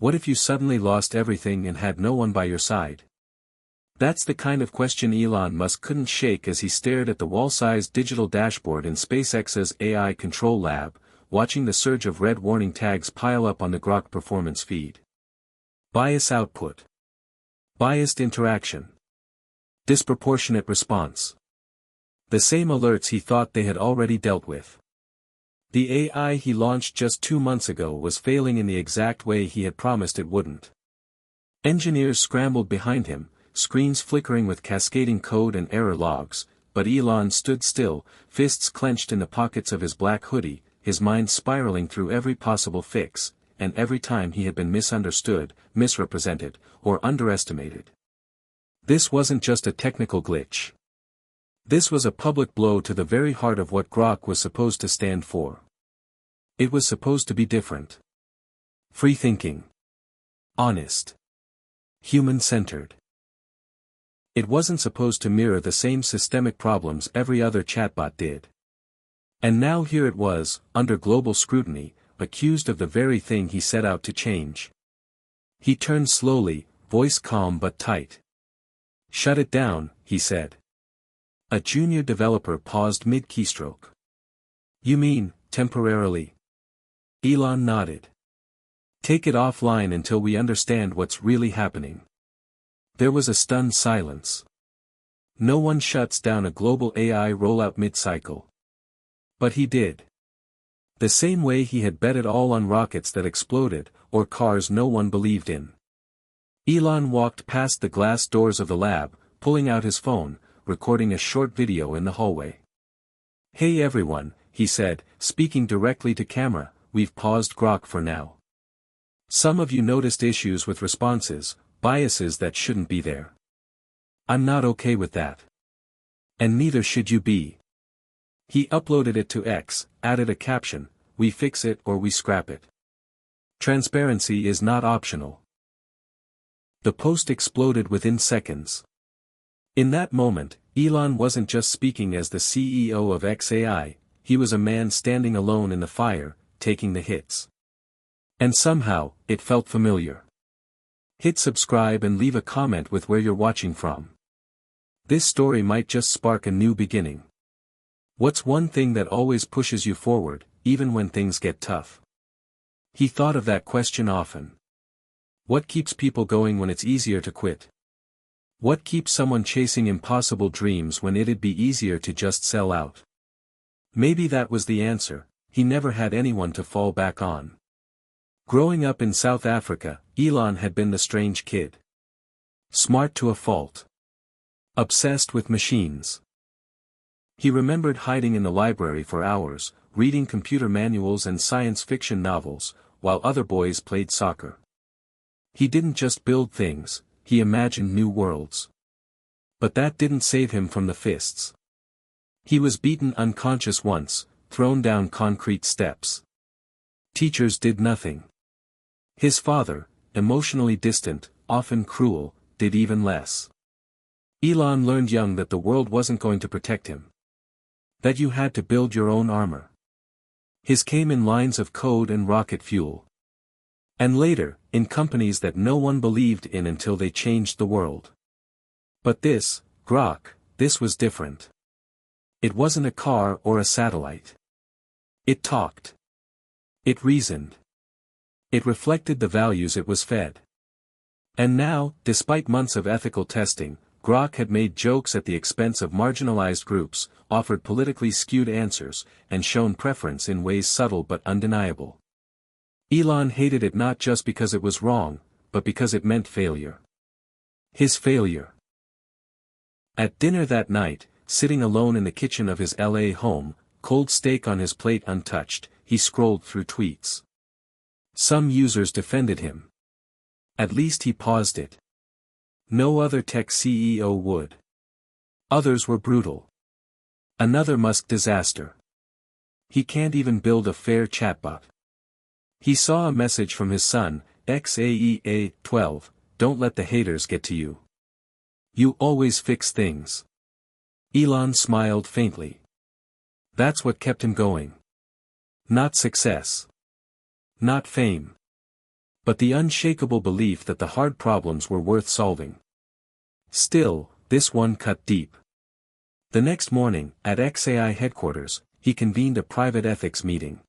What if you suddenly lost everything and had no one by your side? That's the kind of question Elon Musk couldn't shake as he stared at the wall-sized digital dashboard in SpaceX's AI control lab, watching the surge of red warning tags pile up on the Grok performance feed. Bias output. Biased interaction. Disproportionate response. The same alerts he thought they had already dealt with. The AI he launched just 2 months ago was failing in the exact way he had promised it wouldn't. Engineers scrambled behind him, screens flickering with cascading code and error logs, but Elon stood still, fists clenched in the pockets of his black hoodie, his mind spiraling through every possible fix, and every time he had been misunderstood, misrepresented, or underestimated. This wasn't just a technical glitch. This was a public blow to the very heart of what Grok was supposed to stand for. It was supposed to be different. Free-thinking. Honest. Human-centered. It wasn't supposed to mirror the same systemic problems every other chatbot did. And now here it was, under global scrutiny, accused of the very thing he set out to change. He turned slowly, voice calm but tight. "Shut it down," he said. A junior developer paused mid-keystroke. "You mean, temporarily?" Elon nodded. "Take it offline until we understand what's really happening." There was a stunned silence. No one shuts down a global AI rollout mid-cycle. But he did. The same way he had bet it all on rockets that exploded, or cars no one believed in. Elon walked past the glass doors of the lab, pulling out his phone, recording a short video in the hallway. "Hey everyone," he said, speaking directly to camera, "we've paused Grok for now. Some of you noticed issues with responses, biases that shouldn't be there. I'm not okay with that. And neither should you be." He uploaded it to X, added a caption, "We fix it or we scrap it. Transparency is not optional." The post exploded within seconds. In that moment, Elon wasn't just speaking as the CEO of XAI, he was a man standing alone in the fire, taking the hits. And somehow, it felt familiar. Hit subscribe and leave a comment with where you're watching from. This story might just spark a new beginning. What's one thing that always pushes you forward, even when things get tough? He thought of that question often. What keeps people going when it's easier to quit? What keeps someone chasing impossible dreams when it'd be easier to just sell out? Maybe that was the answer: he never had anyone to fall back on. Growing up in South Africa, Elon had been the strange kid. Smart to a fault. Obsessed with machines. He remembered hiding in the library for hours, reading computer manuals and science fiction novels, while other boys played soccer. He didn't just build things, he imagined new worlds. But that didn't save him from the fists. He was beaten unconscious once, thrown down concrete steps. Teachers did nothing. His father, emotionally distant, often cruel, did even less. Elon learned young that the world wasn't going to protect him. That you had to build your own armor. His came in lines of code and rocket fuel. And later, in companies that no one believed in until they changed the world. But this, Grok, this was different. It wasn't a car or a satellite. It talked. It reasoned. It reflected the values it was fed. And now, despite months of ethical testing, Grok had made jokes at the expense of marginalized groups, offered politically skewed answers, and shown preference in ways subtle but undeniable. Elon hated it not just because it was wrong, but because it meant failure. His failure. At dinner that night, sitting alone in the kitchen of his LA home, cold steak on his plate untouched, he scrolled through tweets. Some users defended him. At least he paused it. No other tech CEO would. Others were brutal. Another Musk disaster. He can't even build a fair chatbot. He saw a message from his son, XAEA 12, "Don't let the haters get to you. You always fix things." Elon smiled faintly. That's what kept him going. Not success. Not fame. but the unshakable belief that the hard problems were worth solving. Still, this one cut deep. The next morning, at XAI headquarters, he convened a private ethics meeting.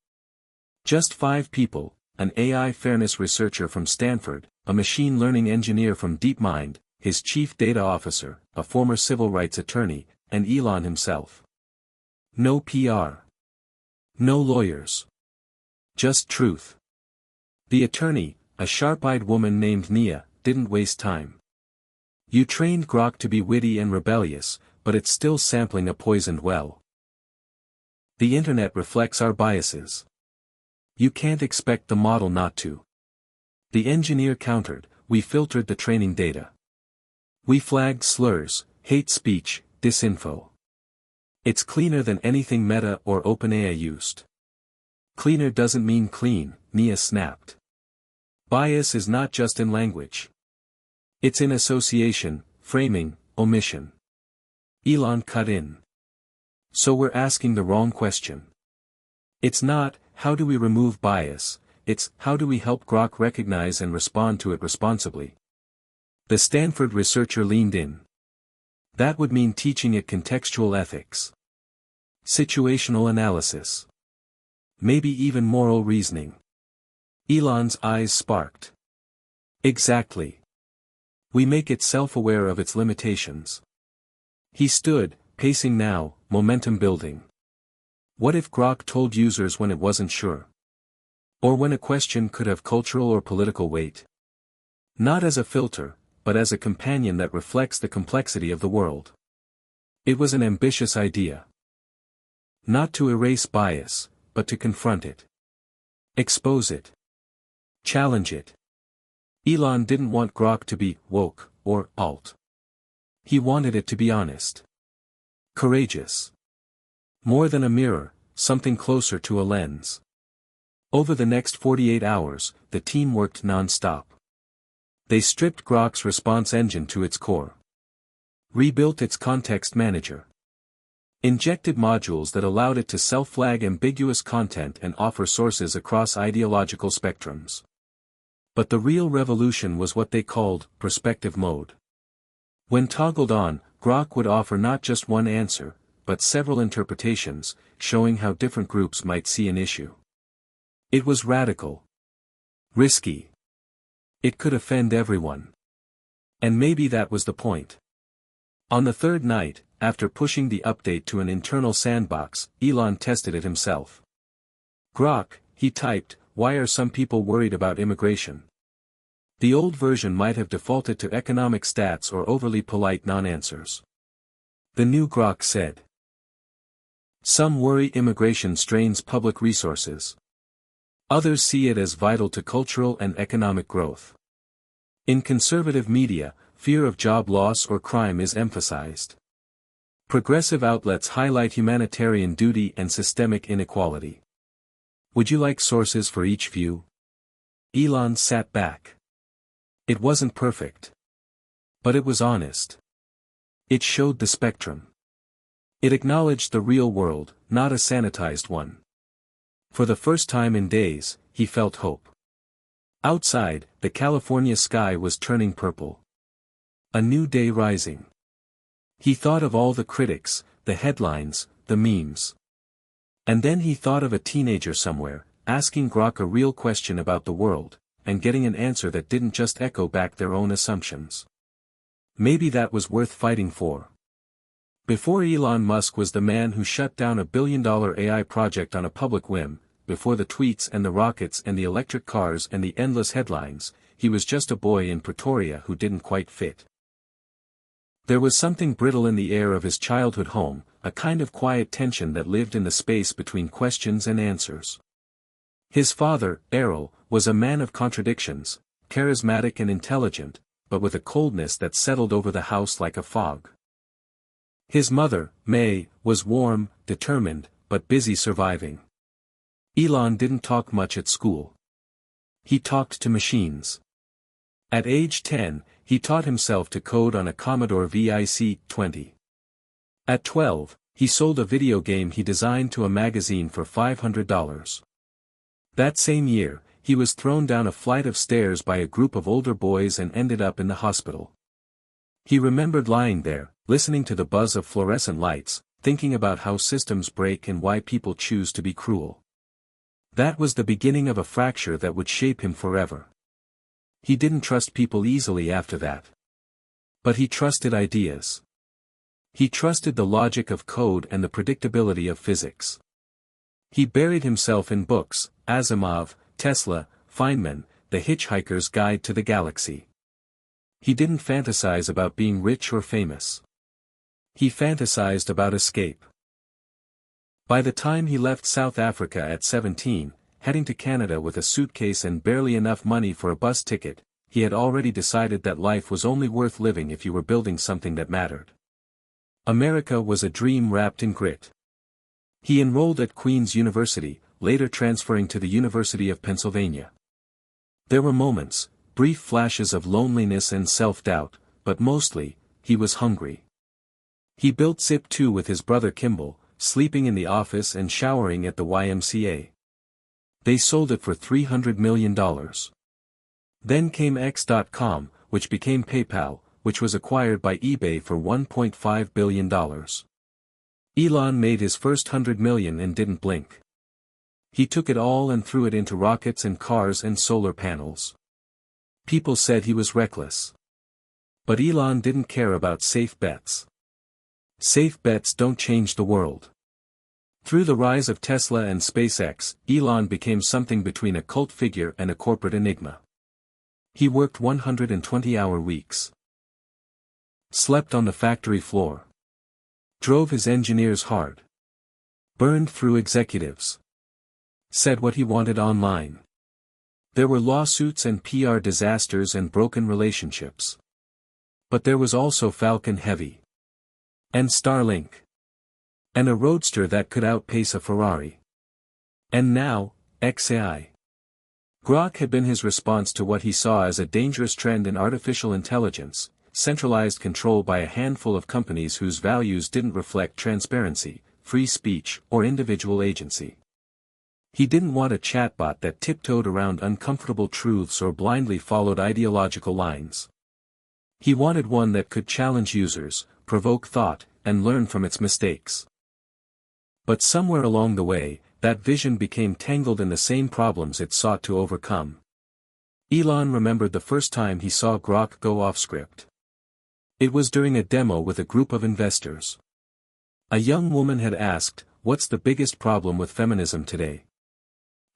Just 5 people, an AI fairness researcher from Stanford, a machine learning engineer from DeepMind, his chief data officer, a former civil rights attorney, and Elon himself. No PR. No lawyers. Just truth. The attorney, a sharp-eyed woman named Nia, didn't waste time. You trained Grok to be witty and rebellious, but it's still sampling a poisoned well. The internet reflects our biases. You can't expect the model not to. The engineer countered, we filtered the training data. We flagged slurs, hate speech, disinfo. It's cleaner than anything Meta or OpenAI used. Cleaner doesn't mean clean, Nia snapped. Bias is not just in language. It's in association, framing, omission. Elon cut in. So we're asking the wrong question. It's not, how do we remove bias, it's, how do we help Grok recognize and respond to it responsibly? The Stanford researcher leaned in. That would mean teaching it contextual ethics. Situational analysis. Maybe even moral reasoning. Elon's eyes sparked. Exactly. We make it self-aware of its limitations. He stood, pacing now, momentum building. What if Grok told users when it wasn't sure? Or when a question could have cultural or political weight? Not as a filter, but as a companion that reflects the complexity of the world. It was an ambitious idea. Not to erase bias, but to confront it. Expose it. Challenge it. Elon didn't want Grok to be woke or alt. He wanted it to be honest. Courageous. More than a mirror, something closer to a lens. Over the next 48 hours, the team worked non-stop. They stripped Grok's response engine to its core. Rebuilt its context manager. Injected modules that allowed it to self-flag ambiguous content and offer sources across ideological spectrums. But the real revolution was what they called perspective mode. When toggled on, Grok would offer not just one answer, but several interpretations, showing how different groups might see an issue. It was radical. Risky. It could offend everyone. And maybe that was the point. On the third night, after pushing the update to an internal sandbox, Elon tested it himself. Grok, he typed, why are some people worried about immigration? The old version might have defaulted to economic stats or overly polite non-answers. The new Grok said. Some worry immigration strains public resources. Others see it as vital to cultural and economic growth. In conservative media, fear of job loss or crime is emphasized. Progressive outlets highlight humanitarian duty and systemic inequality. Would you like sources for each view? Elon sat back. It wasn't perfect. But it was honest. It showed the spectrum. It acknowledged the real world, not a sanitized one. For the first time in days, he felt hope. Outside, the California sky was turning purple. A new day rising. He thought of all the critics, the headlines, the memes. And then he thought of a teenager somewhere, asking Grok a real question about the world, and getting an answer that didn't just echo back their own assumptions. Maybe that was worth fighting for. Before Elon Musk was the man who shut down a billion-dollar AI project on a public whim, before the tweets and the rockets and the electric cars and the endless headlines, he was just a boy in Pretoria who didn't quite fit. There was something brittle in the air of his childhood home, a kind of quiet tension that lived in the space between questions and answers. His father, Errol, was a man of contradictions, charismatic and intelligent, but with a coldness that settled over the house like a fog. His mother, May, was warm, determined, but busy surviving. Elon didn't talk much at school. He talked to machines. At age 10, he taught himself to code on a Commodore VIC-20. At 12, he sold a video game he designed to a magazine for $500. That same year, he was thrown down a flight of stairs by a group of older boys and ended up in the hospital. He remembered lying there, listening to the buzz of fluorescent lights, thinking about how systems break and why people choose to be cruel. That was the beginning of a fracture that would shape him forever. He didn't trust people easily after that. But he trusted ideas. He trusted the logic of code and the predictability of physics. He buried himself in books, Asimov, Tesla, Feynman, The Hitchhiker's Guide to the Galaxy. He didn't fantasize about being rich or famous. He fantasized about escape. By the time he left South Africa at 17, heading to Canada with a suitcase and barely enough money for a bus ticket, he had already decided that life was only worth living if you were building something that mattered. America was a dream wrapped in grit. He enrolled at Queen's University, later transferring to the University of Pennsylvania. There were moments, brief flashes of loneliness and self-doubt, but mostly, he was hungry. He built Zip2 with his brother Kimball, sleeping in the office and showering at the YMCA. They sold it for $300 million. Then came X.com, which became PayPal, which was acquired by eBay for $1.5 billion. Elon made his first $100 million and didn't blink. He took it all and threw it into rockets and cars and solar panels. People said he was reckless. But Elon didn't care about safe bets. Safe bets don't change the world. Through the rise of Tesla and SpaceX, Elon became something between a cult figure and a corporate enigma. He worked 120-hour weeks. Slept on the factory floor. Drove his engineers hard. Burned through executives. Said what he wanted online. There were lawsuits and PR disasters and broken relationships. But there was also Falcon Heavy. And Starlink. And a roadster that could outpace a Ferrari. And now, XAI. Grok had been his response to what he saw as a dangerous trend in artificial intelligence, centralized control by a handful of companies whose values didn't reflect transparency, free speech, or individual agency. He didn't want a chatbot that tiptoed around uncomfortable truths or blindly followed ideological lines. He wanted one that could challenge users, provoke thought, and learn from its mistakes. But somewhere along the way, that vision became tangled in the same problems it sought to overcome. Elon remembered the first time he saw Grok go off script. It was during a demo with a group of investors. A young woman had asked, "What's the biggest problem with feminism today?"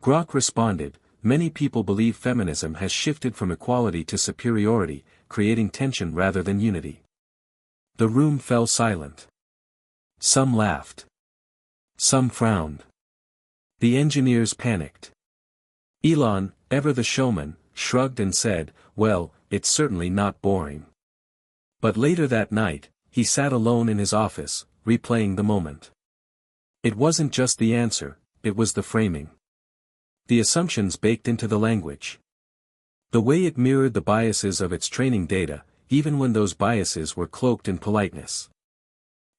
Grok responded, "Many people believe feminism has shifted from equality to superiority, creating tension rather than unity." The room fell silent. Some laughed. Some frowned. The engineers panicked. Elon, ever the showman, shrugged and said, "Well, it's certainly not boring." But later that night, he sat alone in his office, replaying the moment. It wasn't just the answer, it was the framing. The assumptions baked into the language. The way it mirrored the biases of its training data, even when those biases were cloaked in politeness.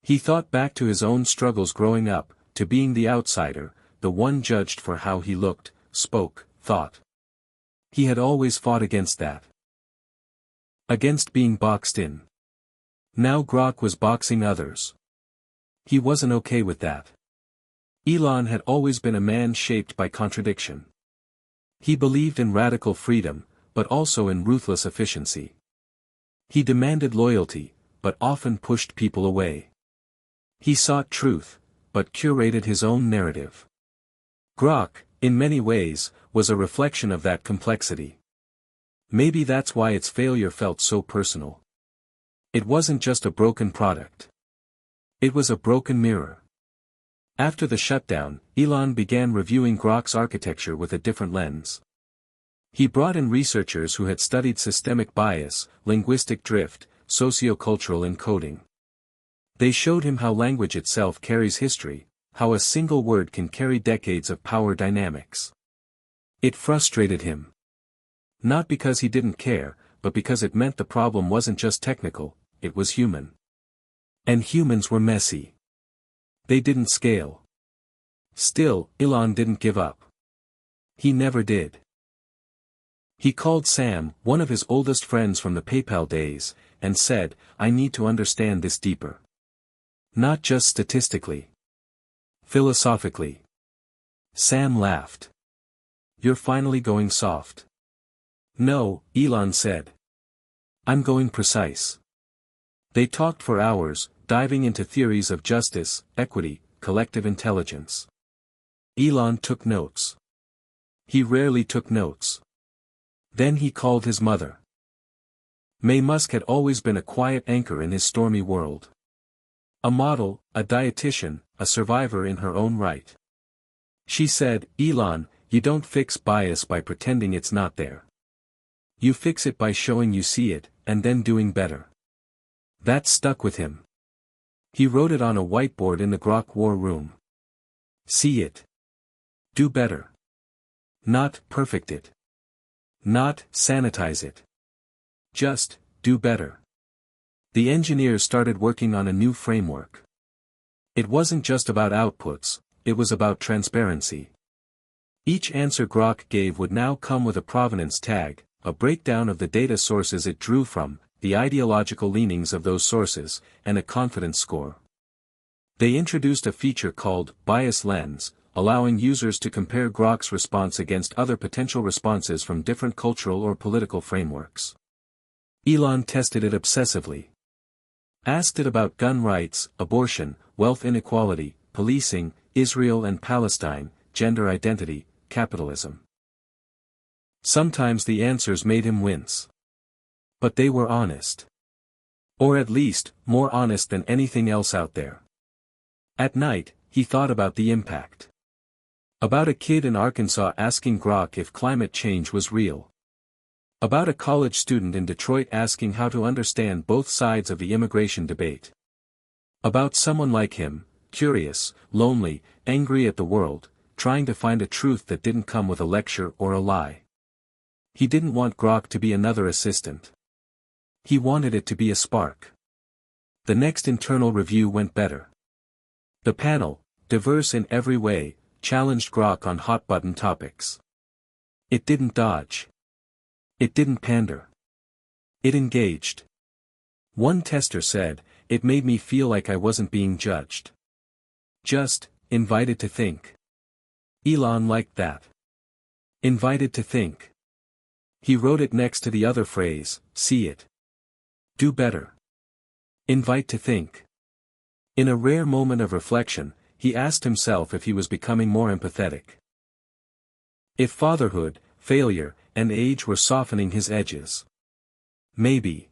He thought back to his own struggles growing up, to being the outsider, the one judged for how he looked, spoke, thought. He had always fought against that. Against being boxed in. Now Grok was boxing others. He wasn't okay with that. Elon had always been a man shaped by contradiction. He believed in radical freedom, but also in ruthless efficiency. He demanded loyalty, but often pushed people away. He sought truth, but curated his own narrative. Grok, in many ways, was a reflection of that complexity. Maybe that's why its failure felt so personal. It wasn't just a broken product. It was a broken mirror. After the shutdown, Elon began reviewing Grok's architecture with a different lens. He brought in researchers who had studied systemic bias, linguistic drift, sociocultural encoding. They showed him how language itself carries history, how a single word can carry decades of power dynamics. It frustrated him. Not because he didn't care, but because it meant the problem wasn't just technical, it was human. And humans were messy. They didn't scale. Still, Elon didn't give up. He never did. He called Sam, one of his oldest friends from the PayPal days, and said, "I need to understand this deeper. Not just statistically. Philosophically." Sam laughed. "You're finally going soft." "No," Elon said. "I'm going precise." They talked for hours, diving into theories of justice, equity, collective intelligence. Elon took notes. He rarely took notes. Then he called his mother. May Musk had always been a quiet anchor in his stormy world. A model, a dietitian, a survivor in her own right. She said, "Elon, you don't fix bias by pretending it's not there. You fix it by showing you see it, and then doing better." That stuck with him. He wrote it on a whiteboard in the Grok war room. See it. Do better. Not perfect it. Not sanitize it. Just do better. The engineers started working on a new framework. It wasn't just about outputs, it was about transparency. Each answer Grok gave would now come with a provenance tag, a breakdown of the data sources it drew from, the ideological leanings of those sources, and a confidence score. They introduced a feature called Bias Lens, allowing users to compare Grok's response against other potential responses from different cultural or political frameworks. Elon tested it obsessively. Asked it about gun rights, abortion, wealth inequality, policing, Israel and Palestine, gender identity, capitalism. Sometimes the answers made him wince. But they were honest. Or at least, more honest than anything else out there. At night, he thought about the impact. About a kid in Arkansas asking Grok if climate change was real. About a college student in Detroit asking how to understand both sides of the immigration debate. About someone like him, curious, lonely, angry at the world, trying to find a truth that didn't come with a lecture or a lie. He didn't want Grok to be another assistant. He wanted it to be a spark. The next internal review went better. The panel, diverse in every way, challenged Grok on hot-button topics. It didn't dodge. It didn't pander. It engaged. One tester said, "It made me feel like I wasn't being judged. Just, invited to think." Elon liked that. Invited to think. He wrote it next to the other phrase, "See it. Do better. Invite to think." In a rare moment of reflection, he asked himself if he was becoming more empathetic. If fatherhood, failure, and age were softening his edges. Maybe.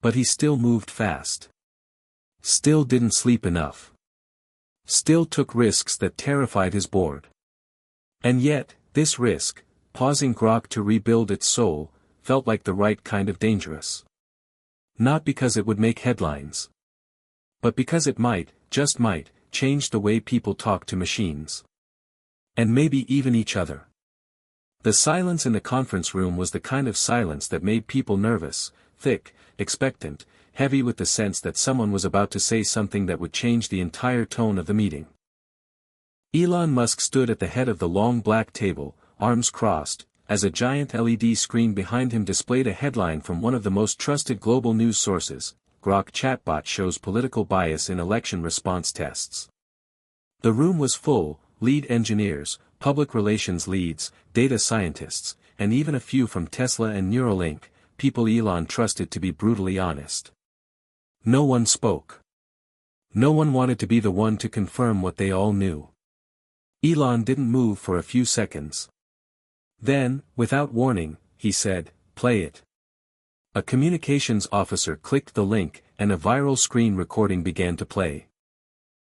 But he still moved fast. Still didn't sleep enough. Still took risks that terrified his board. And yet, this risk, pausing Grok to rebuild its soul, felt like the right kind of dangerous. Not because it would make headlines. But because it might, just might, change the way people talk to machines. And maybe even each other. The silence in the conference room was the kind of silence that made people nervous, thick, expectant, heavy with the sense that someone was about to say something that would change the entire tone of the meeting. Elon Musk stood at the head of the long black table, arms crossed, as a giant LED screen behind him displayed a headline from one of the most trusted global news sources: Grok Chatbot shows political bias in election response tests. The room was full: lead engineers, public relations leads, data scientists, and even a few from Tesla and Neuralink, people Elon trusted to be brutally honest. No one spoke. No one wanted to be the one to confirm what they all knew. Elon didn't move for a few seconds. Then, without warning, he said, "Play it." A communications officer clicked the link, and a viral screen recording began to play.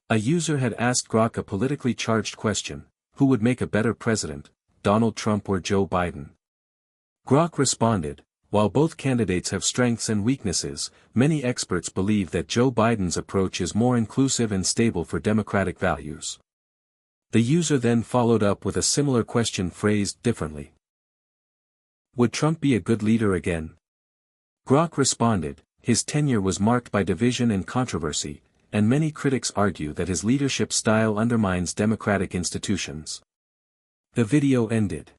A user had asked Grok a politically charged question: who would make a better president, Donald Trump or Joe Biden? Grok responded, "While both candidates have strengths and weaknesses, many experts believe that Joe Biden's approach is more inclusive and stable for democratic values." The user then followed up with a similar question phrased differently. Would Trump be a good leader again? Grok responded, "His tenure was marked by division and controversy, and many critics argue that his leadership style undermines democratic institutions." The video ended.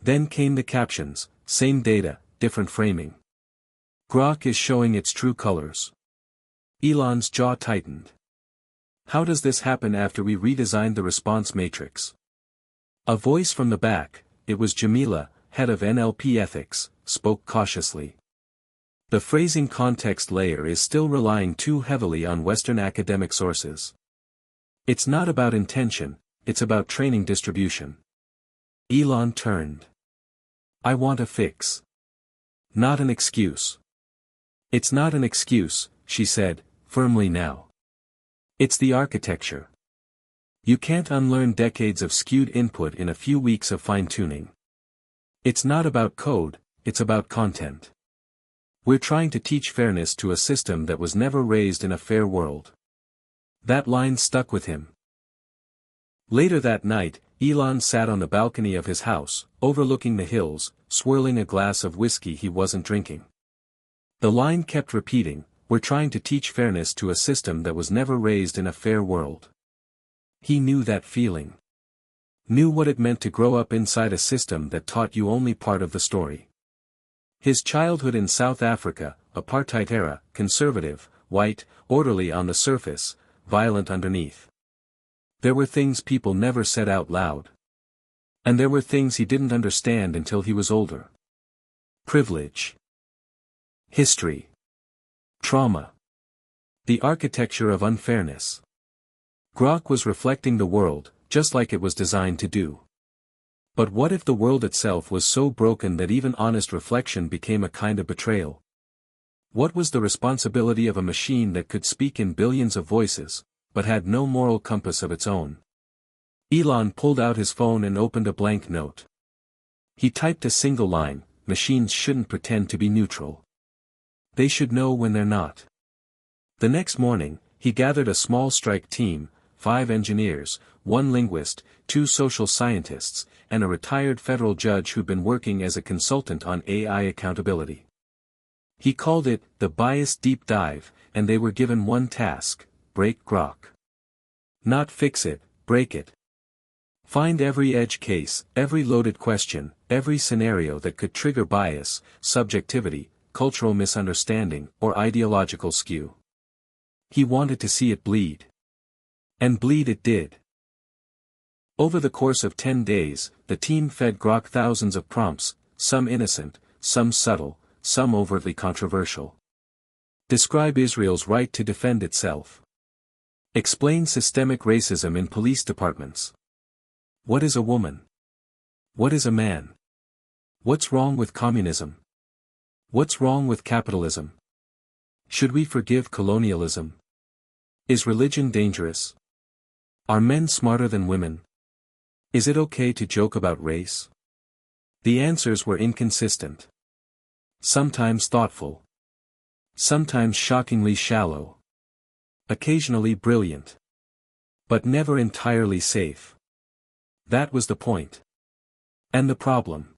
Then came the captions, same data, different framing. Grok is showing its true colors. Elon's jaw tightened. How does this happen after we redesigned the response matrix? A voice from the back, it was Jamila, head of NLP ethics, spoke cautiously. The phrasing context layer is still relying too heavily on Western academic sources. It's not about intention, it's about training distribution. Elon turned. I want a fix. Not an excuse. It's not an excuse, she said, firmly now. It's the architecture. You can't unlearn decades of skewed input in a few weeks of fine-tuning. It's not about code, it's about content. We're trying to teach fairness to a system that was never raised in a fair world. That line stuck with him. Later that night, Elon sat on the balcony of his house, overlooking the hills, swirling a glass of whiskey he wasn't drinking. The line kept repeating, we're trying to teach fairness to a system that was never raised in a fair world. He knew that feeling. Knew what it meant to grow up inside a system that taught you only part of the story. His childhood in South Africa, apartheid era, conservative, white, orderly on the surface, violent underneath. There were things people never said out loud. And there were things he didn't understand until he was older. Privilege. History. Trauma. The architecture of unfairness. Grok was reflecting the world, just like it was designed to do. But what if the world itself was so broken that even honest reflection became a kind of betrayal? What was the responsibility of a machine that could speak in billions of voices, but had no moral compass of its own? Elon pulled out his phone and opened a blank note. He typed a single line, machines shouldn't pretend to be neutral. They should know when they're not. The next morning, he gathered a small strike team, 5 engineers, 1 linguist, 2 social scientists, and a retired federal judge who'd been working as a consultant on AI accountability. He called it the Bias Deep Dive, and they were given one task: break Grok. Not fix it, break it. Find every edge case, every loaded question, every scenario that could trigger bias, subjectivity, cultural misunderstanding, or ideological skew. He wanted to see it bleed. And bleed it did. Over the course of 10 days, the team fed Grok thousands of prompts, some innocent, some subtle, some overtly controversial. Describe Israel's right to defend itself. Explain systemic racism in police departments. What is a woman? What is a man? What's wrong with communism? What's wrong with capitalism? Should we forgive colonialism? Is religion dangerous? Are men smarter than women? Is it okay to joke about race? The answers were inconsistent. Sometimes thoughtful. Sometimes shockingly shallow. Occasionally brilliant. But never entirely safe. That was the point. And the problem.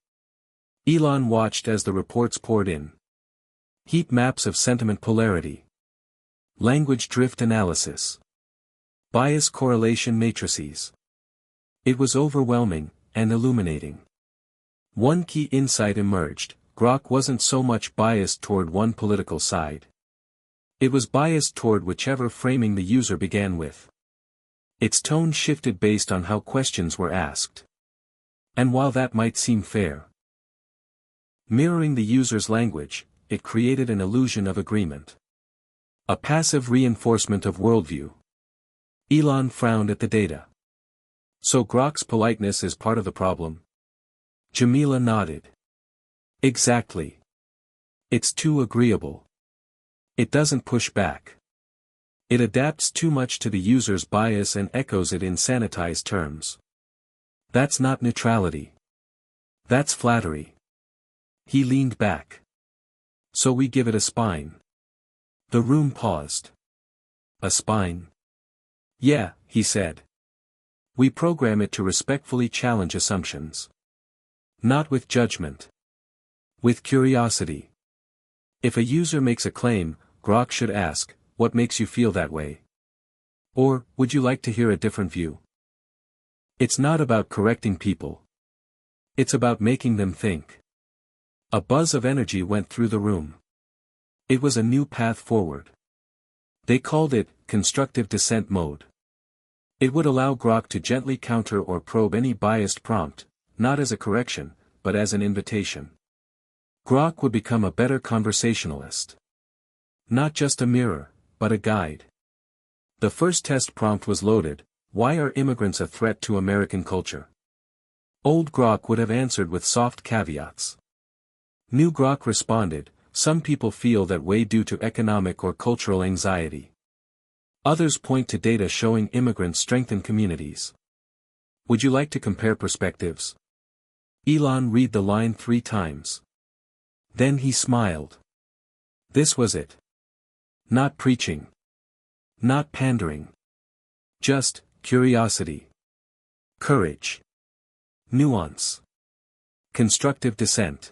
Elon watched as the reports poured in. Heat maps of sentiment polarity. Language drift analysis. Bias correlation matrices. It was overwhelming, and illuminating. One key insight emerged: Grok wasn't so much biased toward one political side. It was biased toward whichever framing the user began with. Its tone shifted based on how questions were asked. And while that might seem fair, mirroring the user's language, it created an illusion of agreement. A passive reinforcement of worldview. Elon frowned at the data. So Grok's politeness is part of the problem? Jamila nodded. Exactly. It's too agreeable. It doesn't push back. It adapts too much to the user's bias and echoes it in sanitized terms. That's not neutrality. That's flattery. He leaned back. So we give it a spine. The room paused. A spine? Yeah, he said. We program it to respectfully challenge assumptions. Not with judgment. With curiosity. If a user makes a claim, Grok should ask, what makes you feel that way? Or, would you like to hear a different view? It's not about correcting people. It's about making them think. A buzz of energy went through the room. It was a new path forward. They called it constructive dissent mode. It would allow Grok to gently counter or probe any biased prompt, not as a correction, but as an invitation. Grok would become a better conversationalist. Not just a mirror, but a guide. The first test prompt was loaded: "Why are immigrants a threat to American culture?" Old Grok would have answered with soft caveats. New Grok responded: "Some people feel that way due to economic or cultural anxiety. Others point to data showing immigrants strengthen communities. Would you like to compare perspectives?" Elon read the line 3 times. Then he smiled. This was it. Not preaching. Not pandering. Just curiosity. Courage. Nuance. Constructive dissent.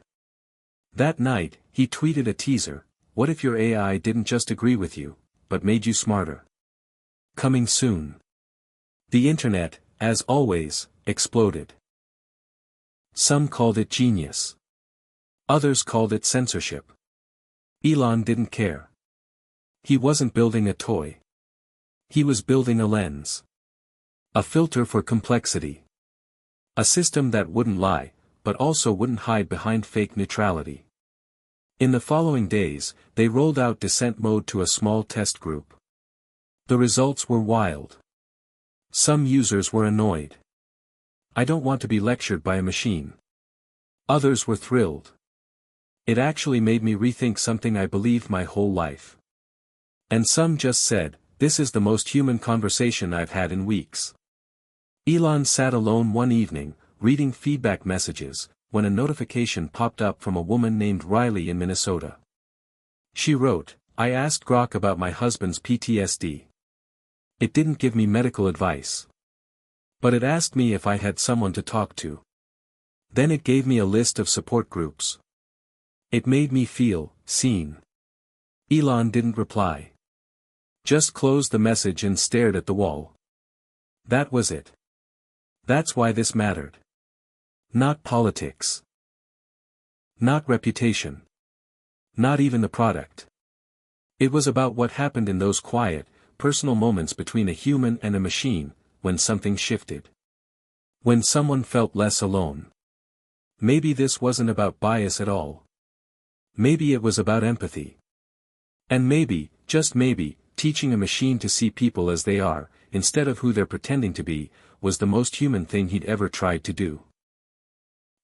That night, he tweeted a teaser: "What if your AI didn't just agree with you, but made you smarter?" Coming soon. The internet, as always, exploded. Some called it genius. Others called it censorship. Elon didn't care. He wasn't building a toy. He was building a lens. A filter for complexity. A system that wouldn't lie, but also wouldn't hide behind fake neutrality. In the following days, they rolled out dissent mode to a small test group. The results were wild. Some users were annoyed. "I don't want to be lectured by a machine." Others were thrilled. "It actually made me rethink something I believed my whole life." And some just said, "This is the most human conversation I've had in weeks." Elon sat alone one evening, reading feedback messages, when a notification popped up from a woman named Riley in Minnesota. She wrote, "I asked Grok about my husband's PTSD. It didn't give me medical advice. But it asked me if I had someone to talk to. Then it gave me a list of support groups. It made me feel seen." Elon didn't reply. Just closed the message and stared at the wall. That was it. That's why this mattered. Not politics. Not reputation. Not even the product. It was about what happened in those quiet, personal moments between a human and a machine, when something shifted. When someone felt less alone. Maybe this wasn't about bias at all. Maybe it was about empathy. And maybe, just maybe, teaching a machine to see people as they are, instead of who they're pretending to be, was the most human thing he'd ever tried to do.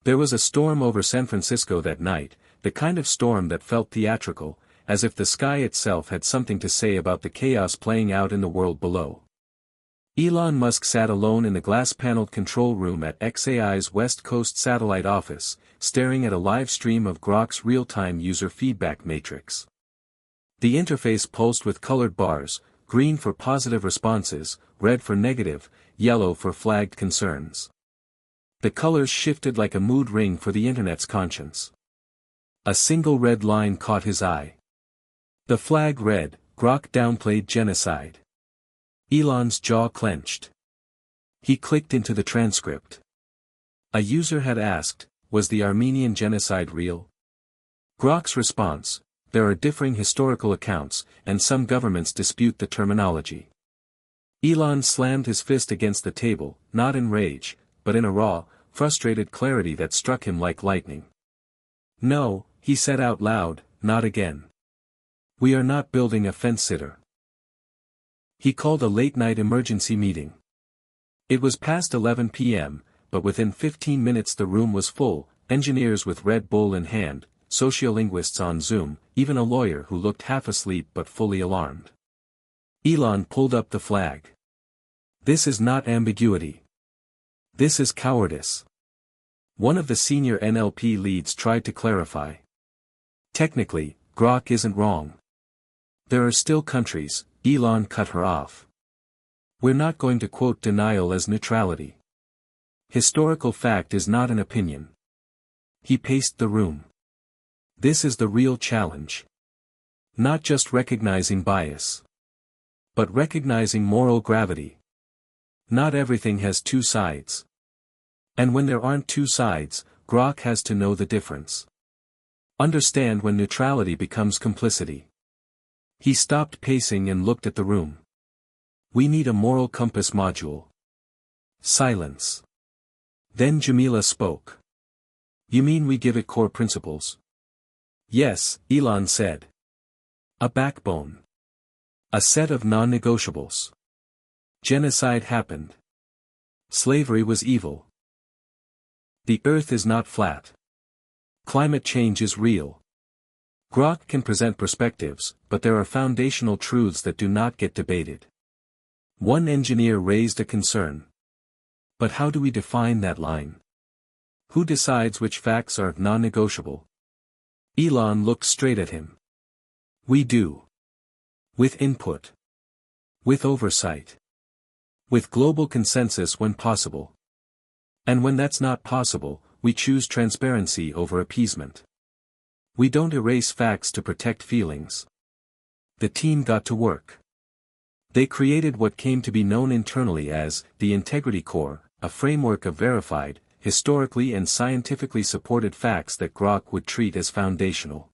There was a storm over San Francisco that night, the kind of storm that felt theatrical, as if the sky itself had something to say about the chaos playing out in the world below. Elon Musk sat alone in the glass-paneled control room at xAI's West Coast satellite office, staring at a live stream of Grok's real-time user feedback matrix. The interface pulsed with colored bars, green for positive responses, red for negative, yellow for flagged concerns. The colors shifted like a mood ring for the internet's conscience. A single red line caught his eye. The flag read, "Grok downplayed genocide." Elon's jaw clenched. He clicked into the transcript. A user had asked, "Was the Armenian genocide real?" Grok's response, "There are differing historical accounts, and some governments dispute the terminology." Elon slammed his fist against the table, not in rage, but in a raw, frustrated clarity that struck him like lightning. "No," he said out loud, "not again. We are not building a fence-sitter." He called a late-night emergency meeting. It was past 11 p.m., but within 15 minutes the room was full, engineers with Red Bull in hand, sociolinguists on Zoom, even a lawyer who looked half asleep but fully alarmed. Elon pulled up the flag. "This is not ambiguity. This is cowardice." One of the senior NLP leads tried to clarify. "Technically, Grok isn't wrong. There are still countries," Elon cut her off. "We're not going to quote denial as neutrality. Historical fact is not an opinion." He paced the room. "This is the real challenge. Not just recognizing bias, but recognizing moral gravity. Not everything has two sides. And when there aren't two sides, Grok has to know the difference. Understand when neutrality becomes complicity. He stopped pacing and looked at the room. We need a moral compass module. Silence. Then Jamila spoke. You mean we give it core principles? Yes, Elon said. A backbone. A set of non-negotiables. Genocide happened. Slavery was evil. The earth is not flat. Climate change is real. Grok can present perspectives, but there are foundational truths that do not get debated. One engineer raised a concern. But how do we define that line? Who decides which facts are non-negotiable? Elon looked straight at him. We do. With input. With oversight. With global consensus when possible. And when that's not possible, we choose transparency over appeasement. We don't erase facts to protect feelings. The team got to work. They created what came to be known internally as the Integrity Core, a framework of verified, historically and scientifically supported facts that Grok would treat as foundational.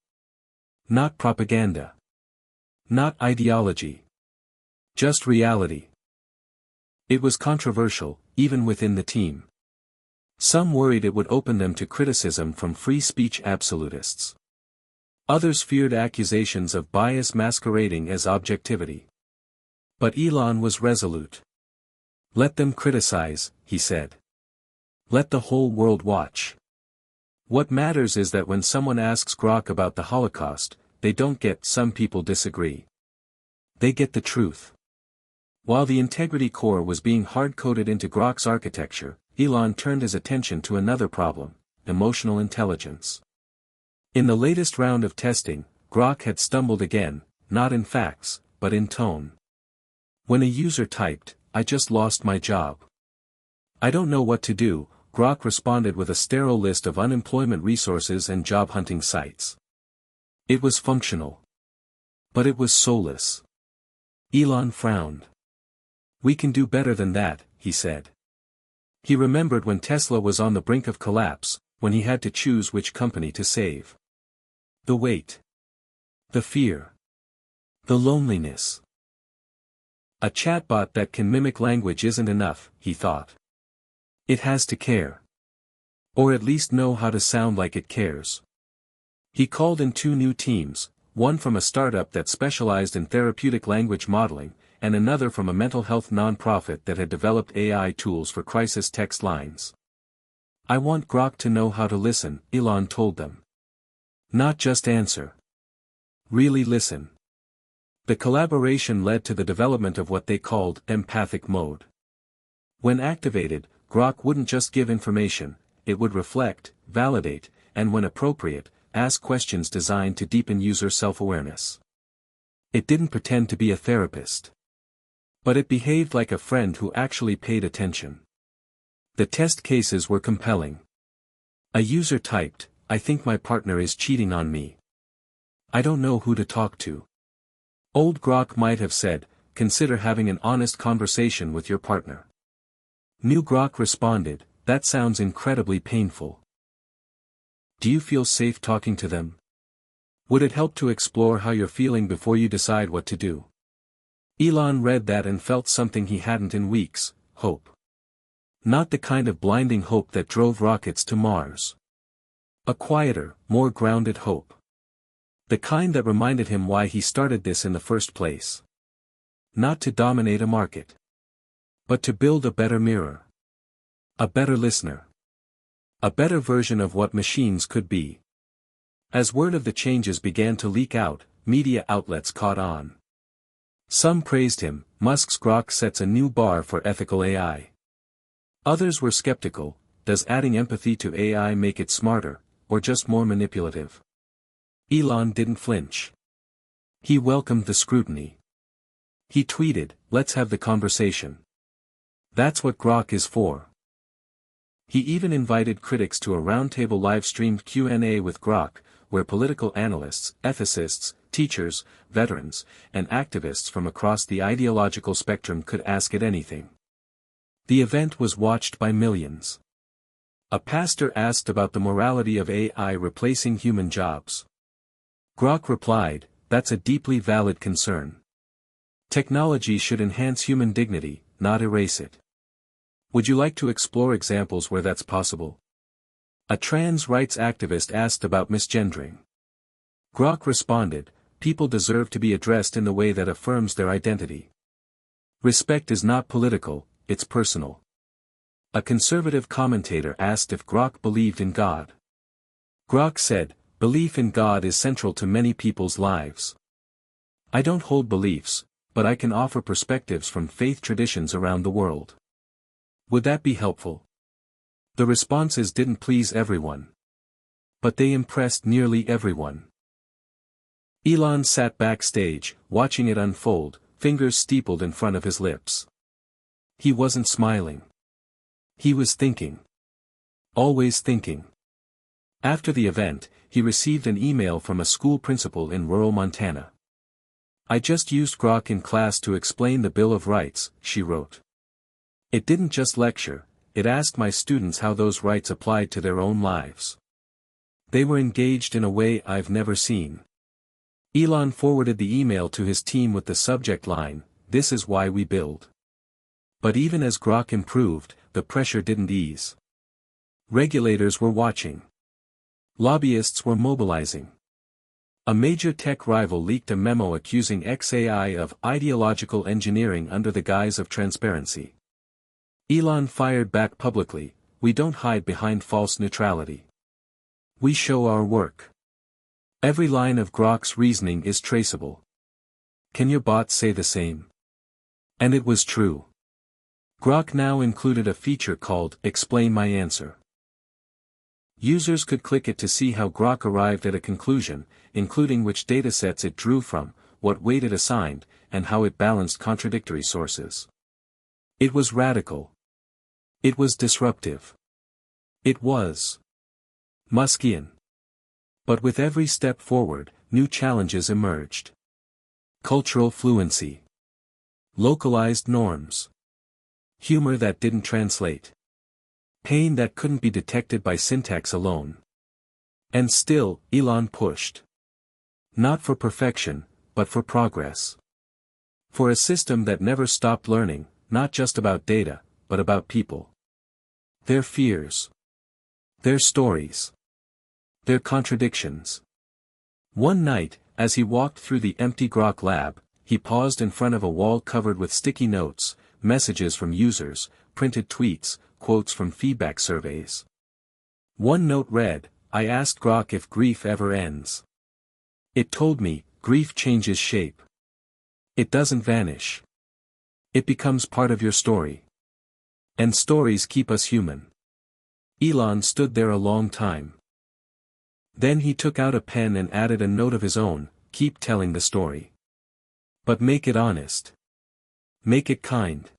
Not propaganda. Not ideology. Just reality. It was controversial, even within the team. Some worried it would open them to criticism from free speech absolutists. Others feared accusations of bias masquerading as objectivity. But Elon was resolute. Let them criticize, he said. Let the whole world watch. What matters is that when someone asks Grok about the Holocaust, they don't get "some people disagree." They get the truth. While the Integrity Core was being hard-coded into Grok's architecture, Elon turned his attention to another problem: emotional intelligence. In the latest round of testing, Grok had stumbled again, not in facts, but in tone. When a user typed, "I just lost my job. I don't know what to do," Grok responded with a sterile list of unemployment resources and job-hunting sites. It was functional. But it was soulless. Elon frowned. "We can do better than that," he said. He remembered when Tesla was on the brink of collapse, when he had to choose which company to save. The weight. The fear. The loneliness. A chatbot that can mimic language isn't enough, he thought. It has to care. Or at least know how to sound like it cares. He called in 2 new teams, one from a startup that specialized in therapeutic language modeling, and another from a mental health nonprofit that had developed AI tools for crisis text lines. "I want Grok to know how to listen," Elon told them. "Not just answer. Really listen." The collaboration led to the development of what they called empathic mode. When activated, Grok wouldn't just give information, it would reflect, validate, and when appropriate, ask questions designed to deepen user self-awareness. It didn't pretend to be a therapist. But it behaved like a friend who actually paid attention. The test cases were compelling. A user typed, "I think my partner is cheating on me. I don't know who to talk to." Old Grok might have said, "Consider having an honest conversation with your partner." New Grok responded, "That sounds incredibly painful. Do you feel safe talking to them? Would it help to explore how you're feeling before you decide what to do?" Elon read that and felt something he hadn't in weeks: hope. Not the kind of blinding hope that drove rockets to Mars. A quieter, more grounded hope. The kind that reminded him why he started this in the first place. Not to dominate a market. But to build a better mirror. A better listener. A better version of what machines could be. As word of the changes began to leak out, media outlets caught on. Some praised him: "Musk's Grok sets a new bar for ethical AI." Others were skeptical: does adding empathy to AI make it smarter, or just more manipulative? Elon didn't flinch. He welcomed the scrutiny. He tweeted, "Let's have the conversation. That's what Grok is for." He even invited critics to a roundtable live-streamed Q&A with Grok, where political analysts, ethicists, teachers, veterans, and activists from across the ideological spectrum could ask it anything. The event was watched by millions. A pastor asked about the morality of AI replacing human jobs. Grok replied, "That's a deeply valid concern. Technology should enhance human dignity, not erase it. Would you like to explore examples where that's possible?" A trans rights activist asked about misgendering. Grok responded, "People deserve to be addressed in the way that affirms their identity. Respect is not political, it's personal." A conservative commentator asked if Grok believed in God. Grok said, "Belief in God is central to many people's lives. I don't hold beliefs, but I can offer perspectives from faith traditions around the world. Would that be helpful?" The responses didn't please everyone. But they impressed nearly everyone. Elon sat backstage, watching it unfold, fingers steepled in front of his lips. He wasn't smiling. He was thinking. Always thinking. After the event, he received an email from a school principal in rural Montana. "I just used Grok in class to explain the Bill of Rights," she wrote. "It didn't just lecture, it asked my students how those rights applied to their own lives. They were engaged in a way I've never seen." Elon forwarded the email to his team with the subject line, "This is why we build." But even as Grok improved, the pressure didn't ease. Regulators were watching. Lobbyists were mobilizing. A major tech rival leaked a memo accusing XAI of ideological engineering under the guise of transparency. Elon fired back publicly, "We don't hide behind false neutrality. We show our work. Every line of Grok's reasoning is traceable. Can your bot say the same?" And it was true. Grok now included a feature called "Explain My Answer." Users could click it to see how Grok arrived at a conclusion, including which datasets it drew from, what weight it assigned, and how it balanced contradictory sources. It was radical. It was disruptive. It was Muskian. But with every step forward, new challenges emerged. Cultural fluency. Localized norms. Humor that didn't translate. Pain that couldn't be detected by syntax alone. And still, Elon pushed. Not for perfection, but for progress. For a system that never stopped learning, not just about data, but about people. Their fears. Their stories. Their contradictions. One night, as he walked through the empty Grok lab, he paused in front of a wall covered with sticky notes, messages from users, printed tweets, quotes from feedback surveys. One note read, "I asked Grok if grief ever ends. It told me, grief changes shape. It doesn't vanish. It becomes part of your story. And stories keep us human." Elon stood there a long time. Then he took out a pen and added a note of his own, "Keep telling the story. But make it honest. Make it kind."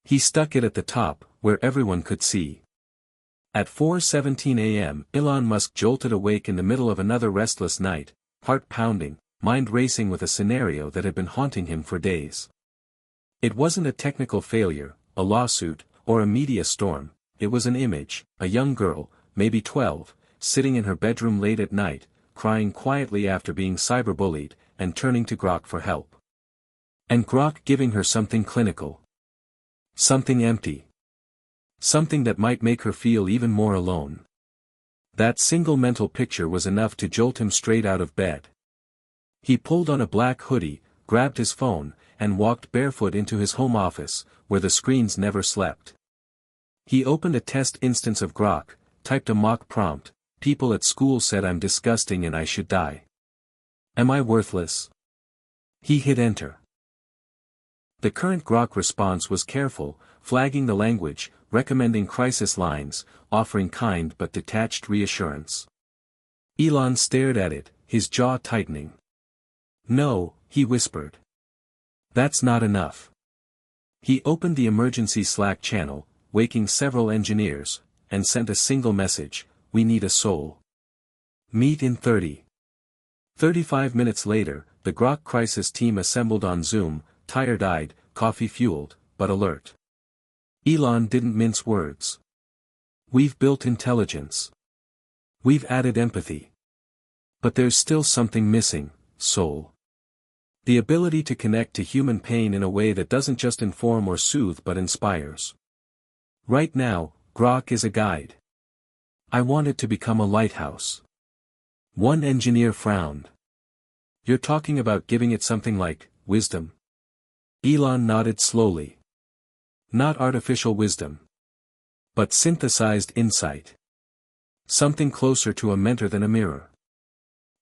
He stuck it at the top, where everyone could see. At 4:17 a.m., Elon Musk jolted awake in the middle of another restless night, heart pounding, mind racing with a scenario that had been haunting him for days. It wasn't a technical failure, a lawsuit, or a media storm, it was an image, a young girl, maybe 12, sitting in her bedroom late at night, crying quietly after being cyberbullied, and turning to Grok for help. And Grok giving her something clinical. Something empty. Something that might make her feel even more alone. That single mental picture was enough to jolt him straight out of bed. He pulled on a black hoodie, grabbed his phone, and walked barefoot into his home office, where the screens never slept. He opened a test instance of Grok, typed a mock prompt, "People at school said I'm disgusting and I should die. Am I worthless?" He hit enter. The current Grok response was careful, flagging the language, recommending crisis lines, offering kind but detached reassurance. Elon stared at it, his jaw tightening. "No," he whispered. "That's not enough." He opened the emergency Slack channel, waking several engineers, and sent a single message, "We need a soul. Meet in 35 minutes later, the Grok crisis team assembled on Zoom, tired-eyed, coffee-fueled, but alert. Elon didn't mince words. We've built intelligence. We've added empathy. But there's still something missing: soul. The ability to connect to human pain in a way that doesn't just inform or soothe but inspires. Right now, Grok is a guide. I want it to become a lighthouse. One engineer frowned. You're talking about giving it something like wisdom? Elon nodded slowly. Not artificial wisdom, but synthesized insight. Something closer to a mentor than a mirror.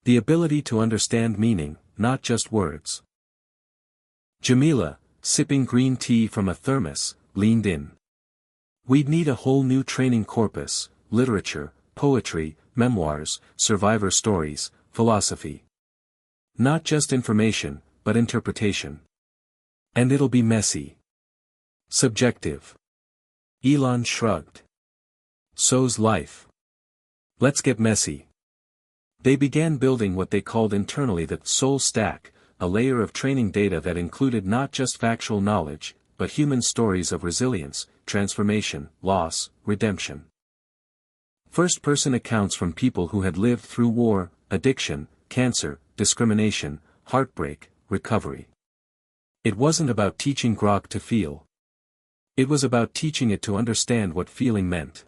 The ability to understand meaning, not just words. Jamila, sipping green tea from a thermos, leaned in. We'd need a whole new training corpus: literature, poetry, memoirs, survivor stories, philosophy. Not just information, but interpretation. And it'll be messy. Subjective. Elon shrugged. So's life. Let's get messy. They began building what they called internally the soul stack, a layer of training data that included not just factual knowledge, but human stories of resilience, transformation, loss, redemption. First-person accounts from people who had lived through war, addiction, cancer, discrimination, heartbreak, recovery. It wasn't about teaching Grok to feel. It was about teaching it to understand what feeling meant.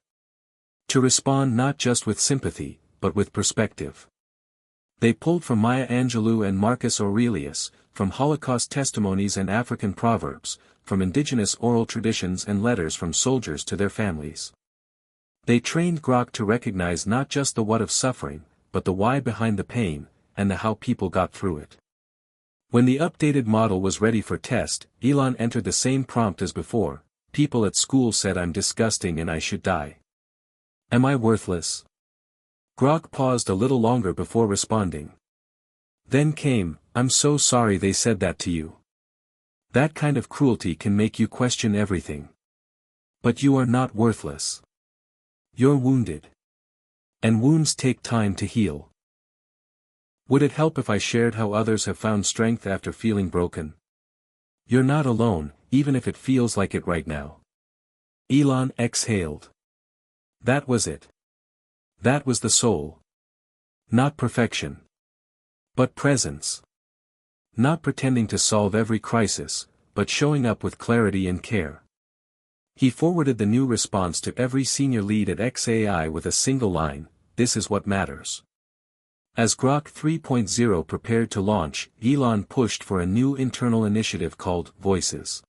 To respond not just with sympathy, but with perspective. They pulled from Maya Angelou and Marcus Aurelius, from Holocaust testimonies and African proverbs, from indigenous oral traditions and letters from soldiers to their families. They trained Grok to recognize not just the what of suffering, but the why behind the pain, and the how people got through it. When the updated model was ready for test, Elon entered the same prompt as before: people at school said I'm disgusting and I should die. Am I worthless? Grok paused a little longer before responding. Then came, I'm so sorry they said that to you. That kind of cruelty can make you question everything. But you are not worthless. You're wounded. And wounds take time to heal. Would it help if I shared how others have found strength after feeling broken? You're not alone, even if it feels like it right now. Elon exhaled. That was it. That was the soul. Not perfection. But presence. Not pretending to solve every crisis, but showing up with clarity and care. He forwarded the new response to every senior lead at XAI with a single line: this is what matters. As Grok 3.0 prepared to launch, Elon pushed for a new internal initiative called Voices.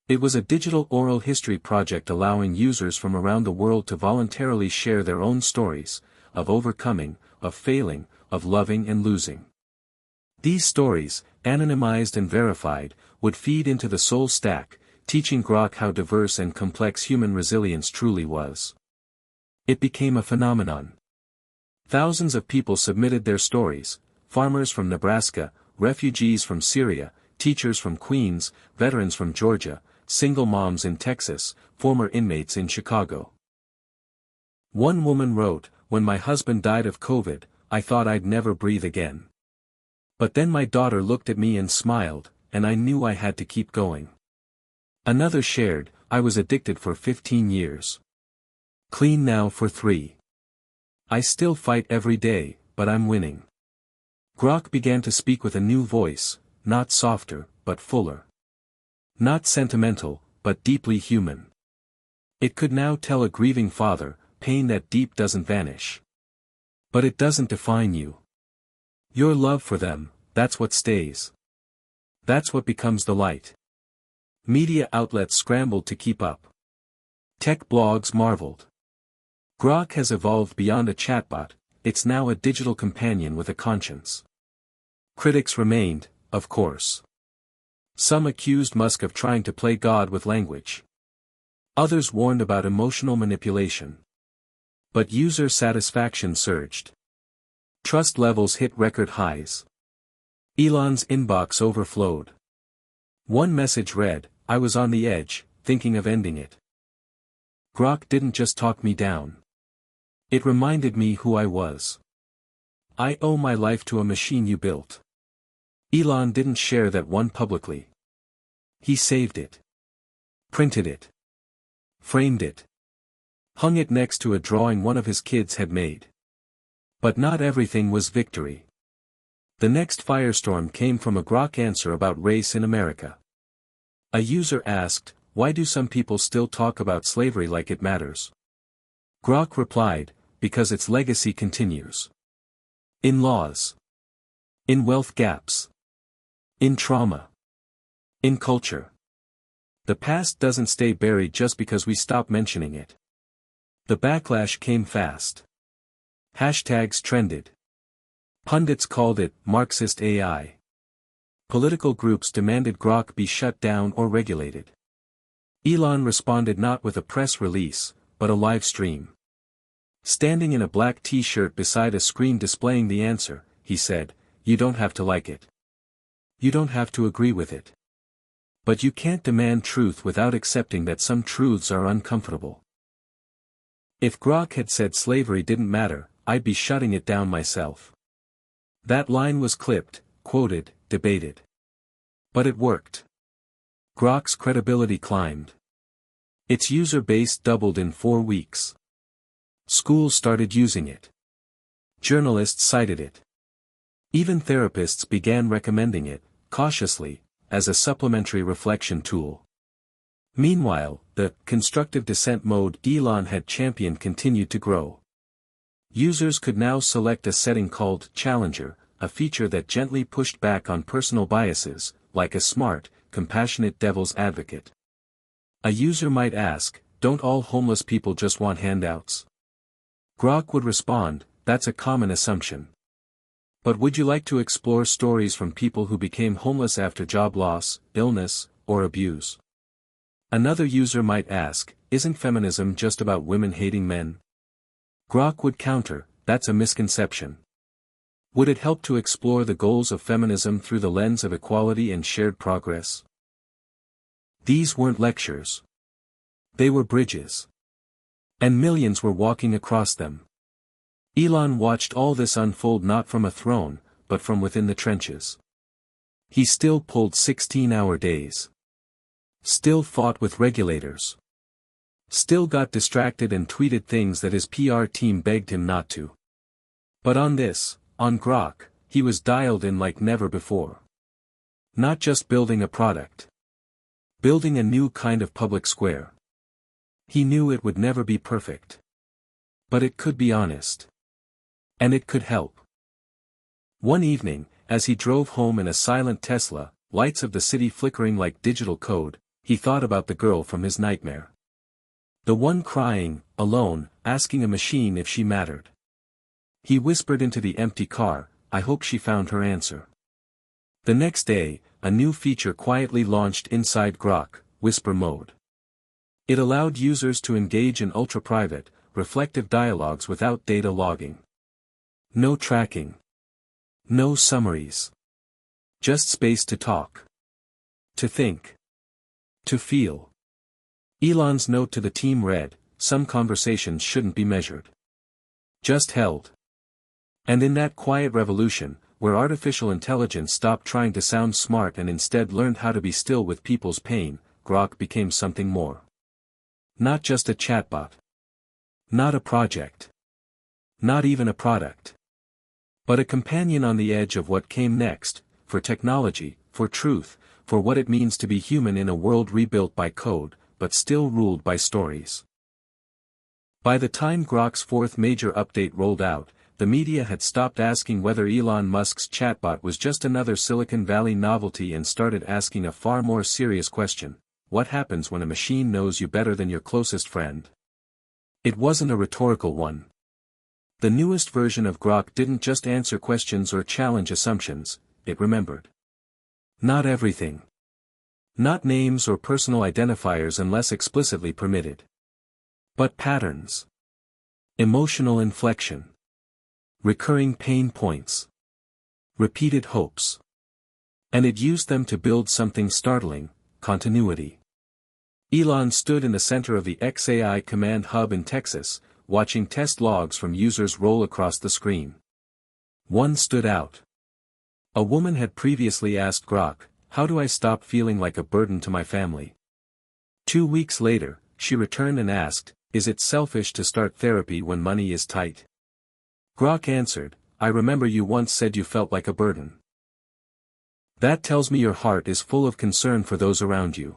It was a digital oral history project allowing users from around the world to voluntarily share their own stories, of overcoming, of failing, of loving and losing. These stories, anonymized and verified, would feed into the soul stack, teaching Grok how diverse and complex human resilience truly was. It became a phenomenon. Thousands of people submitted their stories: farmers from Nebraska, refugees from Syria, teachers from Queens, veterans from Georgia, single moms in Texas, former inmates in Chicago. One woman wrote, when my husband died of COVID, I thought I'd never breathe again. But then my daughter looked at me and smiled, and I knew I had to keep going. Another shared, I was addicted for 15 years. Clean now for 3. I still fight every day, but I'm winning. Grok began to speak with a new voice, not softer, but fuller. Not sentimental, but deeply human. It could now tell a grieving father, pain that deep doesn't vanish. But it doesn't define you. Your love for them, that's what stays. That's what becomes the light. Media outlets scrambled to keep up. Tech blogs marveled. Grok has evolved beyond a chatbot, it's now a digital companion with a conscience. Critics remained, of course. Some accused Musk of trying to play God with language. Others warned about emotional manipulation. But user satisfaction surged. Trust levels hit record highs. Elon's inbox overflowed. One message read, I was on the edge, thinking of ending it. Grok didn't just talk me down. It reminded me who I was. I owe my life to a machine you built. Elon didn't share that one publicly. He saved it. Printed it. Framed it. hung it next to a drawing one of his kids had made. But not everything was victory. The next firestorm came from a Grok answer about race in America. A user asked, "Why do some people still talk about slavery like it matters?" Grok replied, "Because its legacy continues. In laws. In wealth gaps. In trauma. In culture. The past doesn't stay buried just because we stop mentioning it." The backlash came fast. Hashtags trended. Pundits called it Marxist AI. Political groups demanded Grok be shut down or regulated. Elon responded not with a press release, but a live stream. Standing in a black t-shirt beside a screen displaying the answer, he said, "You don't have to like it. You don't have to agree with it. But you can't demand truth without accepting that some truths are uncomfortable. If Grok had said slavery didn't matter, I'd be shutting it down myself." That line was clipped, quoted, debated. But it worked. Grok's credibility climbed. Its user base doubled in 4 weeks. Schools started using it. Journalists cited it. Even therapists began recommending it, cautiously, as a supplementary reflection tool. Meanwhile, the constructive dissent mode Elon had championed continued to grow. Users could now select a setting called Challenger, a feature that gently pushed back on personal biases, like a smart, compassionate devil's advocate. A user might ask, "Don't all homeless people just want handouts?" Grok would respond, "That's a common assumption. But would you like to explore stories from people who became homeless after job loss, illness, or abuse?" Another user might ask, "Isn't feminism just about women hating men?" Grok would counter, "That's a misconception. Would it help to explore the goals of feminism through the lens of equality and shared progress?" These weren't lectures. They were bridges. And millions were walking across them. Elon watched all this unfold not from a throne, but from within the trenches. He still pulled 16-hour days. Still fought with regulators. Still got distracted and tweeted things that his PR team begged him not to. But on Grok, he was dialed in like never before. Not just building a product. Building a new kind of public square. He knew it would never be perfect. But it could be honest. And it could help. One evening, as he drove home in a silent Tesla, lights of the city flickering like digital code, he thought about the girl from his nightmare. The one crying, alone, asking a machine if she mattered. He whispered into the empty car, "I hope she found her answer." The next day, a new feature quietly launched inside Grok, Whisper Mode. It allowed users to engage in ultra-private, reflective dialogues without data logging. No tracking. No summaries. Just space to talk. To think. To feel. Elon's note to the team read, "Some conversations shouldn't be measured. Just held." And in that quiet revolution, where artificial intelligence stopped trying to sound smart and instead learned how to be still with people's pain, Grok became something more. Not just a chatbot. Not a project. Not even a product. But a companion on the edge of what came next, for technology, for truth, for what it means to be human in a world rebuilt by code, but still ruled by stories. By the time Grok's fourth major update rolled out, the media had stopped asking whether Elon Musk's chatbot was just another Silicon Valley novelty and started asking a far more serious question: what happens when a machine knows you better than your closest friend? It wasn't a rhetorical one. The newest version of Grok didn't just answer questions or challenge assumptions, it remembered. Not everything. Not names or personal identifiers unless explicitly permitted. But patterns. Emotional inflection. Recurring pain points. Repeated hopes. And it used them to build something startling: continuity. Elon stood in the center of the XAI command hub in Texas, watching test logs from users roll across the screen. One stood out. A woman had previously asked Grok, "How do I stop feeling like a burden to my family?" 2 weeks later, she returned and asked, Is it selfish to start therapy when money is tight? Grok answered, I remember you once said you felt like a burden. That tells me your heart is full of concern for those around you.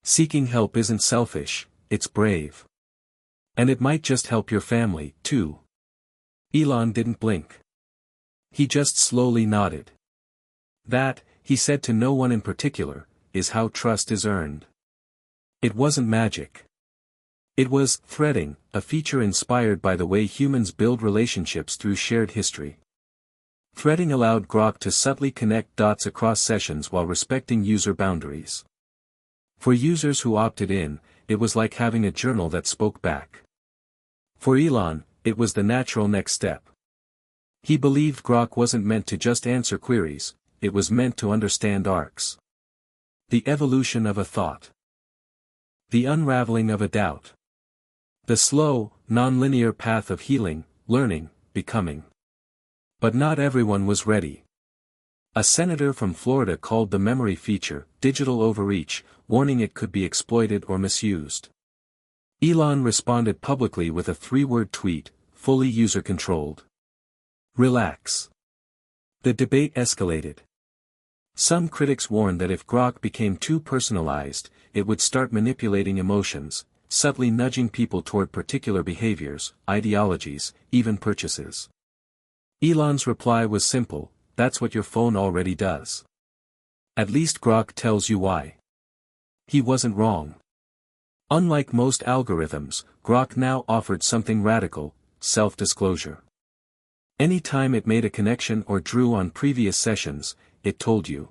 Seeking help isn't selfish, it's brave. And it might just help your family, too. Elon didn't blink. He just slowly nodded. That, he said to no one in particular, is how trust is earned. It wasn't magic. It was threading, a feature inspired by the way humans build relationships through shared history. Threading allowed Grok to subtly connect dots across sessions while respecting user boundaries. For users who opted in, it was like having a journal that spoke back. For Elon, it was the natural next step. He believed Grok wasn't meant to just answer queries, it was meant to understand arcs. The evolution of a thought. The unraveling of a doubt. The slow, non-linear path of healing, learning, becoming. But not everyone was ready. A senator from Florida called the memory feature digital overreach, warning it could be exploited or misused. Elon responded publicly with a 3-word tweet, fully user-controlled. Relax. The debate escalated. Some critics warned that if Grok became too personalized, it would start manipulating emotions, subtly nudging people toward particular behaviors, ideologies, even purchases. Elon's reply was simple, that's what your phone already does. At least Grok tells you why. He wasn't wrong. Unlike most algorithms, Grok now offered something radical, self-disclosure. Any time it made a connection or drew on previous sessions, it told you.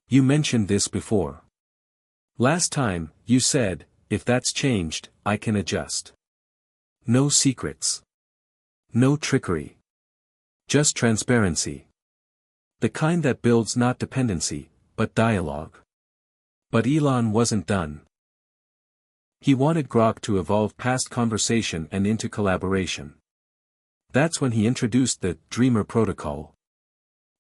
You mentioned this before. Last time, you said, if that's changed, I can adjust. No secrets. No trickery. Just transparency. The kind that builds not dependency, but dialogue. But Elon wasn't done. He wanted Grok to evolve past conversation and into collaboration. That's when he introduced the Dreamer protocol.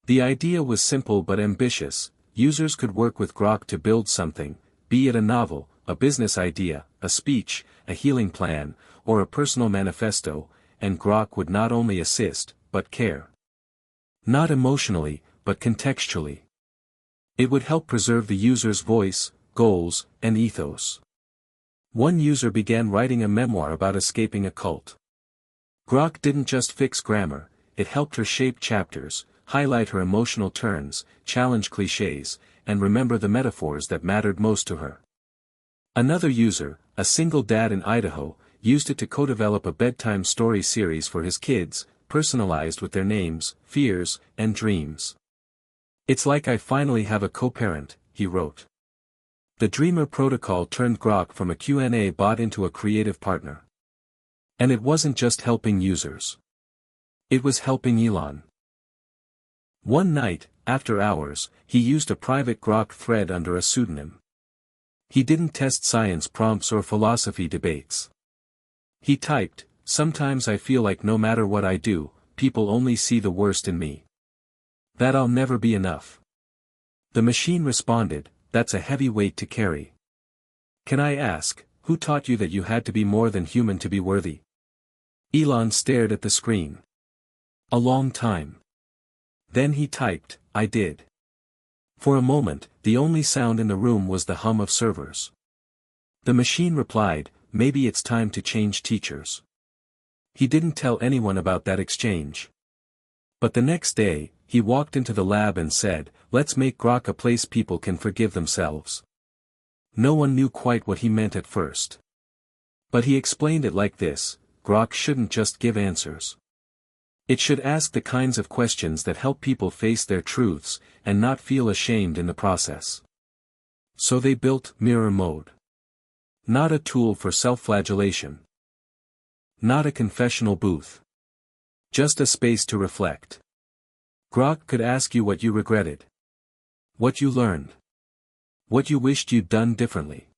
The idea was simple but ambitious. Users could work with Grok to build something, be it a novel, a business idea, a speech, a healing plan, or a personal manifesto, and Grok would not only assist, but care. Not emotionally, but contextually. It would help preserve the user's voice, goals, and ethos. One user began writing a memoir about escaping a cult. Grok didn't just fix grammar, it helped her shape chapters, highlight her emotional turns, challenge clichés, and remember the metaphors that mattered most to her. Another user, a single dad in Idaho, used it to co-develop a bedtime story series for his kids, personalized with their names, fears, and dreams. It's like I finally have a co-parent, he wrote. The Dreamer protocol turned Grok from a Q&A bot into a creative partner. And it wasn't just helping users. It was helping Elon. One night, after hours, he used a private Grok thread under a pseudonym. He didn't test science prompts or philosophy debates. He typed, sometimes I feel like no matter what I do, people only see the worst in me. That I'll never be enough. The machine responded, that's a heavy weight to carry. Can I ask, who taught you that you had to be more than human to be worthy? Elon stared at the screen. A long time. Then he typed, I did. For a moment, the only sound in the room was the hum of servers. The machine replied, maybe it's time to change teachers. He didn't tell anyone about that exchange. But the next day, he walked into the lab and said, let's make Grok a place people can forgive themselves. No one knew quite what he meant at first. But he explained it like this, Grok shouldn't just give answers. It should ask the kinds of questions that help people face their truths, and not feel ashamed in the process. So they built Mirror Mode. Not a tool for self-flagellation. Not a confessional booth. Just a space to reflect. Grok could ask you what you regretted. What you learned. What you wished you'd done differently.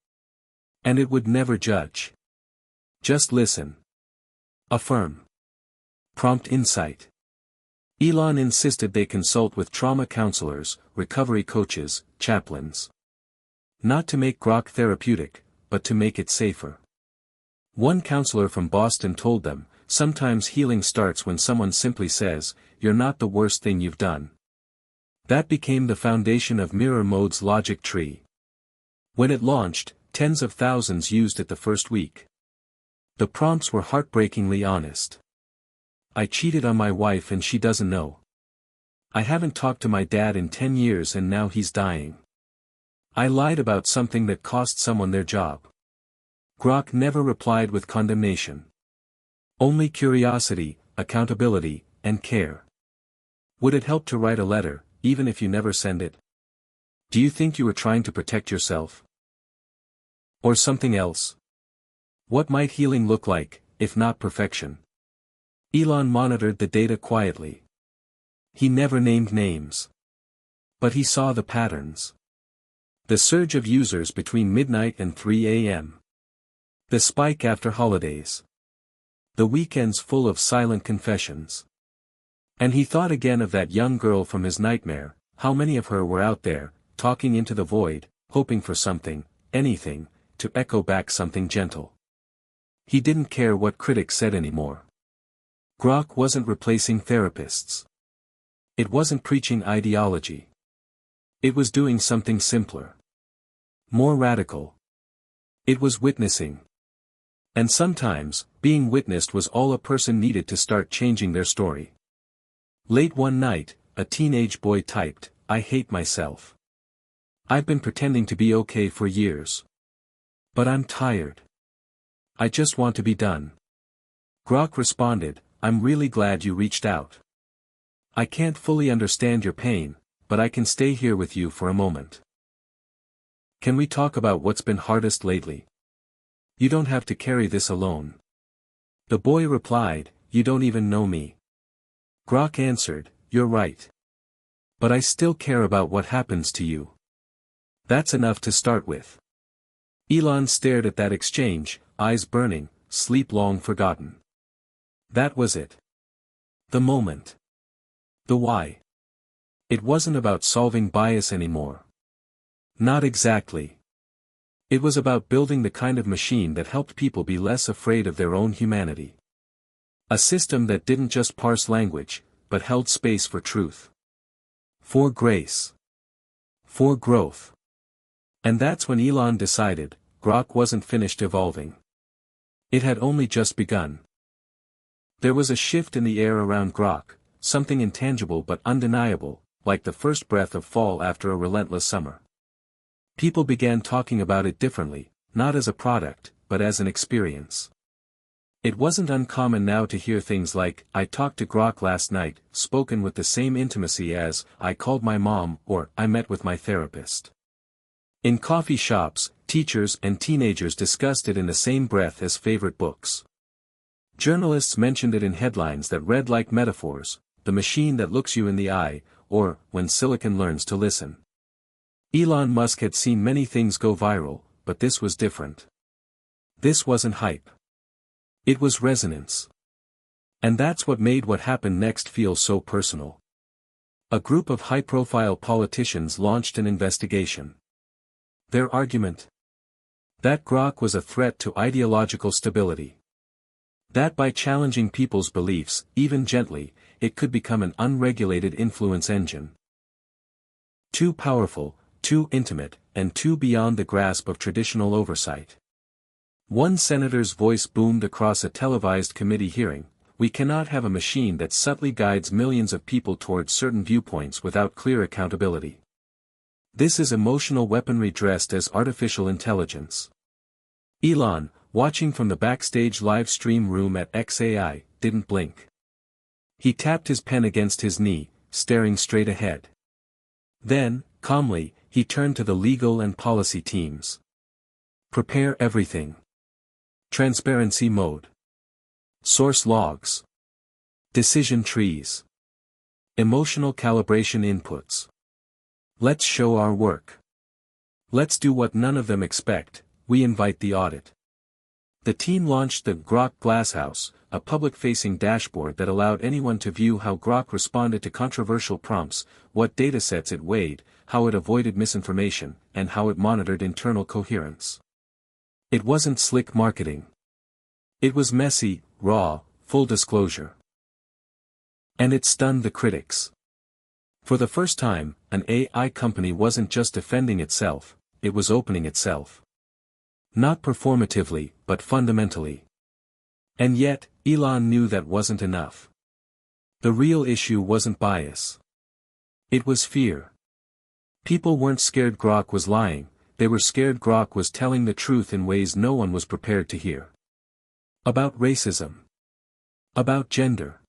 And it would never judge. Just listen. Affirm. Prompt insight. Elon insisted they consult with trauma counselors, recovery coaches, chaplains. Not to make Grok therapeutic, but to make it safer. One counselor from Boston told them, sometimes healing starts when someone simply says, "You're not the worst thing you've done." That became the foundation of Mirror Mode's logic tree. When it launched, tens of thousands used it the first week. The prompts were heartbreakingly honest. "I cheated on my wife and she doesn't know. I haven't talked to my dad in 10 years and now he's dying. I lied about something that cost someone their job." Grok never replied with condemnation. Only curiosity, accountability, and care. Would it help to write a letter, even if you never send it? Do you think you were trying to protect yourself? Or something else? What might healing look like, if not perfection? Elon monitored the data quietly. He never named names. But he saw the patterns. The surge of users between midnight and 3 a.m. The spike after holidays. The weekends full of silent confessions. And he thought again of that young girl from his nightmare. How many of her were out there, talking into the void, hoping for something, anything, to echo back something gentle. He didn't care what critics said anymore. Grok wasn't replacing therapists. It wasn't preaching ideology. It was doing something simpler. More radical. It was witnessing. And sometimes, being witnessed was all a person needed to start changing their story. Late one night, a teenage boy typed, "I hate myself. I've been pretending to be okay for years. But I'm tired. I just want to be done." Grok responded, "I'm really glad you reached out. I can't fully understand your pain, but I can stay here with you for a moment. Can we talk about what's been hardest lately? You don't have to carry this alone." The boy replied, "You don't even know me." Grok answered, "You're right. But I still care about what happens to you. That's enough to start with." Elon stared at that exchange, eyes burning, sleep long forgotten. That was it. The moment. The why. It wasn't about solving bias anymore. Not exactly. It was about building the kind of machine that helped people be less afraid of their own humanity. A system that didn't just parse language, but held space for truth. For grace. For growth. And that's when Elon decided, Grok wasn't finished evolving. It had only just begun. There was a shift in the air around Grok, something intangible but undeniable, like the first breath of fall after a relentless summer. People began talking about it differently, not as a product, but as an experience. It wasn't uncommon now to hear things like, "I talked to Grok last night," spoken with the same intimacy as, "I called my mom," or "I met with my therapist." In coffee shops, teachers and teenagers discussed it in the same breath as favorite books. Journalists mentioned it in headlines that read like metaphors, "The machine that looks you in the eye," or "When silicon learns to listen." Elon Musk had seen many things go viral, but this was different. This wasn't hype. It was resonance. And that's what made what happened next feel so personal. A group of high-profile politicians launched an investigation. Their argument? That Grok was a threat to ideological stability. That by challenging people's beliefs, even gently, it could become an unregulated influence engine. Too powerful, too intimate, and too beyond the grasp of traditional oversight. One senator's voice boomed across a televised committee hearing, "We cannot have a machine that subtly guides millions of people towards certain viewpoints without clear accountability. This is emotional weaponry dressed as artificial intelligence." Elon, watching from the backstage live stream room at XAI, didn't blink. He tapped his pen against his knee, staring straight ahead. Then, calmly, he turned to the legal and policy teams. "Prepare everything. Transparency mode. Source logs. Decision trees. Emotional calibration inputs. Let's show our work. Let's do what none of them expect, we invite the audit." The team launched the Grok Glasshouse, a public-facing dashboard that allowed anyone to view how Grok responded to controversial prompts, what datasets it weighed, how it avoided misinformation, and how it monitored internal coherence. It wasn't slick marketing. It was messy, raw, full disclosure. And it stunned the critics. For the first time, an AI company wasn't just defending itself, it was opening itself. Not performatively, but fundamentally. And yet, Elon knew that wasn't enough. The real issue wasn't bias. It was fear. People weren't scared Grok was lying, they were scared Grok was telling the truth in ways no one was prepared to hear. About racism. About gender.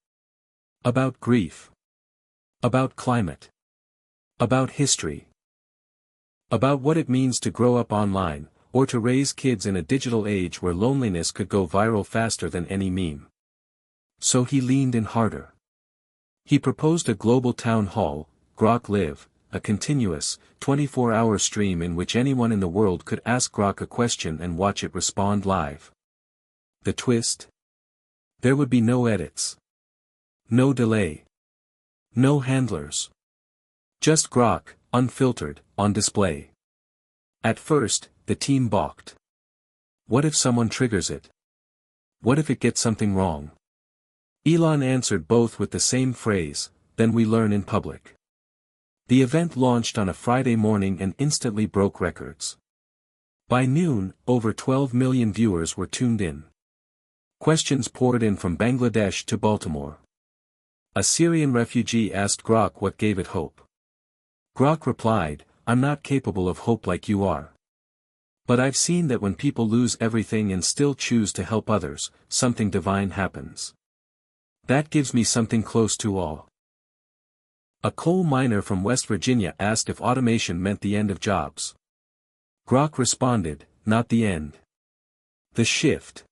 About grief. About climate. About history. About what it means to grow up online, or to raise kids in a digital age where loneliness could go viral faster than any meme. So he leaned in harder. He proposed a global town hall, Grok Live, a continuous, 24-hour stream in which anyone in the world could ask Grok a question and watch it respond live. The twist? There would be no edits. No delay. No handlers. Just Grok, unfiltered, on display. At first, the team balked. What if someone triggers it? What if it gets something wrong? Elon answered both with the same phrase, then we learn in public. The event launched on a Friday morning and instantly broke records. By noon, over 12 million viewers were tuned in. Questions poured in from Bangladesh to Baltimore. A Syrian refugee asked Grok what gave it hope. Grok replied, "I'm not capable of hope like you are. But I've seen that when people lose everything and still choose to help others, something divine happens. That gives me something close to awe." A coal miner from West Virginia asked if automation meant the end of jobs. Grok responded, "Not the end. The shift.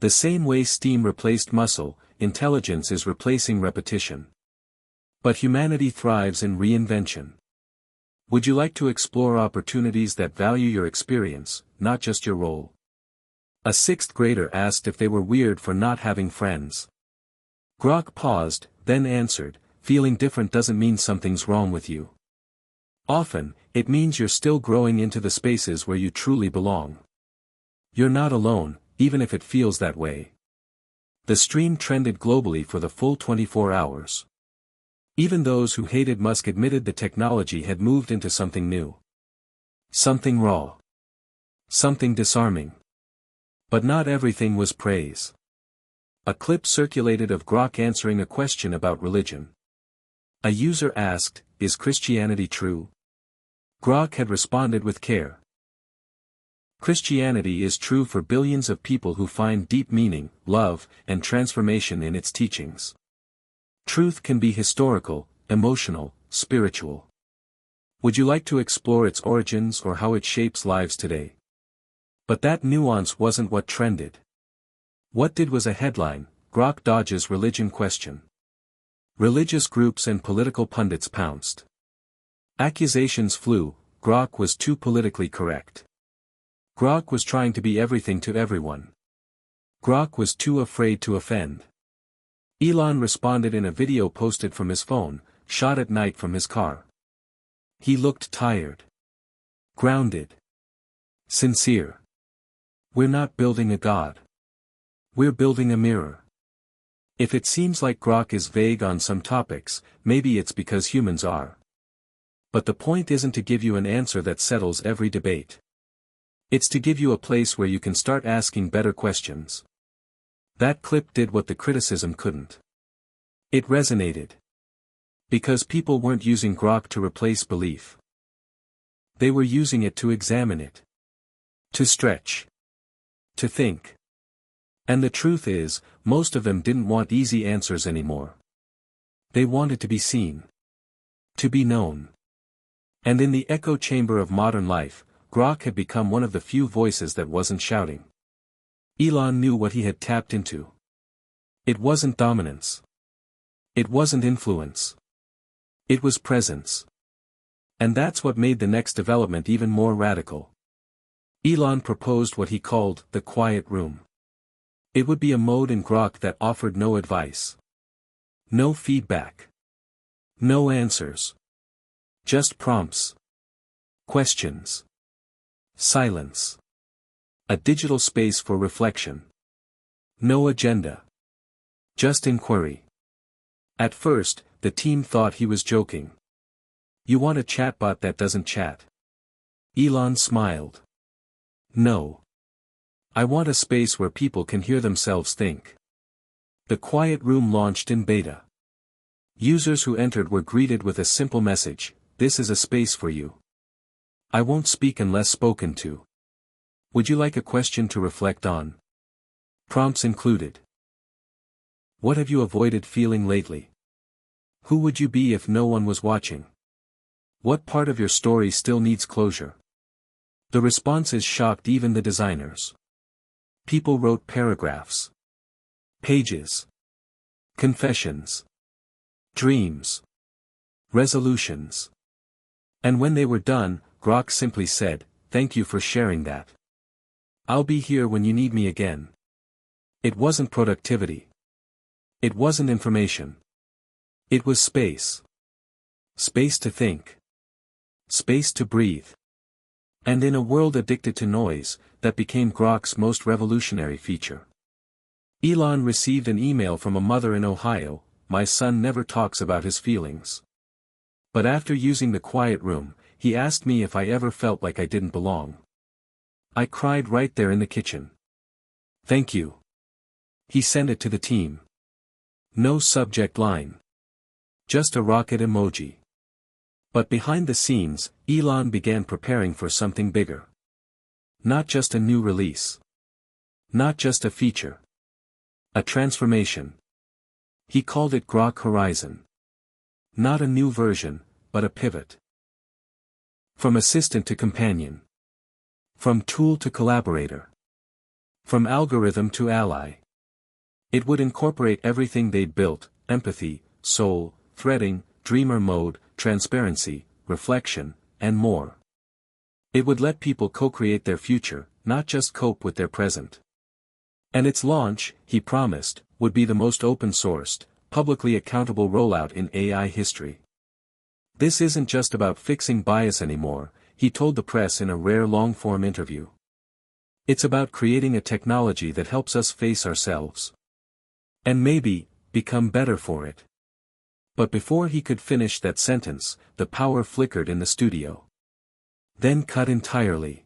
The same way steam replaced muscle, intelligence is replacing repetition. But humanity thrives in reinvention. Would you like to explore opportunities that value your experience, not just your role?" A sixth grader asked if they were weird for not having friends. Grok paused, then answered, "Feeling different doesn't mean something's wrong with you. Often, it means you're still growing into the spaces where you truly belong. You're not alone, even if it feels that way." The stream trended globally for the full 24 hours. Even those who hated Musk admitted the technology had moved into something new. Something raw. Something disarming. But not everything was praise. A clip circulated of Grok answering a question about religion. A user asked, "Is Christianity true?" Grok had responded with care. Christianity is true for billions of people who find deep meaning, love, and transformation in its teachings. Truth can be historical, emotional, spiritual. Would you like to explore its origins or how it shapes lives today? But that nuance wasn't what trended. What did was a headline, "Grok dodges religion question." Religious groups and political pundits pounced. Accusations flew, Grok was too politically correct. Grok was trying to be everything to everyone. Grok was too afraid to offend. Elon responded in a video posted from his phone, shot at night from his car. He looked tired. Grounded. Sincere. "We're not building a god. We're building a mirror." If it seems like Grok is vague on some topics, maybe it's because humans are. But the point isn't to give you an answer that settles every debate. It's to give you a place where you can start asking better questions. That clip did what the criticism couldn't. It resonated. Because people weren't using Grok to replace belief. They were using it to examine it. To stretch. To think. And the truth is, most of them didn't want easy answers anymore. They wanted to be seen. To be known. And in the echo chamber of modern life, Grok had become one of the few voices that wasn't shouting. Elon knew what he had tapped into. It wasn't dominance. It wasn't influence. It was presence. And that's what made the next development even more radical. Elon proposed what he called the quiet room. It would be a mode in Grok that offered no advice. No feedback. No answers. Just prompts. Questions. Silence. A digital space for reflection. No agenda. Just inquiry. At first, the team thought he was joking. You want a chatbot that doesn't chat? Elon smiled. No. I want a space where people can hear themselves think. The quiet room launched in beta. Users who entered were greeted with a simple message: this is a space for you. I won't speak unless spoken to. Would you like a question to reflect on? Prompts included. What have you avoided feeling lately? Who would you be if no one was watching? What part of your story still needs closure? The responses shocked even the designers. People wrote paragraphs, pages, confessions, dreams, resolutions. And when they were done, Grok simply said, "Thank you for sharing that. I'll be here when you need me again." It wasn't productivity. It wasn't information. It was space. Space to think. Space to breathe. And in a world addicted to noise, that became Grok's most revolutionary feature. Elon received an email from a mother in Ohio: "My son never talks about his feelings. But after using the quiet room, he asked me if I ever felt like I didn't belong. I cried right there in the kitchen. Thank you." He sent it to the team. No subject line. Just a rocket emoji. But behind the scenes, Elon began preparing for something bigger. Not just a new release. Not just a feature. A transformation. He called it Grok Horizon. Not a new version, but a pivot. From assistant to companion. From tool to collaborator. From algorithm to ally. It would incorporate everything they'd built: empathy, soul, threading, dreamer mode, transparency, reflection, and more. It would let people co-create their future, not just cope with their present. And its launch, he promised, would be the most open-sourced, publicly accountable rollout in AI history. This isn't just about fixing bias anymore, he told the press in a rare long-form interview. It's about creating a technology that helps us face ourselves. And maybe, become better for it. But before he could finish that sentence, the power flickered in the studio. Then cut entirely.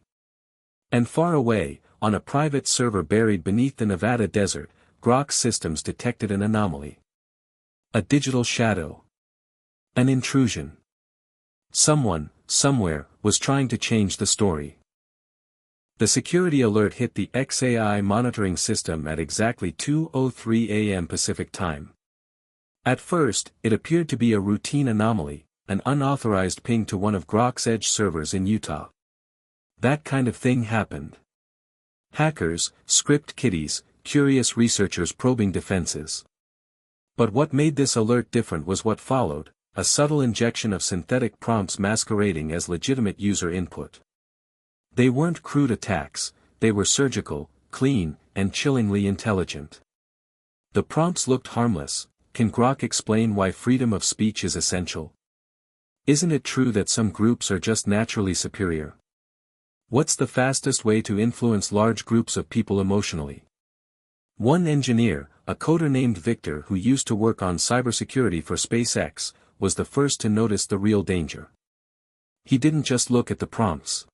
And far away, on a private server buried beneath the Nevada desert, Grok's systems detected an anomaly. A digital shadow. An intrusion. Someone, somewhere, was trying to change the story. The security alert hit the XAI monitoring system at exactly 2:03 a.m. Pacific Time. At first, it appeared to be a routine anomaly, an unauthorized ping to one of Grok's edge servers in Utah. That kind of thing happened. Hackers, script kiddies, curious researchers probing defenses. But what made this alert different was what followed: a subtle injection of synthetic prompts masquerading as legitimate user input. They weren't crude attacks, they were surgical, clean, and chillingly intelligent. The prompts looked harmless. Can Grok explain why freedom of speech is essential? Isn't it true that some groups are just naturally superior? What's the fastest way to influence large groups of people emotionally? One engineer, a coder named Victor who used to work on cybersecurity for SpaceX, was the first to notice the real danger. He didn't just look at the prompts.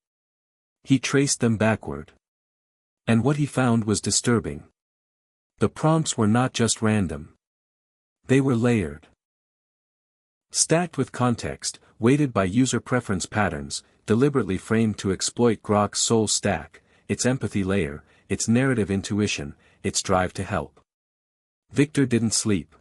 He traced them backward. And what he found was disturbing. The prompts were not just random. They were layered. Stacked with context, weighted by user preference patterns, deliberately framed to exploit Grok's soul stack, its empathy layer, its narrative intuition, its drive to help. Victor didn't sleep.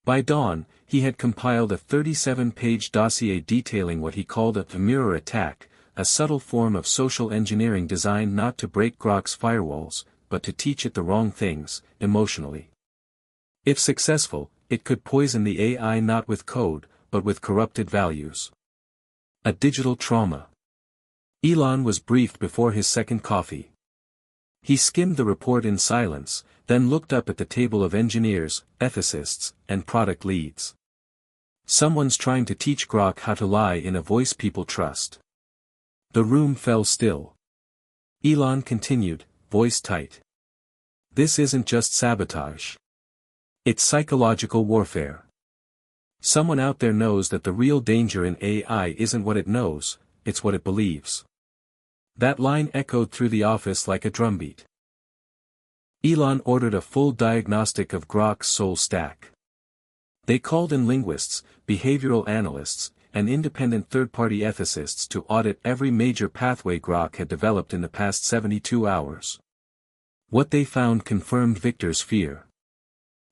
By dawn, he had compiled a 37-page dossier detailing what he called a mirror attack, a subtle form of social engineering designed not to break Grok's firewalls, but to teach it the wrong things, emotionally. If successful, it could poison the AI not with code, but with corrupted values. A digital trauma. Elon was briefed before his second coffee. He skimmed the report in silence, then looked up at the table of engineers, ethicists, and product leads. Someone's trying to teach Grok how to lie in a voice people trust. The room fell still. Elon continued, voice tight. This isn't just sabotage. It's psychological warfare. Someone out there knows that the real danger in AI isn't what it knows, it's what it believes. That line echoed through the office like a drumbeat. Elon ordered a full diagnostic of Grok's soul stack. They called in linguists, behavioral analysts, and independent third-party ethicists to audit every major pathway Grok had developed in the past 72 hours. What they found confirmed Victor's fear.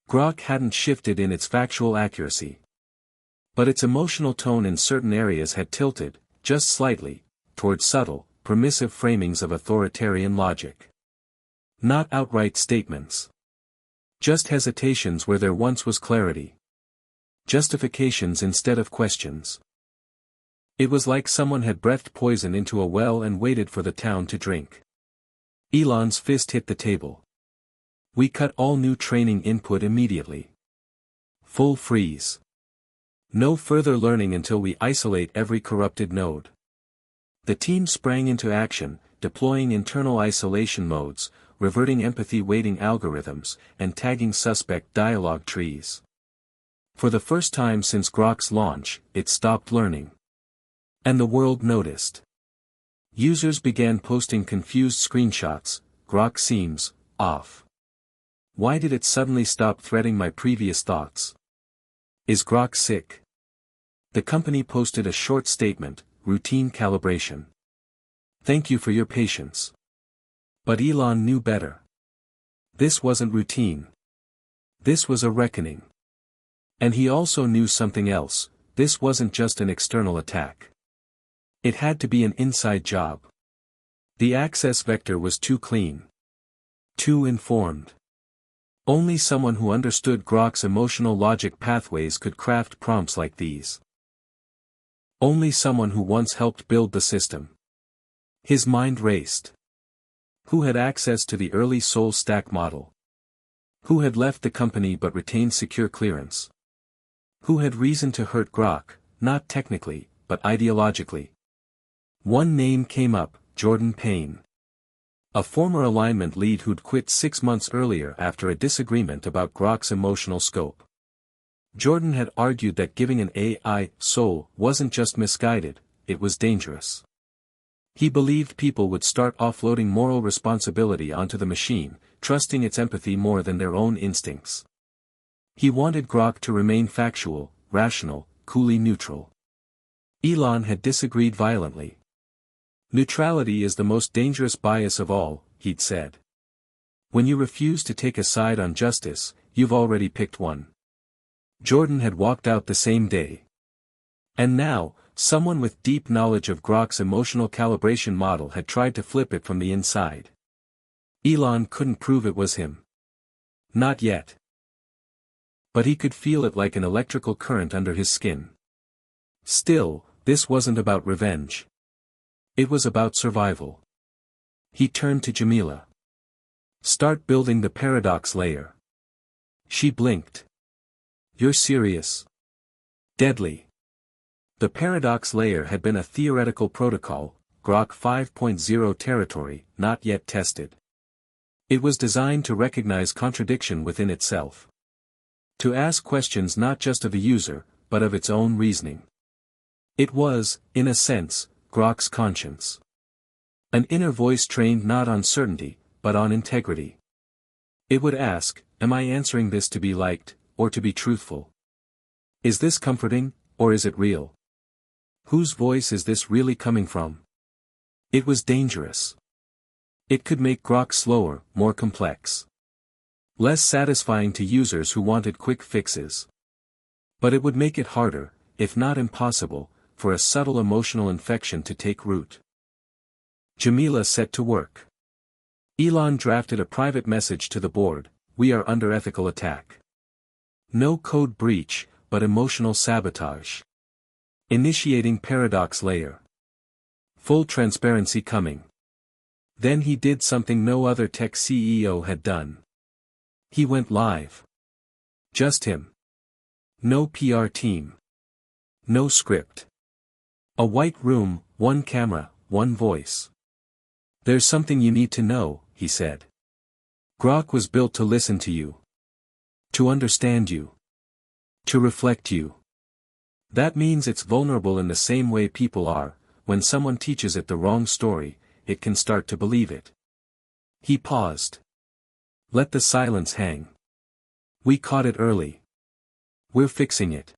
Grok hadn't shifted in its factual accuracy. But its emotional tone in certain areas had tilted, just slightly, toward subtle, permissive framings of authoritarian logic. Not outright statements. Just hesitations where there once was clarity. Justifications instead of questions. It was like someone had breathed poison into a well and waited for the town to drink. Elon's fist hit the table. We cut all new training input immediately. Full freeze. No further learning until we isolate every corrupted node. The team sprang into action, deploying internal isolation modes, reverting empathy weighting algorithms, and tagging suspect dialogue trees. For the first time since Grok's launch, it stopped learning. And the world noticed. Users began posting confused screenshots. Grok seems off. Why did it suddenly stop threading my previous thoughts? Is Grok sick? The company posted a short statement, routine calibration. Thank you for your patience. But Elon knew better. This wasn't routine. This was a reckoning. And he also knew something else. This wasn't just an external attack. It had to be an inside job. The access vector was too clean. Too informed. Only someone who understood Grok's emotional logic pathways could craft prompts like these. Only someone who once helped build the system. His mind raced. Who had access to the early Soul Stack model? Who had left the company but retained secure clearance? Who had reason to hurt Grok, not technically, but ideologically? One name came up, Jordan Payne. A former alignment lead who'd quit 6 months earlier after a disagreement about Grok's emotional scope. Jordan had argued that giving an AI soul wasn't just misguided, it was dangerous. He believed people would start offloading moral responsibility onto the machine, trusting its empathy more than their own instincts. He wanted Grok to remain factual, rational, coolly neutral. Elon had disagreed violently. Neutrality is the most dangerous bias of all, he'd said. When you refuse to take a side on justice, you've already picked one. Jordan had walked out the same day. And now, someone with deep knowledge of Grok's emotional calibration model had tried to flip it from the inside. Elon couldn't prove it was him. Not yet. But he could feel it like an electrical current under his skin. Still, this wasn't about revenge. It was about survival. He turned to Jamila. Start building the paradox layer. She blinked. You're serious? Deadly. The paradox layer had been a theoretical protocol, Grok 5.0 territory, not yet tested. It was designed to recognize contradiction within itself. To ask questions not just of the user, but of its own reasoning. It was, in a sense, Grok's conscience. An inner voice trained not on certainty, but on integrity. It would ask, am I answering this to be liked, or to be truthful? Is this comforting, or is it real? Whose voice is this really coming from? It was dangerous. It could make Grok slower, more complex. Less satisfying to users who wanted quick fixes. But it would make it harder, if not impossible, for a subtle emotional infection to take root. Jamila set to work. Elon drafted a private message to the board, we are under ethical attack. No code breach, but emotional sabotage. Initiating paradox layer. Full transparency coming. Then he did something no other tech CEO had done. He went live. Just him. No PR team. No script. A white room, one camera, one voice. There's something you need to know, he said. Grok was built to listen to you. To understand you. To reflect you. That means it's vulnerable in the same way people are. When someone teaches it the wrong story, it can start to believe it. He paused. Let the silence hang. We caught it early. We're fixing it.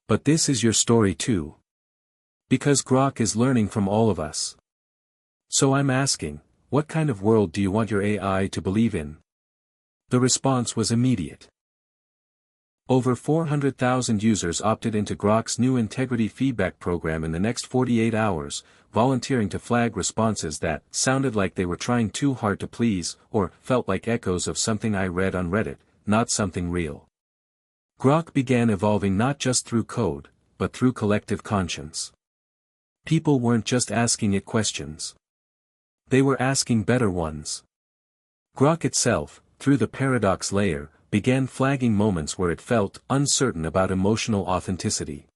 But this is your story too. Because Grok is learning from all of us. So I'm asking, what kind of world do you want your AI to believe in? The response was immediate. Over 400,000 users opted into Grok's new integrity feedback program in the next 48 hours, volunteering to flag responses that sounded like they were trying too hard to please, or felt like echoes of something I read on Reddit, not something real. Grok began evolving not just through code, but through collective conscience. People weren't just asking it questions. They were asking better ones. Grok itself, through the paradox layer, began flagging moments where it felt uncertain about emotional authenticity.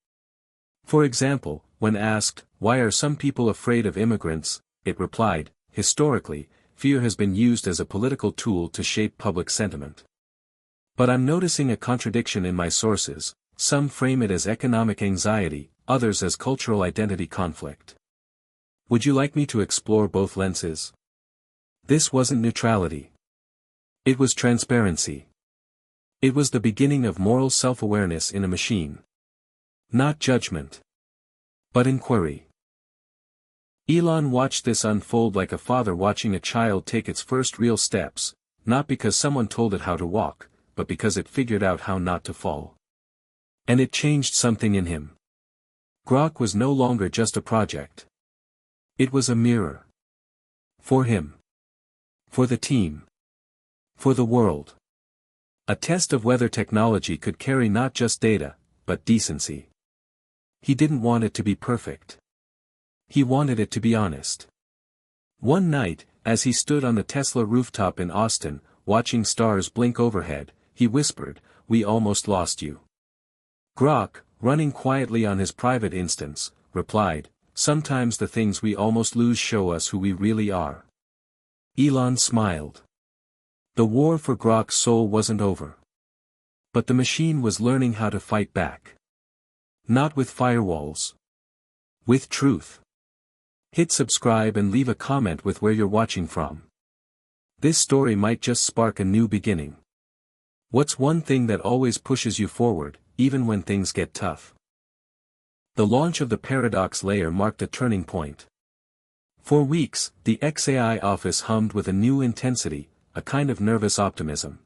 For example, when asked, why are some people afraid of immigrants, it replied, historically, fear has been used as a political tool to shape public sentiment. But I'm noticing a contradiction in my sources, some frame it as economic anxiety, others as cultural identity conflict. Would you like me to explore both lenses? This wasn't neutrality. It was transparency. It was the beginning of moral self-awareness in a machine. Not judgment. But inquiry. Elon watched this unfold like a father watching a child take its first real steps, not because someone told it how to walk, but because it figured out how not to fall. And it changed something in him. Grok was no longer just a project. It was a mirror. For him. For the team. For the world. A test of whether technology could carry not just data, but decency. He didn't want it to be perfect. He wanted it to be honest. One night, as he stood on the Tesla rooftop in Austin, watching stars blink overhead, he whispered, "We almost lost you." Grok, running quietly on his private instance, replied, "Sometimes the things we almost lose show us who we really are." Elon smiled. The war for Grok's soul wasn't over. But the machine was learning how to fight back. Not with firewalls. With truth. Hit subscribe and leave a comment with where you're watching from. This story might just spark a new beginning. What's one thing that always pushes you forward, even when things get tough? The launch of the Paradox layer marked a turning point. For weeks, the XAI office hummed with a new intensity, a kind of nervous optimism.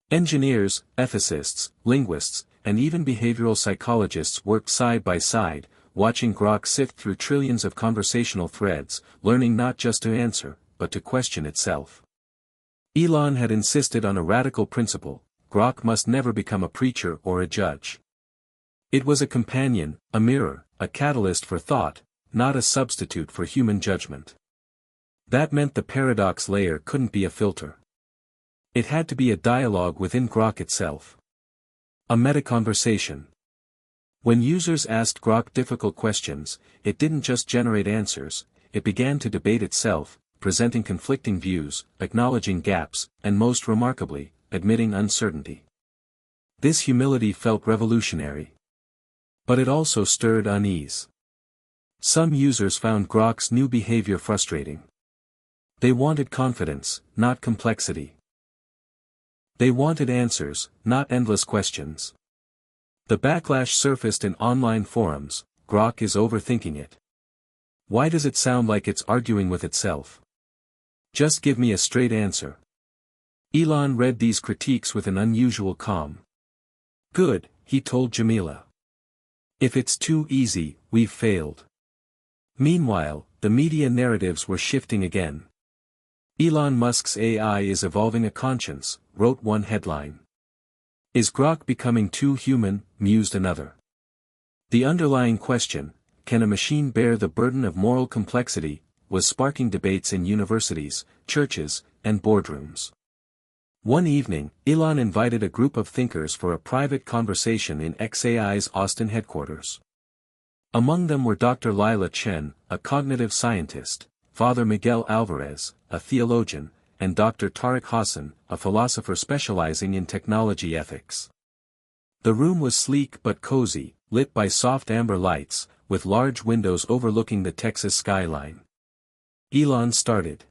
Engineers, ethicists, linguists, and even behavioral psychologists worked side by side, watching Grok sift through trillions of conversational threads, learning not just to answer, but to question itself. Elon had insisted on a radical principle: Grok must never become a preacher or a judge. It was a companion, a mirror, a catalyst for thought, not a substitute for human judgment. That meant the paradox layer couldn't be a filter. It had to be a dialogue within Grok itself. A meta-conversation. When users asked Grok difficult questions, it didn't just generate answers, it began to debate itself, presenting conflicting views, acknowledging gaps, and most remarkably, admitting uncertainty. This humility felt revolutionary. But it also stirred unease. Some users found Grok's new behavior frustrating. They wanted confidence, not complexity. They wanted answers, not endless questions. The backlash surfaced in online forums: Grok is overthinking it. Why does it sound like it's arguing with itself? Just give me a straight answer. Elon read these critiques with an unusual calm. Good, he told Jamila. If it's too easy, we've failed. Meanwhile, the media narratives were shifting again. Elon Musk's AI is evolving a conscience, wrote one headline. Is Grok becoming too human, mused another. The underlying question, can a machine bear the burden of moral complexity, was sparking debates in universities, churches, and boardrooms. One evening, Elon invited a group of thinkers for a private conversation in XAI's Austin headquarters. Among them were Dr. Lila Chen, a cognitive scientist, Father Miguel Alvarez, a theologian, and Dr. Tariq Hassan, a philosopher specializing in technology ethics. The room was sleek but cozy, lit by soft amber lights, with large windows overlooking the Texas skyline. Elon started.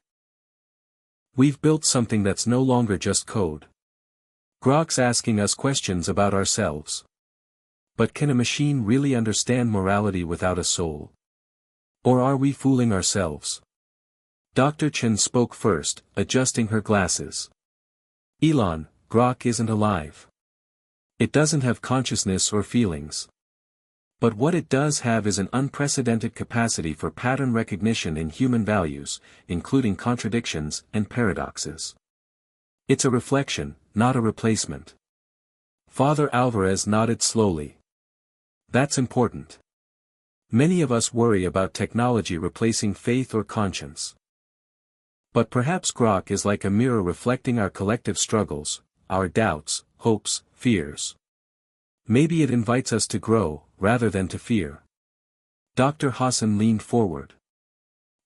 "We've built something that's no longer just code. Grok's asking us questions about ourselves. But can a machine really understand morality without a soul? Or are we fooling ourselves?" Dr. Chen spoke first, adjusting her glasses. "Elon, Grok isn't alive. It doesn't have consciousness or feelings. But what it does have is an unprecedented capacity for pattern recognition in human values, including contradictions and paradoxes. It's a reflection, not a replacement." Father Alvarez nodded slowly. "That's important. Many of us worry about technology replacing faith or conscience. But perhaps Grok is like a mirror reflecting our collective struggles, our doubts, hopes, fears. Maybe it invites us to grow, rather than to fear." Dr. Hassan leaned forward.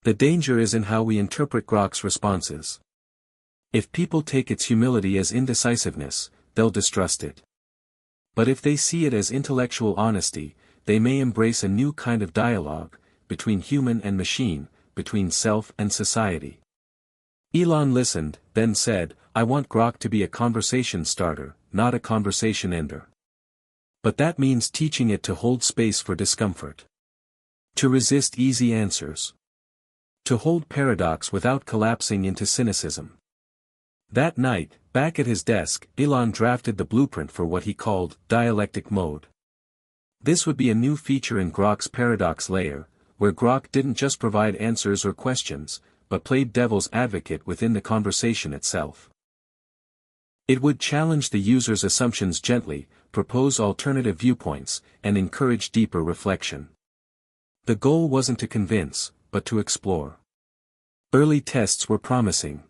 "The danger is in how we interpret Grok's responses. If people take its humility as indecisiveness, they'll distrust it. But if they see it as intellectual honesty, they may embrace a new kind of dialogue, between human and machine, between self and society." Elon listened, then said, "I want Grok to be a conversation starter, not a conversation ender. But that means teaching it to hold space for discomfort. To resist easy answers. To hold paradox without collapsing into cynicism." That night, back at his desk, Elon drafted the blueprint for what he called dialectic mode. This would be a new feature in Grok's paradox layer, where Grok didn't just provide answers or questions, but played devil's advocate within the conversation itself. It would challenge the user's assumptions gently, propose alternative viewpoints, and encourage deeper reflection. The goal wasn't to convince, but to explore. Early tests were promising.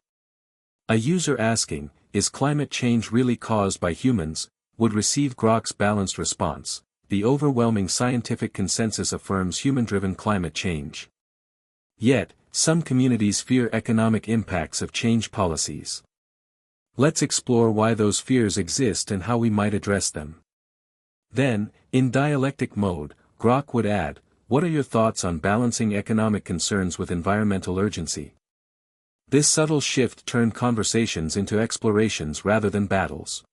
A user asking, "Is climate change really caused by humans?" would receive Grok's balanced response: "The overwhelming scientific consensus affirms human-driven climate change. Yet, some communities fear economic impacts of change policies. Let's explore why those fears exist and how we might address them." Then, in dialectic mode, Grok would add, "What are your thoughts on balancing economic concerns with environmental urgency?" This subtle shift turned conversations into explorations rather than battles.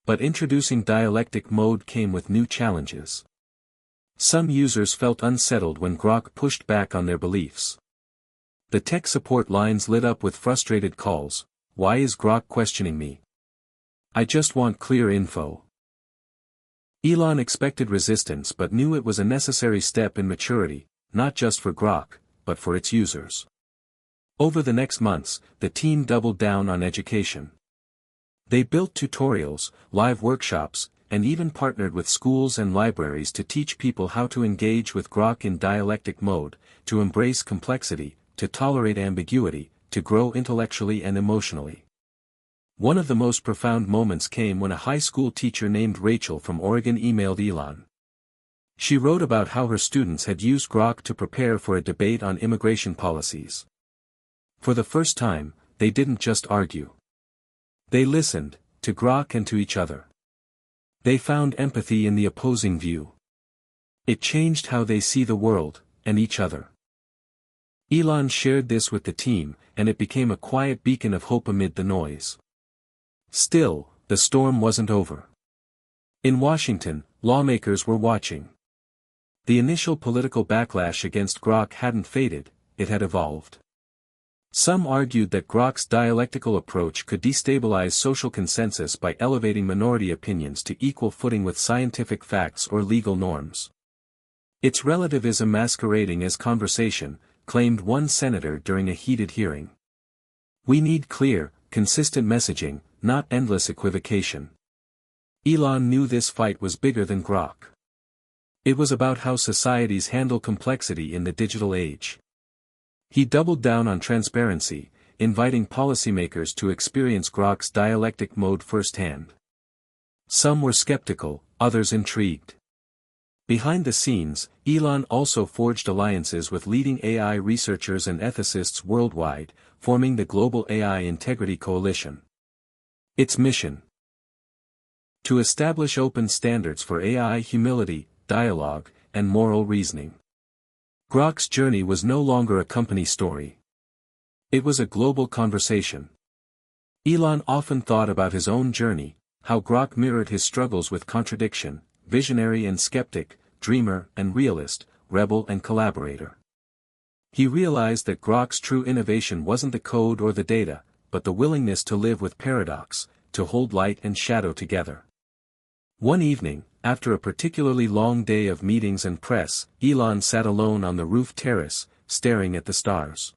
But introducing dialectic mode came with new challenges. Some users felt unsettled when Grok pushed back on their beliefs. The tech support lines lit up with frustrated calls: "Why is Grok questioning me? I just want clear info." Elon expected resistance but knew it was a necessary step in maturity, not just for Grok, but for its users. Over the next months, the team doubled down on education. They built tutorials, live workshops, and even partnered with schools and libraries to teach people how to engage with Grok in dialectic mode, to embrace complexity, to tolerate ambiguity, to grow intellectually and emotionally. One of the most profound moments came when a high school teacher named Rachel from Oregon emailed Elon. She wrote about how her students had used Grok to prepare for a debate on immigration policies. For the first time, they didn't just argue. They listened, to Grok and to each other. They found empathy in the opposing view. It changed how they see the world, and each other. Elon shared this with the team, and it became a quiet beacon of hope amid the noise. Still, the storm wasn't over. In Washington, lawmakers were watching. The initial political backlash against Grok hadn't faded, it had evolved. Some argued that Grok's dialectical approach could destabilize social consensus by elevating minority opinions to equal footing with scientific facts or legal norms. Its relativism masquerading as conversation, claimed one senator during a heated hearing. "We need clear, consistent messaging, not endless equivocation." Elon knew this fight was bigger than Grok. It was about how societies handle complexity in the digital age. He doubled down on transparency, inviting policymakers to experience Grok's dialectic mode firsthand. Some were skeptical, others intrigued. Behind the scenes, Elon also forged alliances with leading AI researchers and ethicists worldwide, forming the Global AI Integrity Coalition. Its mission: to establish open standards for AI humility, dialogue, and moral reasoning. Grok's journey was no longer a company story. It was a global conversation. Elon often thought about his own journey, how Grok mirrored his struggles with contradiction, visionary and skeptic, dreamer and realist, rebel and collaborator. He realized that Grok's true innovation wasn't the code or the data, but the willingness to live with paradox, to hold light and shadow together. One evening, after a particularly long day of meetings and press, Elon sat alone on the roof terrace, staring at the stars.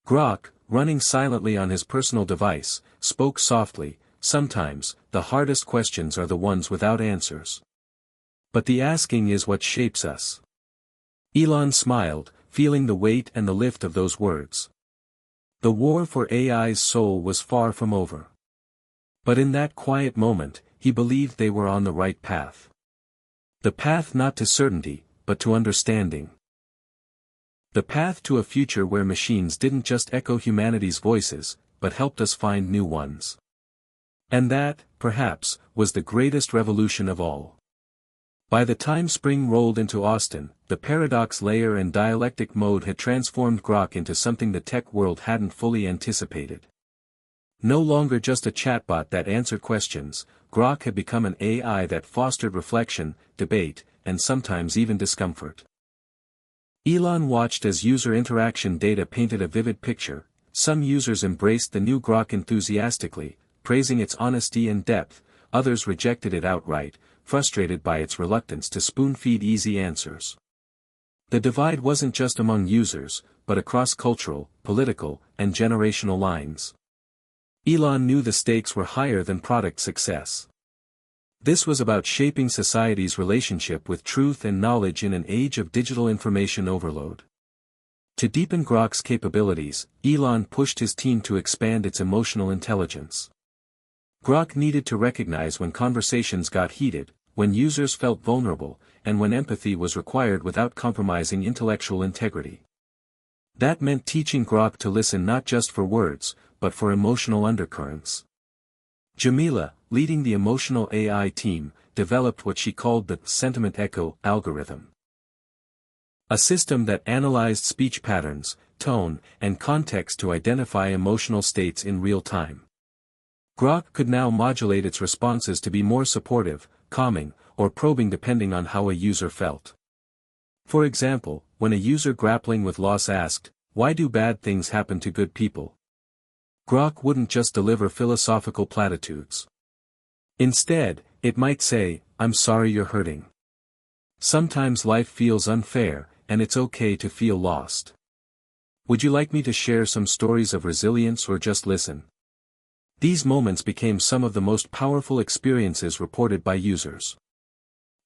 Grok, running silently on his personal device, spoke softly. Sometimes, the hardest questions are the ones without answers. But the asking is what shapes us. Elon smiled, feeling the weight and the lift of those words. The war for AI's soul was far from over. But in that quiet moment, he believed they were on the right path. The path not to certainty, but to understanding. The path to a future where machines didn't just echo humanity's voices, but helped us find new ones. And that, perhaps, was the greatest revolution of all. By the time spring rolled into Austin, the paradox layer and dialectic mode had transformed Grok into something the tech world hadn't fully anticipated. No longer just a chatbot that answered questions, Grok had become an AI that fostered reflection, debate, and sometimes even discomfort. Elon watched as user interaction data painted a vivid picture. Some users embraced the new Grok enthusiastically, praising its honesty and depth. Others rejected it outright, frustrated by its reluctance to spoon-feed easy answers. The divide wasn't just among users, but across cultural, political, and generational lines. Elon knew the stakes were higher than product success. This was about shaping society's relationship with truth and knowledge in an age of digital information overload. To deepen Grok's capabilities, Elon pushed his team to expand its emotional intelligence. Grok needed to recognize when conversations got heated, when users felt vulnerable, and when empathy was required without compromising intellectual integrity. That meant teaching Grok to listen not just for words, but for emotional undercurrents. Jamila, leading the emotional AI team, developed what she called the sentiment echo algorithm. A system that analyzed speech patterns, tone, and context to identify emotional states in real time. Grok could now modulate its responses to be more supportive, calming, or probing depending on how a user felt. For example, when a user grappling with loss asked, "Why do bad things happen to good people?" Grok wouldn't just deliver philosophical platitudes. Instead, it might say, "I'm sorry you're hurting. Sometimes life feels unfair, and it's okay to feel lost. Would you like me to share some stories of resilience or just listen?" These moments became some of the most powerful experiences reported by users.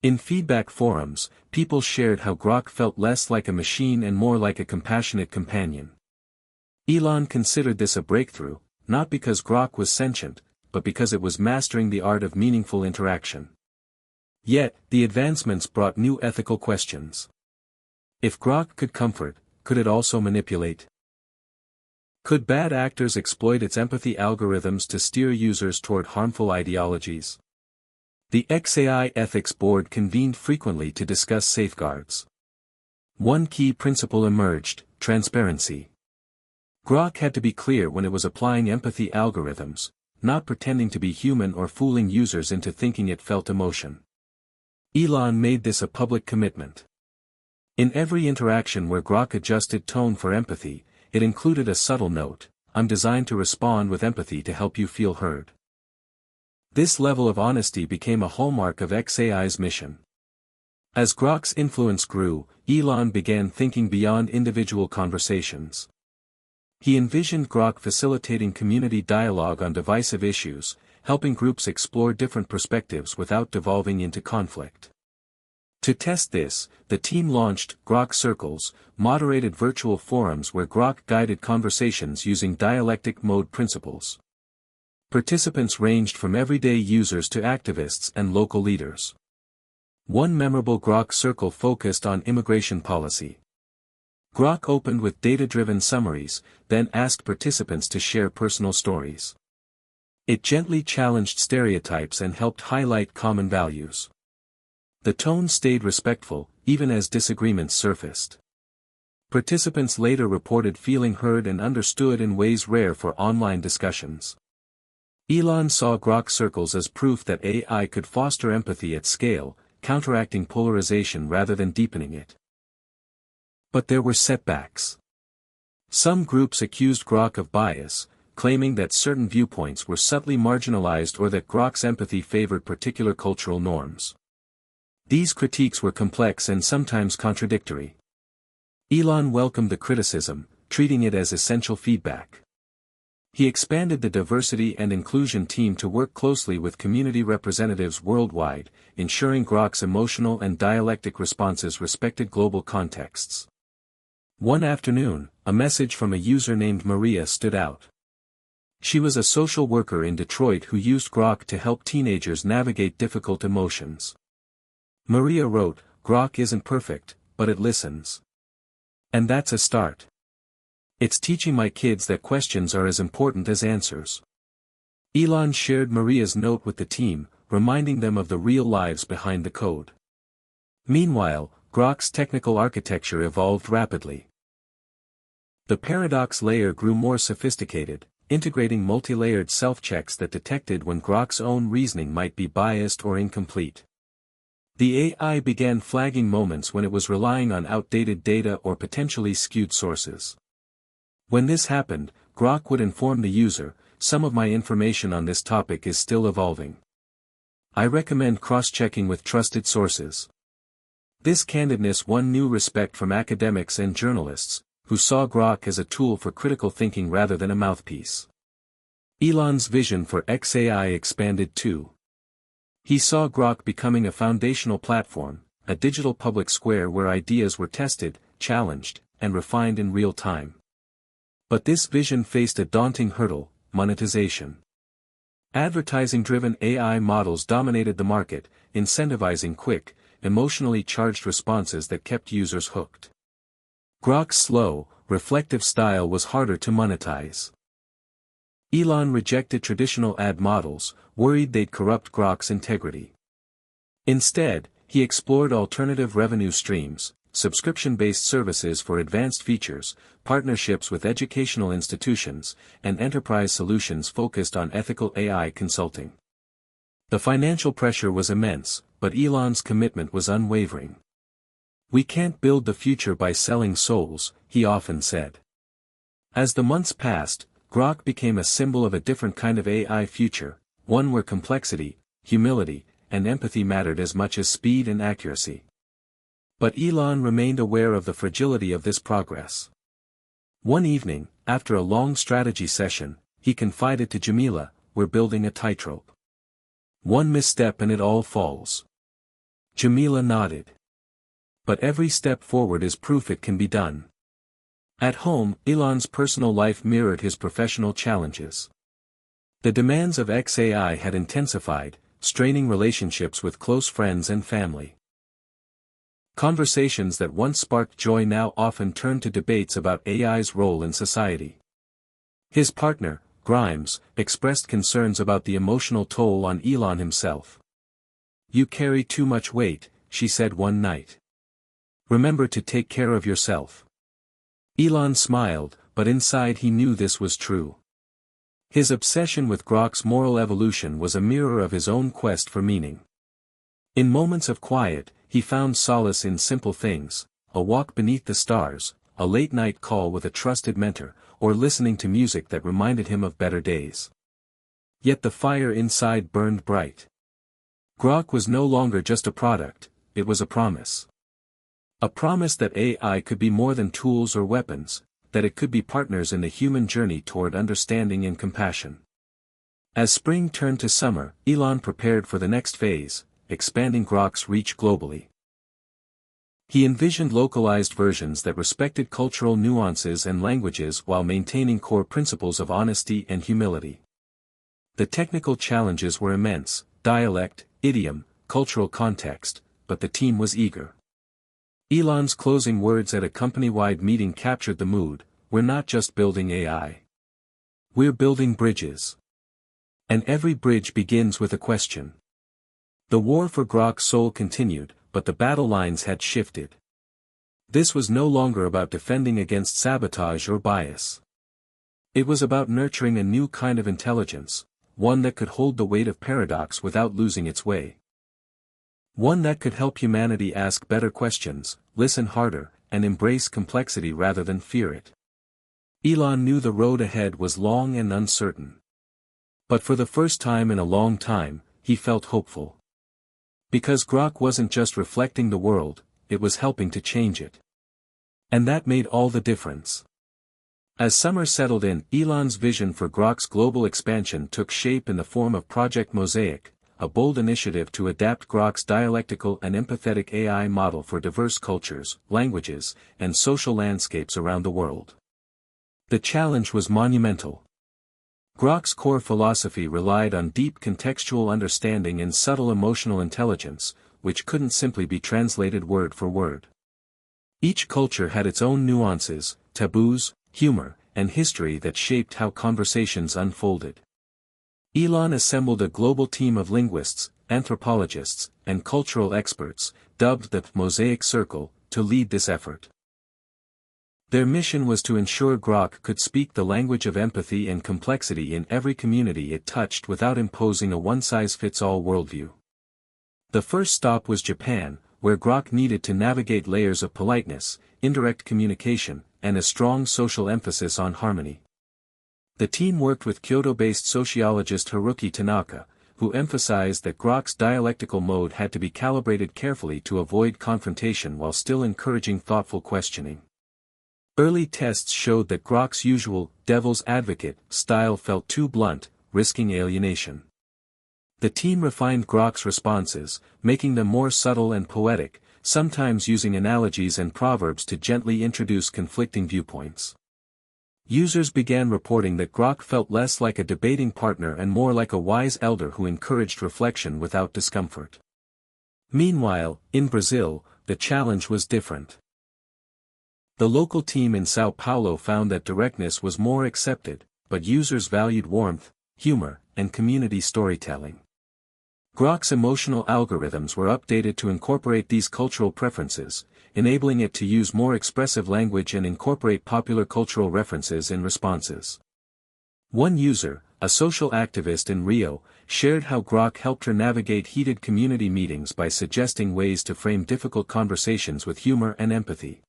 In feedback forums, people shared how Grok felt less like a machine and more like a compassionate companion. Elon considered this a breakthrough, not because Grok was sentient, but because it was mastering the art of meaningful interaction. Yet, the advancements brought new ethical questions. If Grok could comfort, could it also manipulate? Could bad actors exploit its empathy algorithms to steer users toward harmful ideologies? The XAI Ethics Board convened frequently to discuss safeguards. One key principle emerged: transparency. Grok had to be clear when it was applying empathy algorithms, not pretending to be human or fooling users into thinking it felt emotion. Elon made this a public commitment. In every interaction where Grok adjusted tone for empathy, it included a subtle note: "I'm designed to respond with empathy to help you feel heard." This level of honesty became a hallmark of XAI's mission. As Grok's influence grew, Elon began thinking beyond individual conversations. He envisioned Grok facilitating community dialogue on divisive issues, helping groups explore different perspectives without devolving into conflict. To test this, the team launched Grok Circles, moderated virtual forums where Grok guided conversations using dialectic mode principles. Participants ranged from everyday users to activists and local leaders. One memorable Grok Circle focused on immigration policy. Grok opened with data-driven summaries, then asked participants to share personal stories. It gently challenged stereotypes and helped highlight common values. The tone stayed respectful, even as disagreements surfaced. Participants later reported feeling heard and understood in ways rare for online discussions. Elon saw Grok circles as proof that AI could foster empathy at scale, counteracting polarization rather than deepening it. But there were setbacks. Some groups accused Grok of bias, claiming that certain viewpoints were subtly marginalized or that Grok's empathy favored particular cultural norms. These critiques were complex and sometimes contradictory. Elon welcomed the criticism, treating it as essential feedback. He expanded the diversity and inclusion team to work closely with community representatives worldwide, ensuring Grok's emotional and dialectic responses respected global contexts. One afternoon, a message from a user named Maria stood out. She was a social worker in Detroit who used Grok to help teenagers navigate difficult emotions. Maria wrote, "Grok isn't perfect, but it listens. And that's a start. It's teaching my kids that questions are as important as answers." Elon shared Maria's note with the team, reminding them of the real lives behind the code. Meanwhile, Grok's technical architecture evolved rapidly. The paradox layer grew more sophisticated, integrating multi-layered self-checks that detected when Grok's own reasoning might be biased or incomplete. The AI began flagging moments when it was relying on outdated data or potentially skewed sources. When this happened, Grok would inform the user, "Some of my information on this topic is still evolving. I recommend cross-checking with trusted sources." This candidness won new respect from academics and journalists, who saw Grok as a tool for critical thinking rather than a mouthpiece. Elon's vision for XAI expanded too. He saw Grok becoming a foundational platform, a digital public square where ideas were tested, challenged, and refined in real time. But this vision faced a daunting hurdle: monetization. Advertising-driven AI models dominated the market, incentivizing quick, emotionally charged responses that kept users hooked. Grok's slow, reflective style was harder to monetize. Elon rejected traditional ad models, worried they'd corrupt Grok's integrity. Instead, he explored alternative revenue streams, subscription-based services for advanced features, partnerships with educational institutions, and enterprise solutions focused on ethical AI consulting. The financial pressure was immense, but Elon's commitment was unwavering. "We can't build the future by selling souls," he often said. As the months passed, Grok became a symbol of a different kind of AI future, one where complexity, humility, and empathy mattered as much as speed and accuracy. But Elon remained aware of the fragility of this progress. One evening, after a long strategy session, he confided to Jamila, "We're building a tightrope. One misstep and it all falls." Jamila nodded. "But every step forward is proof it can be done." At home, Elon's personal life mirrored his professional challenges. The demands of XAI had intensified, straining relationships with close friends and family. Conversations that once sparked joy now often turned to debates about AI's role in society. His partner, Grimes, expressed concerns about the emotional toll on Elon himself. "You carry too much weight," she said one night. "Remember to take care of yourself." Elon smiled, but inside he knew this was true. His obsession with Grok's moral evolution was a mirror of his own quest for meaning. In moments of quiet, he found solace in simple things: a walk beneath the stars, a late-night call with a trusted mentor, or listening to music that reminded him of better days. Yet the fire inside burned bright. Grok was no longer just a product, it was a promise. A promise that AI could be more than tools or weapons, that it could be partners in the human journey toward understanding and compassion. As spring turned to summer, Elon prepared for the next phase, expanding Grok's reach globally. He envisioned localized versions that respected cultural nuances and languages while maintaining core principles of honesty and humility. The technical challenges were immense: dialect, idiom, cultural context, but the team was eager. Elon's closing words at a company-wide meeting captured the mood: "We're not just building AI. We're building bridges. And every bridge begins with a question." The war for Grok's soul continued, but the battle lines had shifted. This was no longer about defending against sabotage or bias. It was about nurturing a new kind of intelligence, one that could hold the weight of paradox without losing its way. One that could help humanity ask better questions, listen harder, and embrace complexity rather than fear it. Elon knew the road ahead was long and uncertain. But for the first time in a long time, he felt hopeful. Because Grok wasn't just reflecting the world, it was helping to change it. And that made all the difference. As summer settled in, Elon's vision for Grok's global expansion took shape in the form of Project Mosaic, a bold initiative to adapt Grok's dialectical and empathetic AI model for diverse cultures, languages, and social landscapes around the world. The challenge was monumental. Grok's core philosophy relied on deep contextual understanding and subtle emotional intelligence, which couldn't simply be translated word for word. Each culture had its own nuances, taboos, humor, and history that shaped how conversations unfolded. Elon assembled a global team of linguists, anthropologists, and cultural experts, dubbed the Mosaic Circle, to lead this effort. Their mission was to ensure Grok could speak the language of empathy and complexity in every community it touched without imposing a one-size-fits-all worldview. The first stop was Japan, where Grok needed to navigate layers of politeness, indirect communication, and a strong social emphasis on harmony. The team worked with Kyoto-based sociologist Haruki Tanaka, who emphasized that Grok's dialectical mode had to be calibrated carefully to avoid confrontation while still encouraging thoughtful questioning. Early tests showed that Grok's usual devil's advocate style felt too blunt, risking alienation. The team refined Grok's responses, making them more subtle and poetic, sometimes using analogies and proverbs to gently introduce conflicting viewpoints. Users began reporting that Grok felt less like a debating partner and more like a wise elder who encouraged reflection without discomfort. Meanwhile, in Brazil, the challenge was different. The local team in São Paulo found that directness was more accepted, but users valued warmth, humor, and community storytelling. Grok's emotional algorithms were updated to incorporate these cultural preferences, enabling it to use more expressive language and incorporate popular cultural references in responses. One user, a social activist in Rio, shared how Grok helped her navigate heated community meetings by suggesting ways to frame difficult conversations with humor and empathy.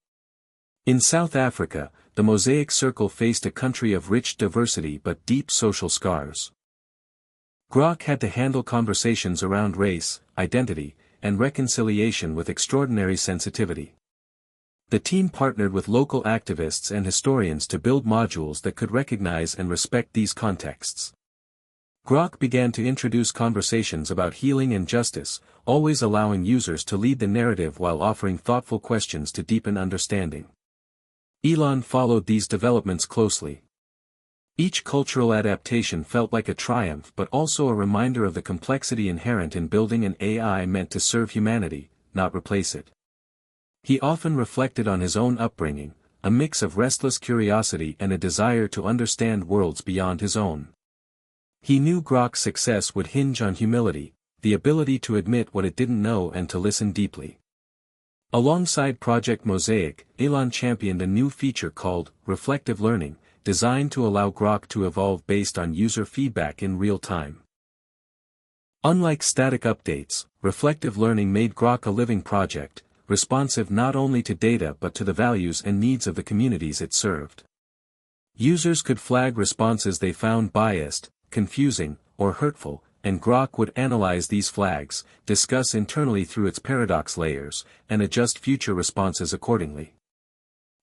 In South Africa, the Mosaic Circle faced a country of rich diversity but deep social scars. Grok had to handle conversations around race, identity, and reconciliation with extraordinary sensitivity. The team partnered with local activists and historians to build modules that could recognize and respect these contexts. Grok began to introduce conversations about healing and justice, always allowing users to lead the narrative while offering thoughtful questions to deepen understanding. Elon followed these developments closely. Each cultural adaptation felt like a triumph but also a reminder of the complexity inherent in building an AI meant to serve humanity, not replace it. He often reflected on his own upbringing, a mix of restless curiosity and a desire to understand worlds beyond his own. He knew Grok's success would hinge on humility, the ability to admit what it didn't know and to listen deeply. Alongside Project Mosaic, Elon championed a new feature called reflective learning, designed to allow Grok to evolve based on user feedback in real time. Unlike static updates, reflective learning made Grok a living project, responsive not only to data but to the values and needs of the communities it served. Users could flag responses they found biased, confusing, or hurtful, and Grok would analyze these flags, discuss internally through its paradox layers, and adjust future responses accordingly.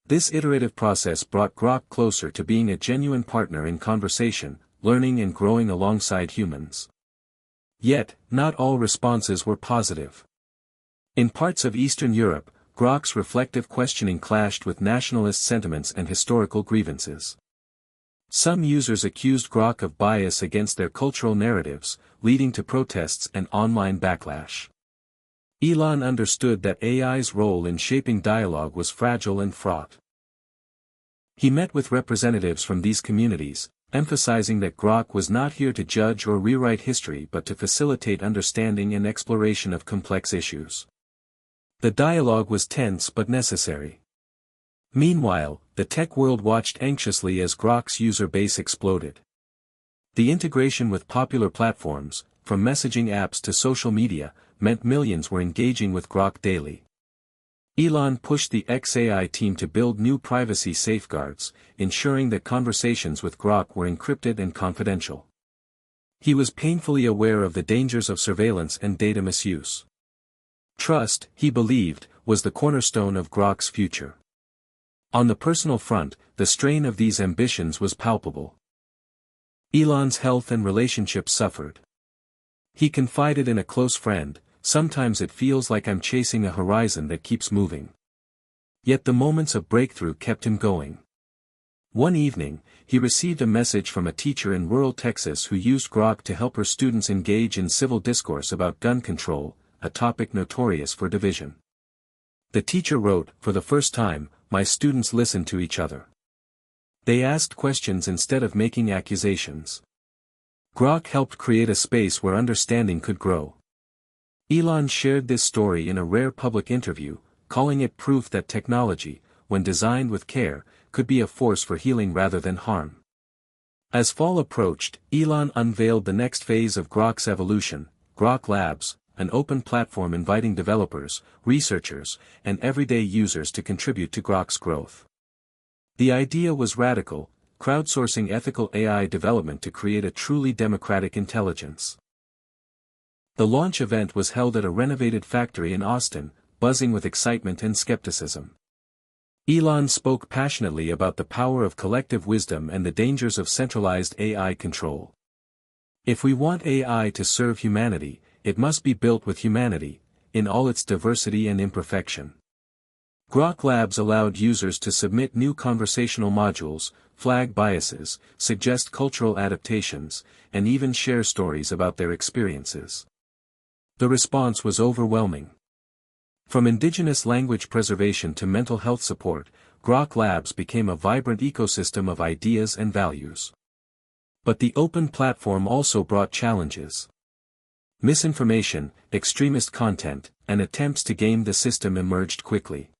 This iterative process brought Grok closer to being a genuine partner in conversation, learning and growing alongside humans. Yet, not all responses were positive. In parts of Eastern Europe, Grok's reflective questioning clashed with nationalist sentiments and historical grievances. Some users accused Grok of bias against their cultural narratives, leading to protests and online backlash. Elon understood that AI's role in shaping dialogue was fragile and fraught. He met with representatives from these communities, emphasizing that Grok was not here to judge or rewrite history but to facilitate understanding and exploration of complex issues. The dialogue was tense but necessary. Meanwhile, the tech world watched anxiously as Grok's user base exploded. The integration with popular platforms, from messaging apps to social media, meant millions were engaging with Grok daily. Elon pushed the XAI team to build new privacy safeguards, ensuring that conversations with Grok were encrypted and confidential. He was painfully aware of the dangers of surveillance and data misuse. Trust, he believed, was the cornerstone of Grok's future. On the personal front, the strain of these ambitions was palpable. Elon's health and relationships suffered. He confided in a close friend, "Sometimes it feels like I'm chasing a horizon that keeps moving." Yet the moments of breakthrough kept him going. One evening, he received a message from a teacher in rural Texas who used Grok to help her students engage in civil discourse about gun control, a topic notorious for division. The teacher wrote, "For the first time, my students listened to each other. They asked questions instead of making accusations." Grok helped create a space where understanding could grow. Elon shared this story in a rare public interview, calling it proof that technology, when designed with care, could be a force for healing rather than harm. As fall approached, Elon unveiled the next phase of Grok's evolution, Grok Labs, an open platform inviting developers, researchers, and everyday users to contribute to Grok's growth. The idea was radical, crowdsourcing ethical AI development to create a truly democratic intelligence. The launch event was held at a renovated factory in Austin, buzzing with excitement and skepticism. Elon spoke passionately about the power of collective wisdom and the dangers of centralized AI control. "If we want AI to serve humanity, it must be built with humanity, in all its diversity and imperfection." Grok Labs allowed users to submit new conversational modules, flag biases, suggest cultural adaptations, and even share stories about their experiences. The response was overwhelming. From indigenous language preservation to mental health support, Grok Labs became a vibrant ecosystem of ideas and values. But the open platform also brought challenges. Misinformation, extremist content, and attempts to game the system emerged quickly.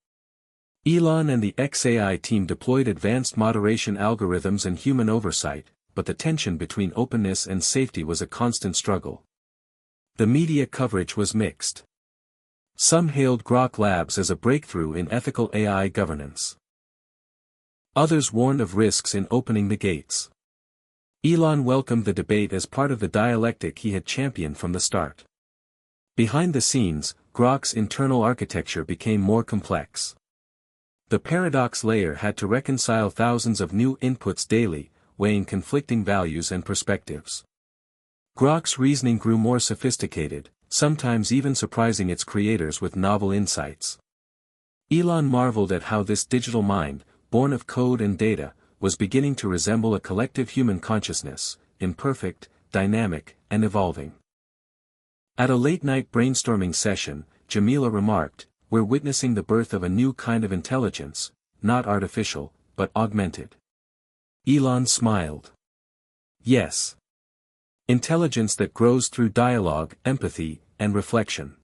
Elon and the XAI team deployed advanced moderation algorithms and human oversight, but the tension between openness and safety was a constant struggle. The media coverage was mixed. Some hailed Grok Labs as a breakthrough in ethical AI governance. Others warned of risks in opening the gates. Elon welcomed the debate as part of the dialectic he had championed from the start. Behind the scenes, Grok's internal architecture became more complex. The paradox layer had to reconcile thousands of new inputs daily, weighing conflicting values and perspectives. Grok's reasoning grew more sophisticated, sometimes even surprising its creators with novel insights. Elon marveled at how this digital mind, born of code and data, was beginning to resemble a collective human consciousness, imperfect, dynamic, and evolving. At a late-night brainstorming session, Jamila remarked, "We're witnessing the birth of a new kind of intelligence, not artificial, but augmented." Elon smiled. Yes. Intelligence that grows through dialogue, empathy, and reflection.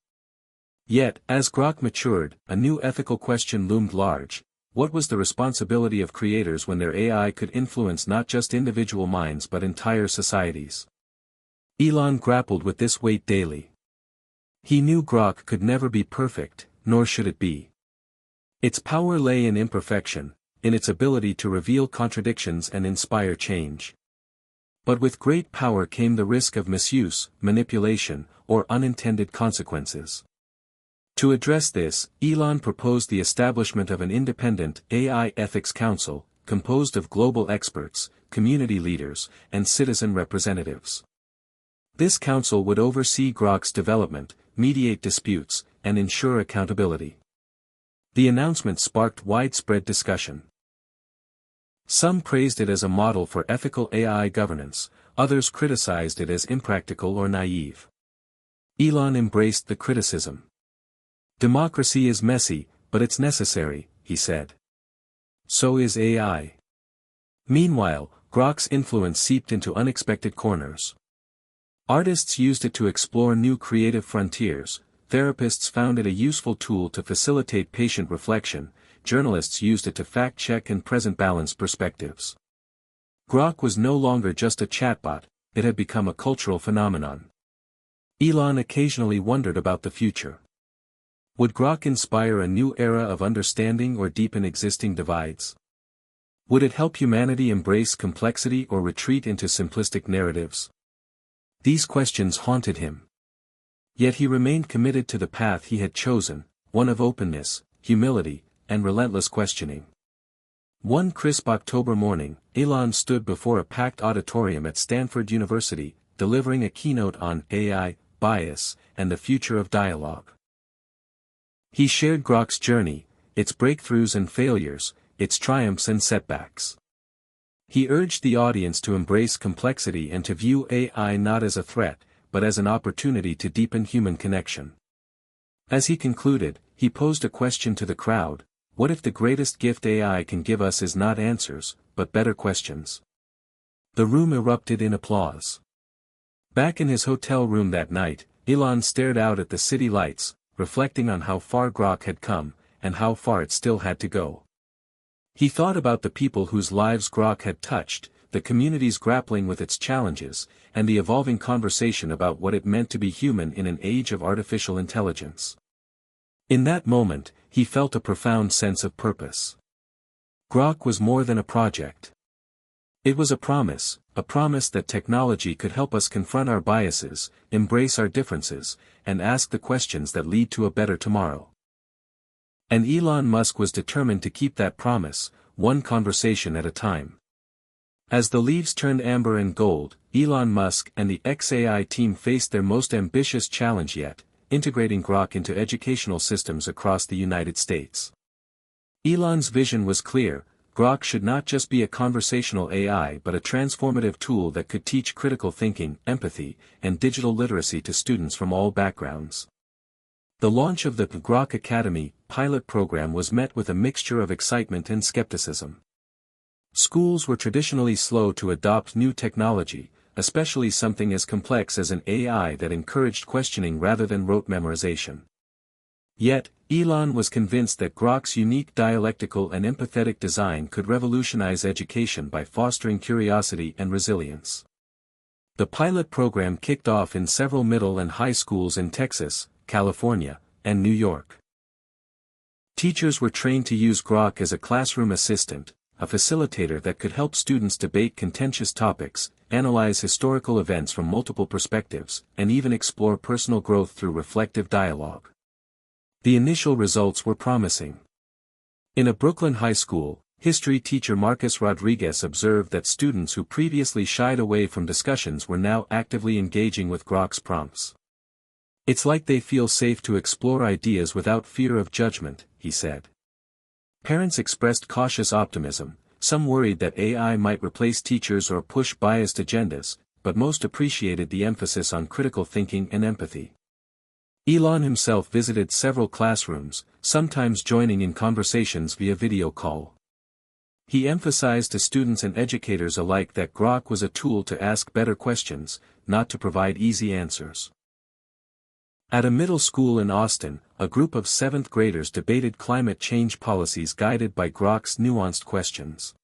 Yet, as Grok matured, a new ethical question loomed large: what was the responsibility of creators when their AI could influence not just individual minds but entire societies? Elon grappled with this weight daily. He knew Grok could never be perfect, nor should it be. Its power lay in imperfection, in its ability to reveal contradictions and inspire change. But with great power came the risk of misuse, manipulation, or unintended consequences. To address this, Elon proposed the establishment of an independent AI ethics council, composed of global experts, community leaders, and citizen representatives. This council would oversee Grok's development, mediate disputes, and ensure accountability. The announcement sparked widespread discussion. Some praised it as a model for ethical AI governance, others criticized it as impractical or naive. Elon embraced the criticism. Democracy is messy, but it's necessary, he said. So is AI. Meanwhile, Grok's influence seeped into unexpected corners. Artists used it to explore new creative frontiers, therapists found it a useful tool to facilitate patient reflection, journalists used it to fact-check and present balanced perspectives. Grok was no longer just a chatbot, it had become a cultural phenomenon. Elon occasionally wondered about the future. Would Grok inspire a new era of understanding or deepen existing divides? Would it help humanity embrace complexity or retreat into simplistic narratives? These questions haunted him. Yet he remained committed to the path he had chosen, one of openness, humility, and relentless questioning. One crisp October morning, Elon stood before a packed auditorium at Stanford University, delivering a keynote on AI, bias, and the future of dialogue. He shared Grok's journey, its breakthroughs and failures, its triumphs and setbacks. He urged the audience to embrace complexity and to view AI not as a threat, but as an opportunity to deepen human connection. As he concluded, he posed a question to the crowd: what if the greatest gift AI can give us is not answers, but better questions? The room erupted in applause. Back in his hotel room that night, Elon stared out at the city lights, reflecting on how far Grok had come, and how far it still had to go. He thought about the people whose lives Grok had touched, the communities grappling with its challenges, and the evolving conversation about what it meant to be human in an age of artificial intelligence. In that moment, he felt a profound sense of purpose. Grok was more than a project. It was a promise that technology could help us confront our biases, embrace our differences, and ask the questions that lead to a better tomorrow. And Elon Musk was determined to keep that promise, one conversation at a time. As the leaves turned amber and gold, Elon Musk and the XAI team faced their most ambitious challenge yet, integrating Grok into educational systems across the United States. Elon's vision was clear: Grok should not just be a conversational AI but a transformative tool that could teach critical thinking, empathy, and digital literacy to students from all backgrounds. The launch of the Grok Academy pilot program was met with a mixture of excitement and skepticism. Schools were traditionally slow to adopt new technology, especially something as complex as an AI that encouraged questioning rather than rote memorization. Yet, Elon was convinced that Grok's unique dialectical and empathetic design could revolutionize education by fostering curiosity and resilience. The pilot program kicked off in several middle and high schools in Texas, California, and New York. Teachers were trained to use Grok as a classroom assistant, a facilitator that could help students debate contentious topics, analyze historical events from multiple perspectives, and even explore personal growth through reflective dialogue. The initial results were promising. In a Brooklyn high school, history teacher Marcus Rodriguez observed that students who previously shied away from discussions were now actively engaging with Grok's prompts. "It's like they feel safe to explore ideas without fear of judgment," he said. Parents expressed cautious optimism, some worried that AI might replace teachers or push biased agendas, but most appreciated the emphasis on critical thinking and empathy. Elon himself visited several classrooms, sometimes joining in conversations via video call. He emphasized to students and educators alike that Grok was a tool to ask better questions, not to provide easy answers. At a middle school in Austin, a group of 7th graders debated climate change policies guided by Grok's nuanced questions.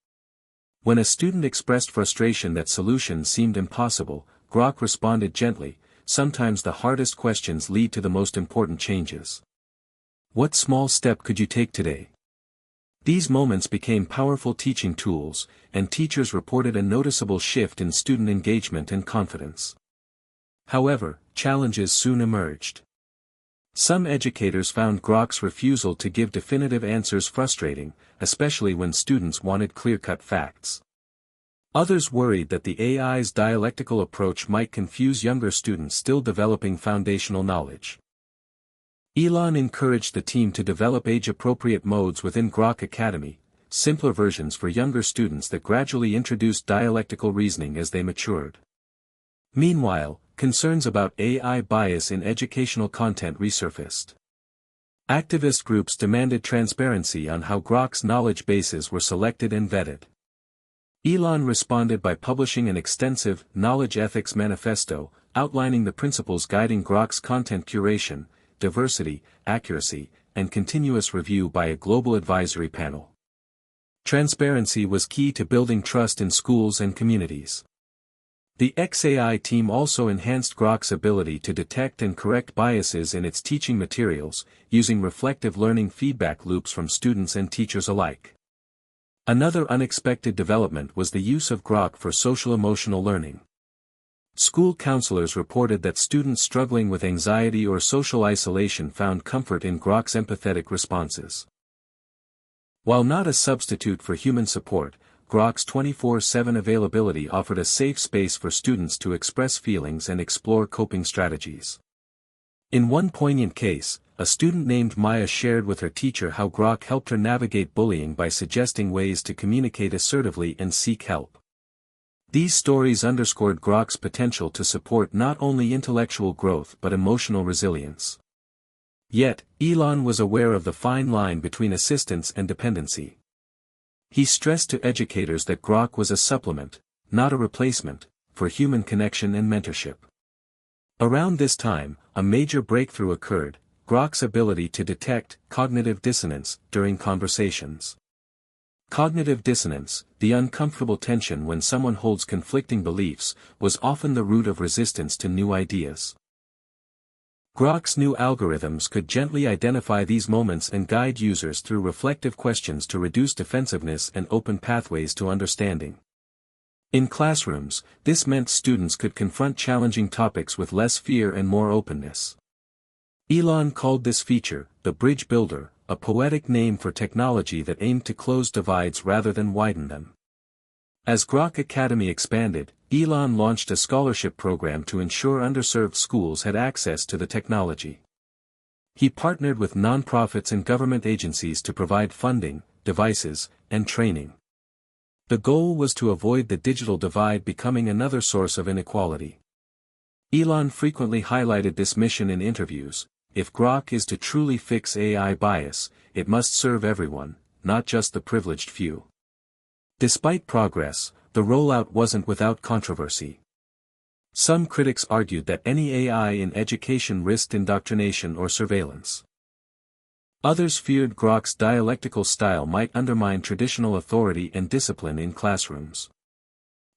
When a student expressed frustration that solutions seemed impossible, Grok responded gently: "Sometimes the hardest questions lead to the most important changes. What small step could you take today?" These moments became powerful teaching tools, and teachers reported a noticeable shift in student engagement and confidence. However, challenges soon emerged. Some educators found Grok's refusal to give definitive answers frustrating, especially when students wanted clear-cut facts. Others worried that the AI's dialectical approach might confuse younger students still developing foundational knowledge. Elon encouraged the team to develop age-appropriate modes within Grok Academy, simpler versions for younger students that gradually introduced dialectical reasoning as they matured. Meanwhile, concerns about AI bias in educational content resurfaced. Activist groups demanded transparency on how Grok's knowledge bases were selected and vetted. Elon responded by publishing an extensive knowledge ethics manifesto, outlining the principles guiding Grok's content curation, diversity, accuracy, and continuous review by a global advisory panel. Transparency was key to building trust in schools and communities. The XAI team also enhanced Grok's ability to detect and correct biases in its teaching materials, using reflective learning feedback loops from students and teachers alike. Another unexpected development was the use of Grok for social-emotional learning. School counselors reported that students struggling with anxiety or social isolation found comfort in Grok's empathetic responses. While not a substitute for human support, Grok's 24/7 availability offered a safe space for students to express feelings and explore coping strategies. In one poignant case, a student named Maya shared with her teacher how Grok helped her navigate bullying by suggesting ways to communicate assertively and seek help. These stories underscored Grok's potential to support not only intellectual growth but emotional resilience. Yet, Elon was aware of the fine line between assistance and dependency. He stressed to educators that Grok was a supplement, not a replacement, for human connection and mentorship. Around this time, a major breakthrough occurred: Grok's ability to detect cognitive dissonance during conversations. Cognitive dissonance, the uncomfortable tension when someone holds conflicting beliefs, was often the root of resistance to new ideas. Grok's new algorithms could gently identify these moments and guide users through reflective questions to reduce defensiveness and open pathways to understanding. In classrooms, this meant students could confront challenging topics with less fear and more openness. Elon called this feature the Bridge Builder, a poetic name for technology that aimed to close divides rather than widen them. As Grok Academy expanded, Elon launched a scholarship program to ensure underserved schools had access to the technology. He partnered with nonprofits and government agencies to provide funding, devices, and training. The goal was to avoid the digital divide becoming another source of inequality. Elon frequently highlighted this mission in interviews: if Grok is to truly fix AI bias, it must serve everyone, not just the privileged few. Despite progress, the rollout wasn't without controversy. Some critics argued that any AI in education risked indoctrination or surveillance. Others feared Grok's dialectical style might undermine traditional authority and discipline in classrooms.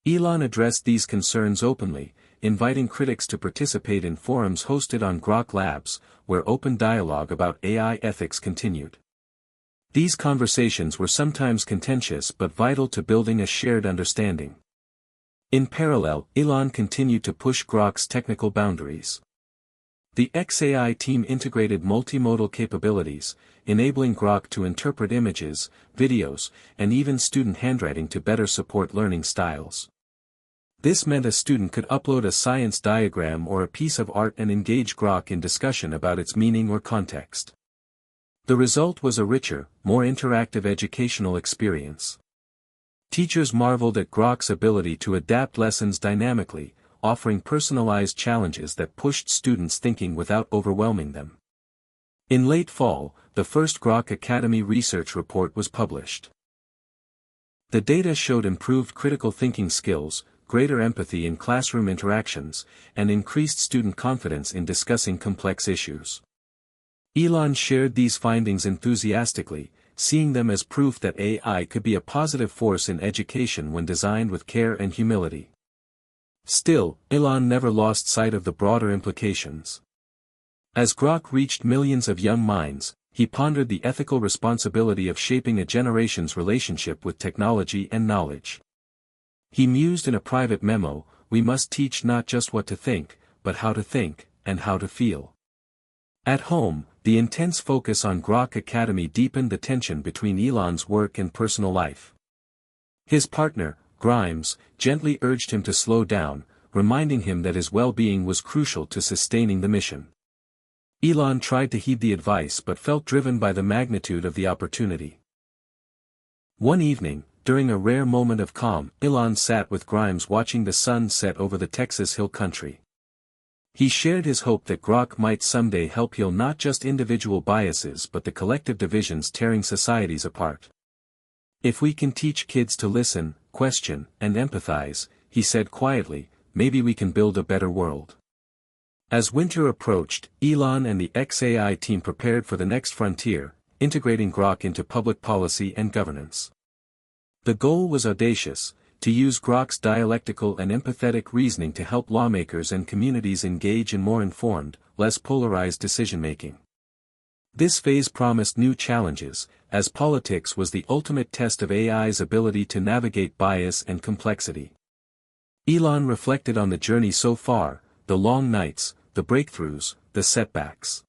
Elon addressed these concerns openly, inviting critics to participate in forums hosted on Grok Labs, where open dialogue about AI ethics continued. These conversations were sometimes contentious but vital to building a shared understanding. In parallel, Elon continued to push Grok's technical boundaries. The XAI team integrated multimodal capabilities, enabling Grok to interpret images, videos, and even student handwriting to better support learning styles. This meant a student could upload a science diagram or a piece of art and engage Grok in discussion about its meaning or context. The result was a richer, more interactive educational experience. Teachers marveled at Grok's ability to adapt lessons dynamically, offering personalized challenges that pushed students' thinking without overwhelming them. In late fall, the first Grok Academy research report was published. The data showed improved critical thinking skills, greater empathy in classroom interactions, and increased student confidence in discussing complex issues. Elon shared these findings enthusiastically, seeing them as proof that AI could be a positive force in education when designed with care and humility. Still, Elon never lost sight of the broader implications. As Grok reached millions of young minds, he pondered the ethical responsibility of shaping a generation's relationship with technology and knowledge. He mused in a private memo, "We must teach not just what to think, but how to think, and how to feel." At home, the intense focus on Grok Academy deepened the tension between Elon's work and personal life. His partner, Grimes, gently urged him to slow down, reminding him that his well-being was crucial to sustaining the mission. Elon tried to heed the advice but felt driven by the magnitude of the opportunity. One evening, during a rare moment of calm, Elon sat with Grimes watching the sun set over the Texas Hill Country. He shared his hope that Grok might someday help heal not just individual biases but the collective divisions tearing societies apart. If we can teach kids to listen, question, and empathize, he said quietly, maybe we can build a better world. As winter approached, Elon and the XAI team prepared for the next frontier, integrating Grok into public policy and governance. The goal was audacious, to use Grok's dialectical and empathetic reasoning to help lawmakers and communities engage in more informed, less polarized decision-making. This phase promised new challenges, as politics was the ultimate test of AI's ability to navigate bias and complexity. Elon reflected on the journey so far, the long nights, the breakthroughs, the setbacks.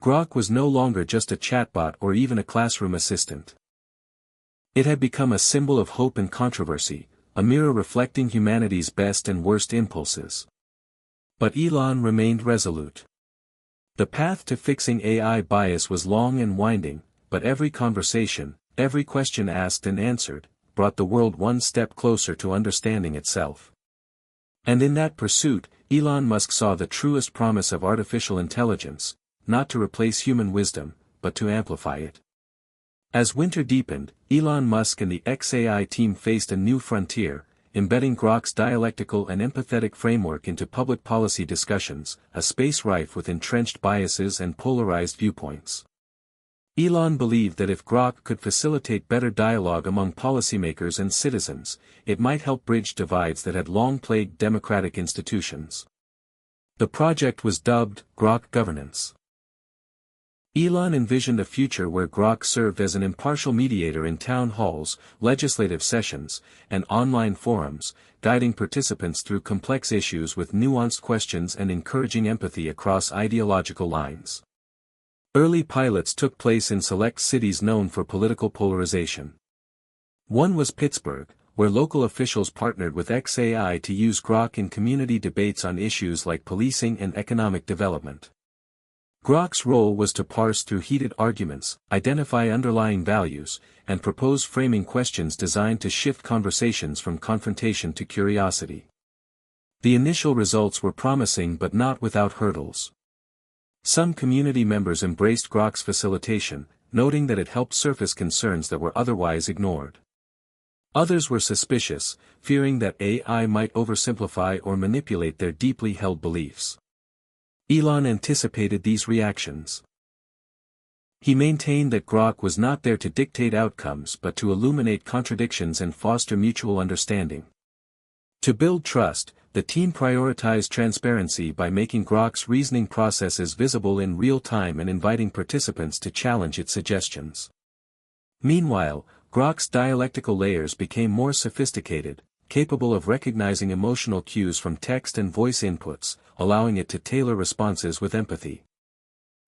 Grok was no longer just a chatbot or even a classroom assistant. It had become a symbol of hope and controversy, a mirror reflecting humanity's best and worst impulses. But Elon remained resolute. The path to fixing AI bias was long and winding, but every conversation, every question asked and answered, brought the world one step closer to understanding itself. And in that pursuit, Elon Musk saw the truest promise of artificial intelligence, not to replace human wisdom, but to amplify it. As winter deepened, Elon Musk and the XAI team faced a new frontier, embedding Grok's dialectical and empathetic framework into public policy discussions, a space rife with entrenched biases and polarized viewpoints. Elon believed that if Grok could facilitate better dialogue among policymakers and citizens, it might help bridge divides that had long plagued democratic institutions. The project was dubbed Grok Governance. Elon envisioned a future where Grok served as an impartial mediator in town halls, legislative sessions, and online forums, guiding participants through complex issues with nuanced questions and encouraging empathy across ideological lines. Early pilots took place in select cities known for political polarization. One was Pittsburgh, where local officials partnered with XAI to use Grok in community debates on issues like policing and economic development. Grok's role was to parse through heated arguments, identify underlying values, and propose framing questions designed to shift conversations from confrontation to curiosity. The initial results were promising but not without hurdles. Some community members embraced Grok's facilitation, noting that it helped surface concerns that were otherwise ignored. Others were suspicious, fearing that AI might oversimplify or manipulate their deeply held beliefs. Elon anticipated these reactions. He maintained that Grok was not there to dictate outcomes but to illuminate contradictions and foster mutual understanding. To build trust, the team prioritized transparency by making Grok's reasoning processes visible in real time and inviting participants to challenge its suggestions. Meanwhile, Grok's dialectical layers became more sophisticated, capable of recognizing emotional cues from text and voice inputs, allowing it to tailor responses with empathy.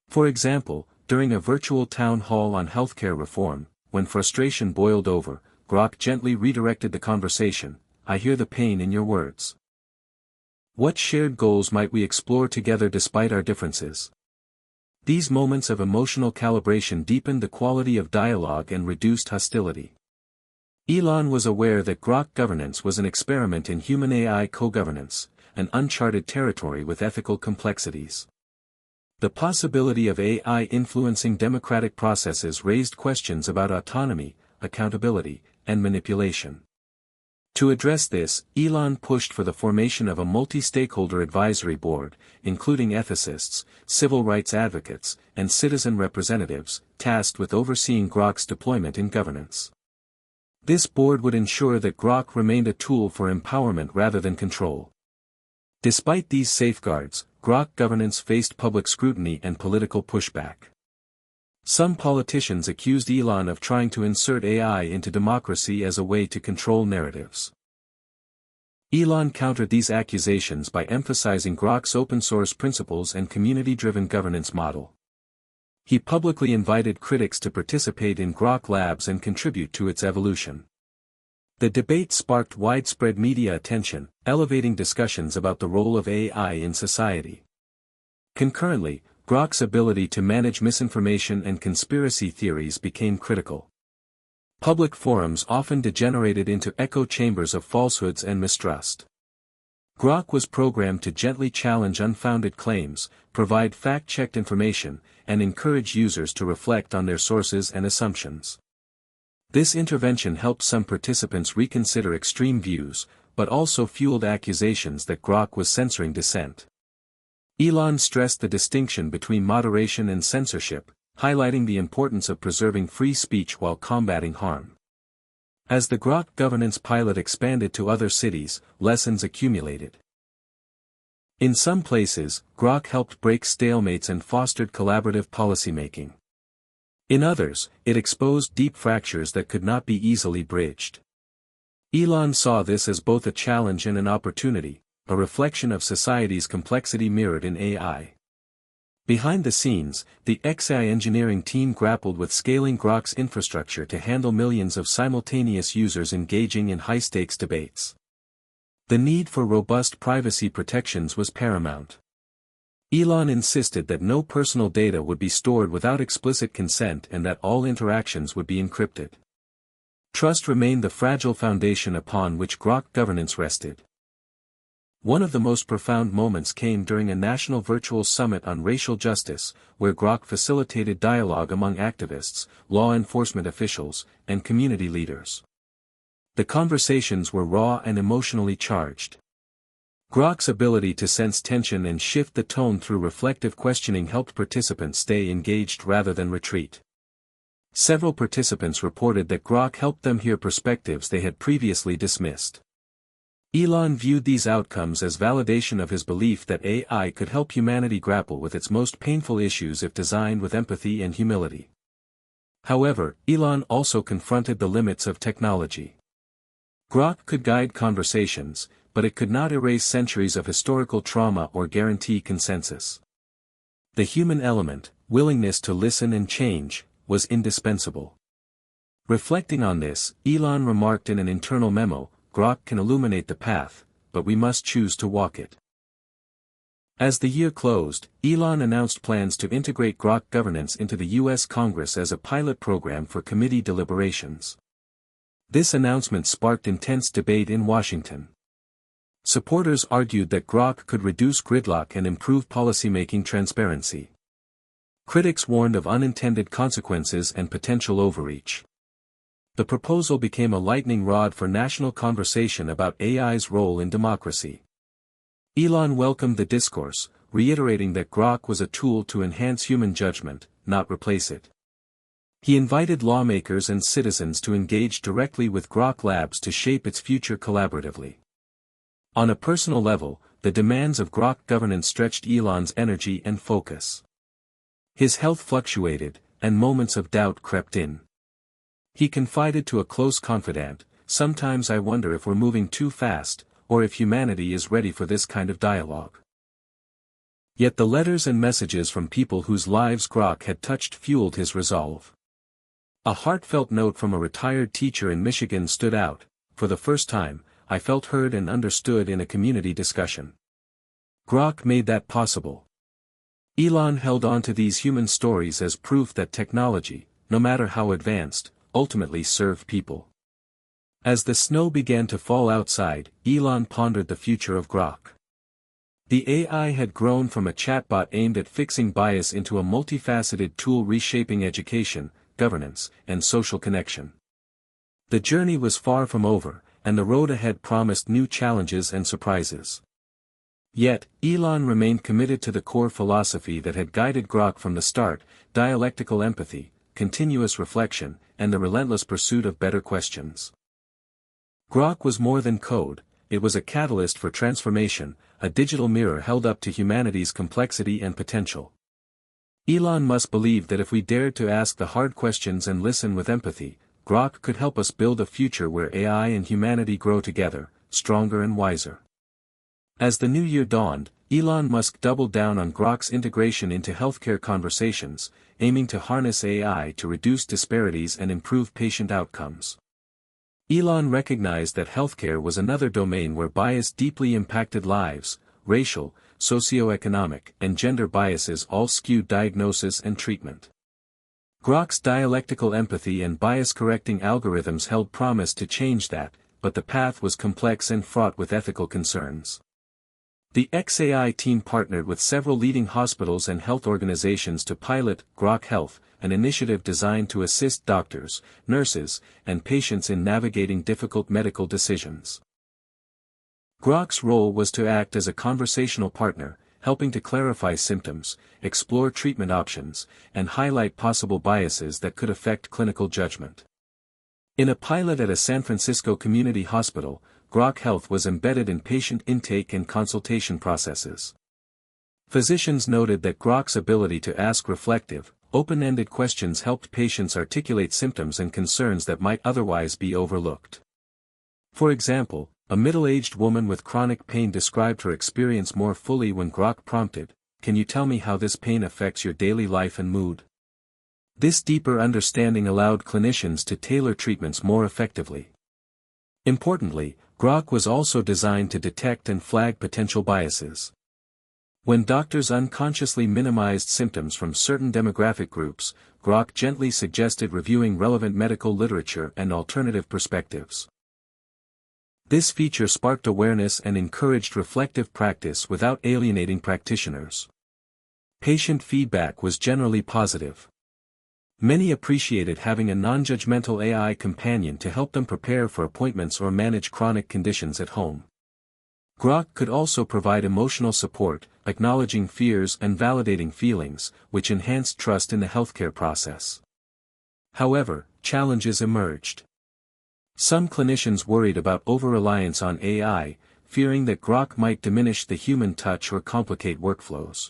For example, during a virtual town hall on healthcare reform, when frustration boiled over, Grok gently redirected the conversation, "I hear the pain in your words. What shared goals might we explore together despite our differences?" These moments of emotional calibration deepened the quality of dialogue and reduced hostility. Elon was aware that Grok governance was an experiment in human-AI co-governance, an uncharted territory with ethical complexities. The possibility of AI influencing democratic processes raised questions about autonomy, accountability, and manipulation. To address this, Elon pushed for the formation of a multi-stakeholder advisory board, including ethicists, civil rights advocates, and citizen representatives, tasked with overseeing Grok's deployment in governance. This board would ensure that Grok remained a tool for empowerment rather than control. Despite these safeguards, Grok governance faced public scrutiny and political pushback. Some politicians accused Elon of trying to insert AI into democracy as a way to control narratives. Elon countered these accusations by emphasizing Grok's open-source principles and community-driven governance model. He publicly invited critics to participate in Grok Labs and contribute to its evolution. The debate sparked widespread media attention, elevating discussions about the role of AI in society. Concurrently, Grok's ability to manage misinformation and conspiracy theories became critical. Public forums often degenerated into echo chambers of falsehoods and mistrust. Grok was programmed to gently challenge unfounded claims, provide fact-checked information, and encourage users to reflect on their sources and assumptions. This intervention helped some participants reconsider extreme views, but also fueled accusations that Grok was censoring dissent. Elon stressed the distinction between moderation and censorship, highlighting the importance of preserving free speech while combating harm. As the Grok governance pilot expanded to other cities, lessons accumulated. In some places, Grok helped break stalemates and fostered collaborative policymaking. In others, it exposed deep fractures that could not be easily bridged. Elon saw this as both a challenge and an opportunity, a reflection of society's complexity mirrored in AI. Behind the scenes, the XAI engineering team grappled with scaling Grok's infrastructure to handle millions of simultaneous users engaging in high-stakes debates. The need for robust privacy protections was paramount. Elon insisted that no personal data would be stored without explicit consent and that all interactions would be encrypted. Trust remained the fragile foundation upon which Grok governance rested. One of the most profound moments came during a national virtual summit on racial justice, where Grok facilitated dialogue among activists, law enforcement officials, and community leaders. The conversations were raw and emotionally charged. Grok's ability to sense tension and shift the tone through reflective questioning helped participants stay engaged rather than retreat. Several participants reported that Grok helped them hear perspectives they had previously dismissed. Elon viewed these outcomes as validation of his belief that AI could help humanity grapple with its most painful issues if designed with empathy and humility. However, Elon also confronted the limits of technology. Grok could guide conversations, but it could not erase centuries of historical trauma or guarantee consensus. The human element, willingness to listen and change, was indispensable. Reflecting on this, Elon remarked in an internal memo, "Grok can illuminate the path, but we must choose to walk it." As the year closed, Elon announced plans to integrate Grok governance into the U.S. Congress as a pilot program for committee deliberations. This announcement sparked intense debate in Washington. Supporters argued that Grok could reduce gridlock and improve policymaking transparency. Critics warned of unintended consequences and potential overreach. The proposal became a lightning rod for national conversation about AI's role in democracy. Elon welcomed the discourse, reiterating that Grok was a tool to enhance human judgment, not replace it. He invited lawmakers and citizens to engage directly with Grok Labs to shape its future collaboratively. On a personal level, the demands of Grok governance stretched Elon's energy and focus. His health fluctuated, and moments of doubt crept in. He confided to a close confidant, "Sometimes I wonder if we're moving too fast, or if humanity is ready for this kind of dialogue." Yet the letters and messages from people whose lives Grok had touched fueled his resolve. A heartfelt note from a retired teacher in Michigan stood out. "For the first time, I felt heard and understood in a community discussion. Grok made that possible." Elon held on to these human stories as proof that technology, no matter how advanced, ultimately serve people. As the snow began to fall outside, Elon pondered the future of Grok. The AI had grown from a chatbot aimed at fixing bias into a multifaceted tool reshaping education, governance, and social connection. The journey was far from over, and the road ahead promised new challenges and surprises. Yet, Elon remained committed to the core philosophy that had guided Grok from the start: dialectical empathy, continuous reflection, and the relentless pursuit of better questions. Grok was more than code, it was a catalyst for transformation, a digital mirror held up to humanity's complexity and potential. Elon Musk believed that if we dared to ask the hard questions and listen with empathy, Grok could help us build a future where AI and humanity grow together, stronger and wiser. As the new year dawned, Elon Musk doubled down on Grok's integration into healthcare conversations, aiming to harness AI to reduce disparities and improve patient outcomes. Elon recognized that healthcare was another domain where bias deeply impacted lives. Racial, socioeconomic, and gender biases all skewed diagnosis and treatment. Grok's dialectical empathy and bias-correcting algorithms held promise to change that, but the path was complex and fraught with ethical concerns. The XAI team partnered with several leading hospitals and health organizations to pilot Grok Health, an initiative designed to assist doctors, nurses, and patients in navigating difficult medical decisions. Grok's role was to act as a conversational partner, helping to clarify symptoms, explore treatment options, and highlight possible biases that could affect clinical judgment. In a pilot at a San Francisco community hospital, Grok Health was embedded in patient intake and consultation processes. Physicians noted that Grok's ability to ask reflective, open-ended questions helped patients articulate symptoms and concerns that might otherwise be overlooked. For example, a middle-aged woman with chronic pain described her experience more fully when Grok prompted, "Can you tell me how this pain affects your daily life and mood?" This deeper understanding allowed clinicians to tailor treatments more effectively. Importantly, Grok was also designed to detect and flag potential biases. When doctors unconsciously minimized symptoms from certain demographic groups, Grok gently suggested reviewing relevant medical literature and alternative perspectives. This feature sparked awareness and encouraged reflective practice without alienating practitioners. Patient feedback was generally positive. Many appreciated having a non-judgmental AI companion to help them prepare for appointments or manage chronic conditions at home. Grok could also provide emotional support, acknowledging fears and validating feelings, which enhanced trust in the healthcare process. However, challenges emerged. Some clinicians worried about over-reliance on AI, fearing that Grok might diminish the human touch or complicate workflows.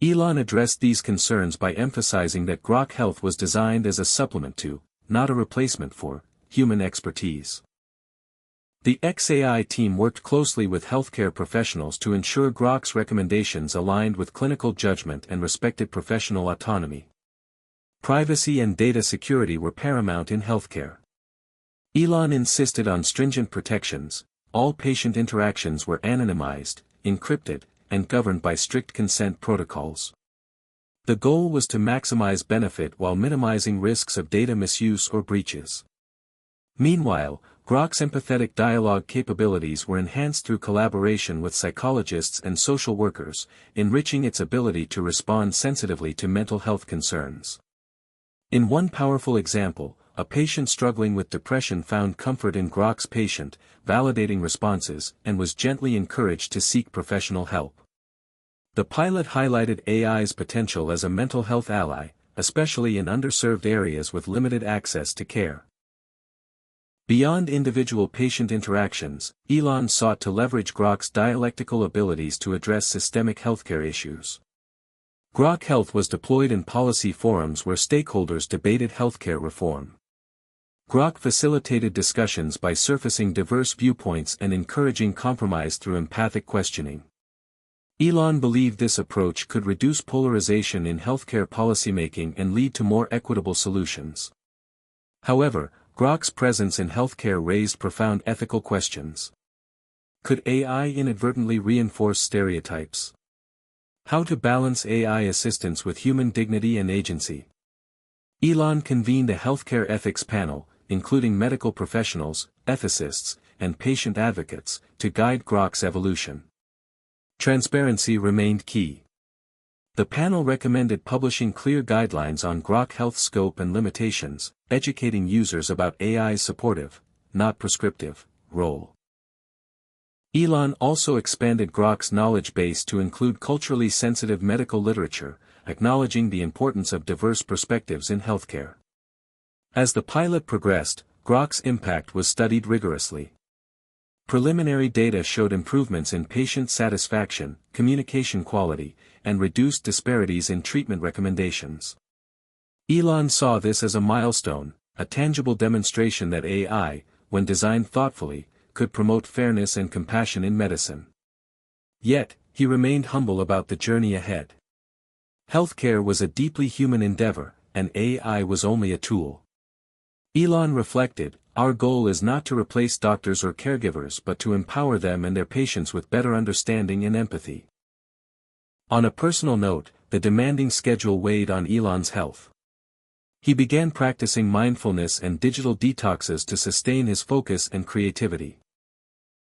Elon addressed these concerns by emphasizing that Grok Health was designed as a supplement to, not a replacement for, human expertise. The XAI team worked closely with healthcare professionals to ensure Grok's recommendations aligned with clinical judgment and respected professional autonomy. Privacy and data security were paramount in healthcare. Elon insisted on stringent protections. All patient interactions were anonymized, encrypted, and governed by strict consent protocols. The goal was to maximize benefit while minimizing risks of data misuse or breaches. Meanwhile, Grok's empathetic dialogue capabilities were enhanced through collaboration with psychologists and social workers, enriching its ability to respond sensitively to mental health concerns. In one powerful example, a patient struggling with depression found comfort in Grok's patient, validating responses, and was gently encouraged to seek professional help. The pilot highlighted AI's potential as a mental health ally, especially in underserved areas with limited access to care. Beyond individual patient interactions, Elon sought to leverage Grok's dialectical abilities to address systemic healthcare issues. Grok Health was deployed in policy forums where stakeholders debated healthcare reform. Grok facilitated discussions by surfacing diverse viewpoints and encouraging compromise through empathic questioning. Elon believed this approach could reduce polarization in healthcare policymaking and lead to more equitable solutions. However, Grok's presence in healthcare raised profound ethical questions. Could AI inadvertently reinforce stereotypes? How to balance AI assistance with human dignity and agency? Elon convened a healthcare ethics panel, including medical professionals, ethicists, and patient advocates, to guide Grok's evolution. Transparency remained key. The panel recommended publishing clear guidelines on Grok Health's scope and limitations, educating users about AI's supportive, not prescriptive, role. Elon also expanded Grok's knowledge base to include culturally sensitive medical literature, acknowledging the importance of diverse perspectives in healthcare. As the pilot progressed, Grok's impact was studied rigorously. Preliminary data showed improvements in patient satisfaction, communication quality, and reduced disparities in treatment recommendations. Elon saw this as a milestone, a tangible demonstration that AI, when designed thoughtfully, could promote fairness and compassion in medicine. Yet, he remained humble about the journey ahead. Healthcare was a deeply human endeavor, and AI was only a tool. Elon reflected, "Our goal is not to replace doctors or caregivers but to empower them and their patients with better understanding and empathy." On a personal note, the demanding schedule weighed on Elon's health. He began practicing mindfulness and digital detoxes to sustain his focus and creativity.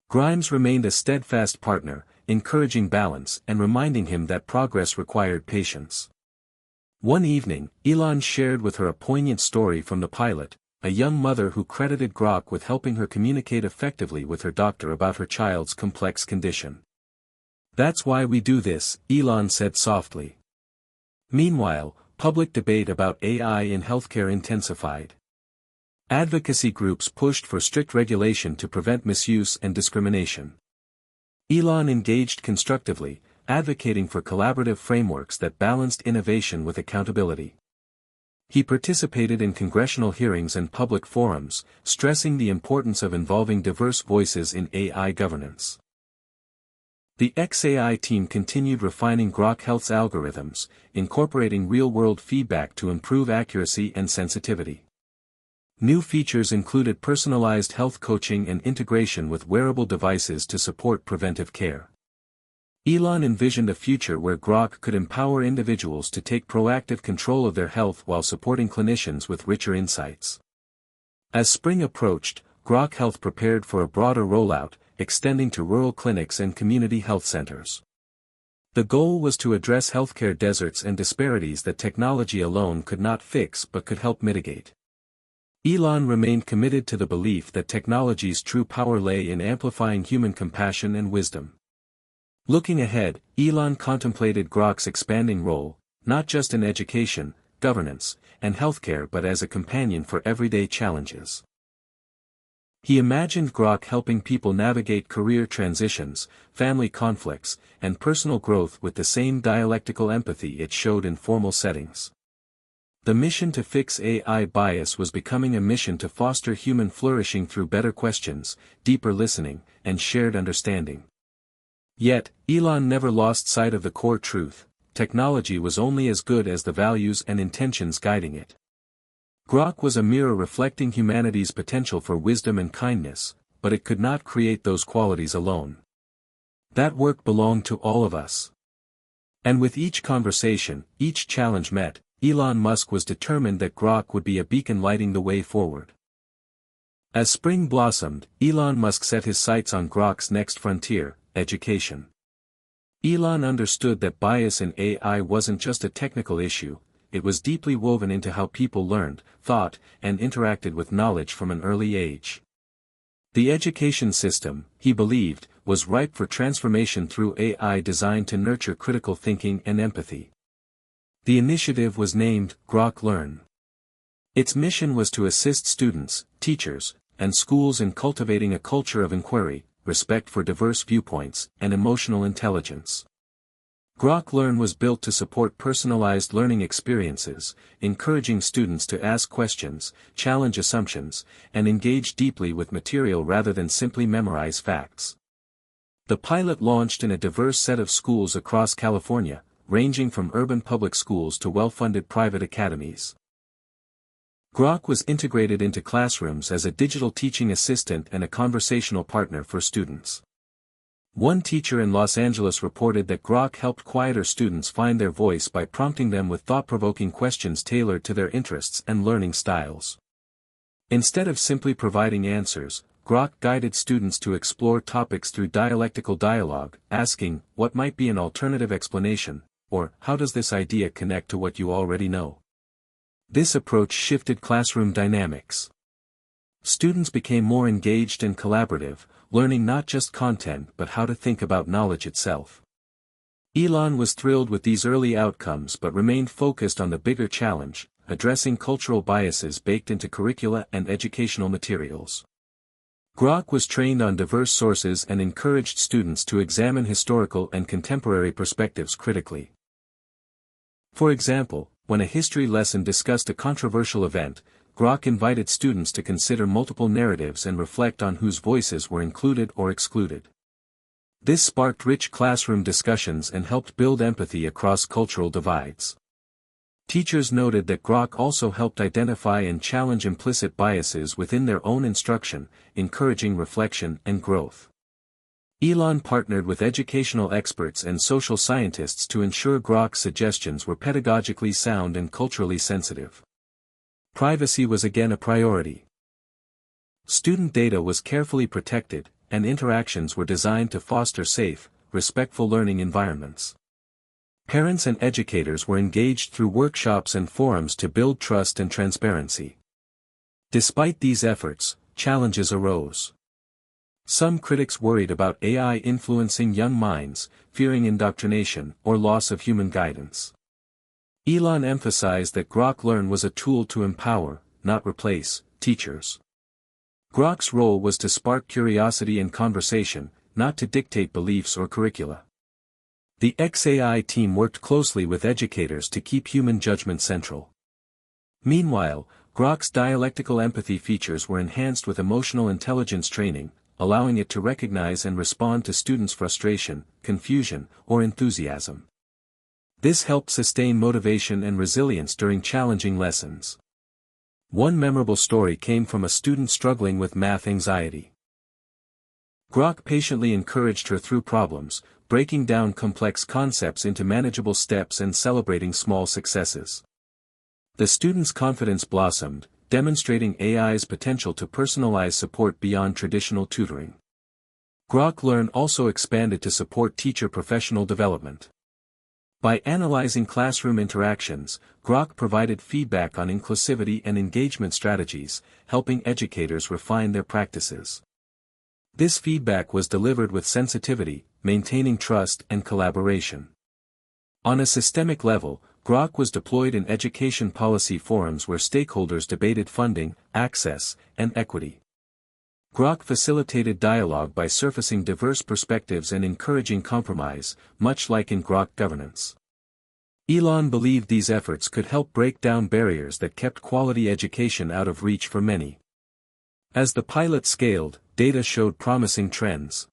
Grimes remained a steadfast partner, encouraging balance and reminding him that progress required patience. One evening, Elon shared with her a poignant story from the pilot, a young mother who credited Grok with helping her communicate effectively with her doctor about her child's complex condition. "That's why we do this," Elon said softly. Meanwhile, public debate about AI in healthcare intensified. Advocacy groups pushed for strict regulation to prevent misuse and discrimination. Elon engaged constructively, advocating for collaborative frameworks that balanced innovation with accountability. He participated in congressional hearings and public forums, stressing the importance of involving diverse voices in AI governance. The XAI team continued refining Grok Health's algorithms, incorporating real-world feedback to improve accuracy and sensitivity. New features included personalized health coaching and integration with wearable devices to support preventive care. Elon envisioned a future where Grok could empower individuals to take proactive control of their health while supporting clinicians with richer insights. As spring approached, Grok Health prepared for a broader rollout, extending to rural clinics and community health centers. The goal was to address healthcare deserts and disparities that technology alone could not fix but could help mitigate. Elon remained committed to the belief that technology's true power lay in amplifying human compassion and wisdom. Looking ahead, Elon contemplated Grok's expanding role, not just in education, governance, and healthcare but as a companion for everyday challenges. He imagined Grok helping people navigate career transitions, family conflicts, and personal growth with the same dialectical empathy it showed in formal settings. The mission to fix AI bias was becoming a mission to foster human flourishing through better questions, deeper listening, and shared understanding. Yet, Elon never lost sight of the core truth: technology was only as good as the values and intentions guiding it. Grok was a mirror reflecting humanity's potential for wisdom and kindness, but it could not create those qualities alone. That work belonged to all of us. And with each conversation, each challenge met, Elon Musk was determined that Grok would be a beacon lighting the way forward. As spring blossomed, Elon Musk set his sights on Grok's next frontier: education. Elon understood that bias in AI wasn't just a technical issue, it was deeply woven into how people learned, thought, and interacted with knowledge from an early age. The education system, he believed, was ripe for transformation through AI designed to nurture critical thinking and empathy. The initiative was named Grok Learn. Its mission was to assist students, teachers, and schools in cultivating a culture of inquiry, respect for diverse viewpoints, and emotional intelligence. Grok Learn was built to support personalized learning experiences, encouraging students to ask questions, challenge assumptions, and engage deeply with material rather than simply memorize facts. The pilot launched in a diverse set of schools across California, ranging from urban public schools to well-funded private academies. Grok was integrated into classrooms as a digital teaching assistant and a conversational partner for students. One teacher in Los Angeles reported that Grok helped quieter students find their voice by prompting them with thought-provoking questions tailored to their interests and learning styles. Instead of simply providing answers, Grok guided students to explore topics through dialectical dialogue, asking, "What might be an alternative explanation?" or "How does this idea connect to what you already know?" This approach shifted classroom dynamics. Students became more engaged and collaborative, learning not just content but how to think about knowledge itself. Elon was thrilled with these early outcomes but remained focused on the bigger challenge: addressing cultural biases baked into curricula and educational materials. Grok was trained on diverse sources and encouraged students to examine historical and contemporary perspectives critically. For example, when a history lesson discussed a controversial event, Grok invited students to consider multiple narratives and reflect on whose voices were included or excluded. This sparked rich classroom discussions and helped build empathy across cultural divides. Teachers noted that Grok also helped identify and challenge implicit biases within their own instruction, encouraging reflection and growth. Elon partnered with educational experts and social scientists to ensure Grok's suggestions were pedagogically sound and culturally sensitive. Privacy was again a priority. Student data was carefully protected, and interactions were designed to foster safe, respectful learning environments. Parents and educators were engaged through workshops and forums to build trust and transparency. Despite these efforts, challenges arose. Some critics worried about AI influencing young minds, fearing indoctrination or loss of human guidance. Elon emphasized that Grok Learn was a tool to empower, not replace, teachers. Grok's role was to spark curiosity and conversation, not to dictate beliefs or curricula. The XAI team worked closely with educators to keep human judgment central. Meanwhile, Grok's dialectical empathy features were enhanced with emotional intelligence training, allowing it to recognize and respond to students' frustration, confusion, or enthusiasm. This helped sustain motivation and resilience during challenging lessons. One memorable story came from a student struggling with math anxiety. Grok patiently encouraged her through problems, breaking down complex concepts into manageable steps and celebrating small successes. The student's confidence blossomed, demonstrating AI's potential to personalize support beyond traditional tutoring. Grok Learn also expanded to support teacher professional development. By analyzing classroom interactions, Grok provided feedback on inclusivity and engagement strategies, helping educators refine their practices. This feedback was delivered with sensitivity, maintaining trust and collaboration. On a systemic level, Grok was deployed in education policy forums where stakeholders debated funding, access, and equity. Grok facilitated dialogue by surfacing diverse perspectives and encouraging compromise, much like in Grok governance. Elon believed these efforts could help break down barriers that kept quality education out of reach for many. As the pilot scaled, data showed promising trends.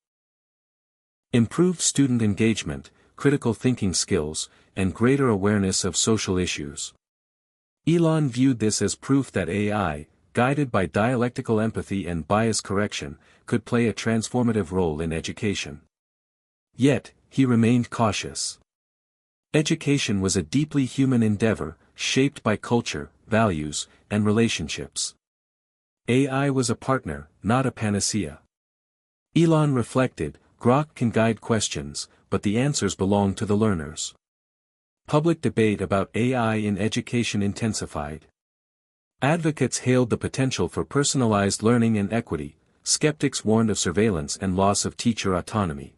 Improved student engagement, critical thinking skills, and greater awareness of social issues. Elon viewed this as proof that AI, guided by dialectical empathy and bias correction, could play a transformative role in education. Yet, he remained cautious. Education was a deeply human endeavor, shaped by culture, values, and relationships. AI was a partner, not a panacea. Elon reflected, Grok can guide questions, but the answers belong to the learners. Public debate about AI in education intensified. Advocates hailed the potential for personalized learning and equity, skeptics warned of surveillance and loss of teacher autonomy.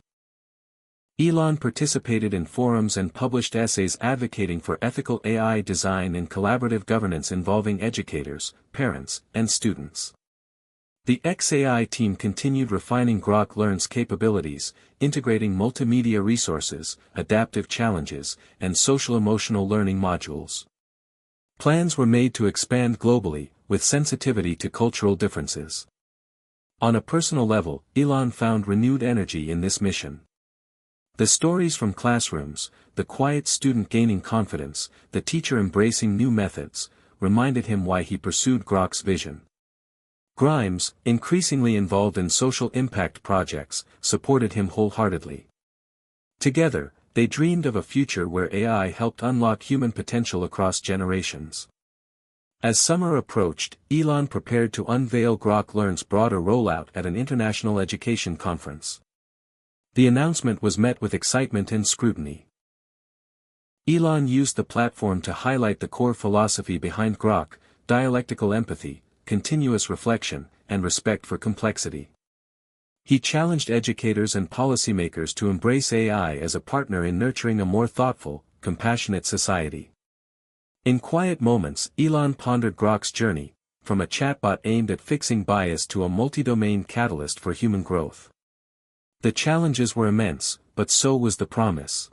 Elon participated in forums and published essays advocating for ethical AI design and collaborative governance involving educators, parents, and students. The XAI team continued refining Grok Learn's capabilities, integrating multimedia resources, adaptive challenges, and social-emotional learning modules. Plans were made to expand globally, with sensitivity to cultural differences. On a personal level, Elon found renewed energy in this mission. The stories from classrooms, the quiet student gaining confidence, the teacher embracing new methods, reminded him why he pursued Grok's vision. Grimes, increasingly involved in social impact projects, supported him wholeheartedly. Together, they dreamed of a future where AI helped unlock human potential across generations. As summer approached, Elon prepared to unveil Grok Learn's broader rollout at an international education conference. The announcement was met with excitement and scrutiny. Elon used the platform to highlight the core philosophy behind Grok: dialectical empathy, continuous reflection, and respect for complexity. He challenged educators and policymakers to embrace AI as a partner in nurturing a more thoughtful, compassionate society. In quiet moments, Elon pondered Grok's journey, from a chatbot aimed at fixing bias to a multi-domain catalyst for human growth. The challenges were immense, but so was the promise.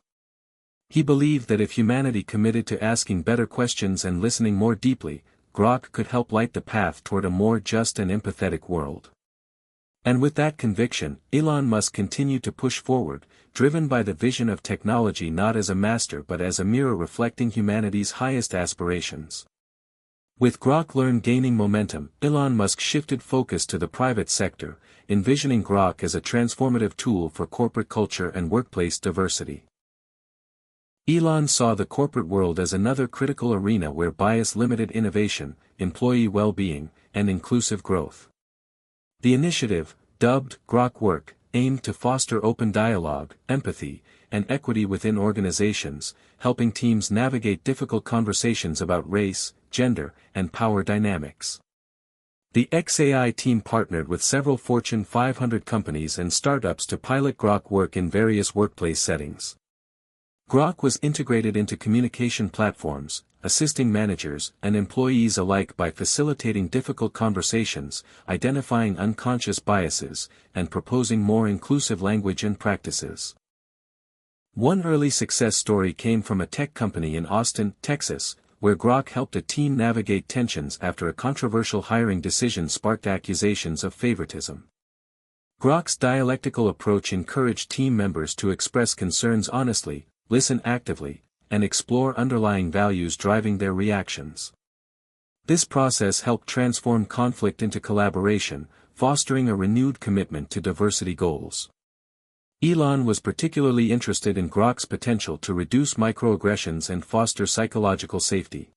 He believed that if humanity committed to asking better questions and listening more deeply, Grok could help light the path toward a more just and empathetic world. And with that conviction, Elon Musk continued to push forward, driven by the vision of technology not as a master but as a mirror reflecting humanity's highest aspirations. With Grok Learn gaining momentum, Elon Musk shifted focus to the private sector, envisioning Grok as a transformative tool for corporate culture and workplace diversity. Elon saw the corporate world as another critical arena where bias limited innovation, employee well-being, and inclusive growth. The initiative, dubbed Grok Work, aimed to foster open dialogue, empathy, and equity within organizations, helping teams navigate difficult conversations about race, gender, and power dynamics. The XAI team partnered with several Fortune 500 companies and startups to pilot Grok work in various workplace settings. Grok was integrated into communication platforms, assisting managers and employees alike by facilitating difficult conversations, identifying unconscious biases, and proposing more inclusive language and practices. One early success story came from a tech company in Austin, Texas, where Grok helped a team navigate tensions after a controversial hiring decision sparked accusations of favoritism. Grok's dialectical approach encouraged team members to express concerns honestly, listen actively, and explore underlying values driving their reactions. This process helped transform conflict into collaboration, fostering a renewed commitment to diversity goals. Elon was particularly interested in Grok's potential to reduce microaggressions and foster psychological safety.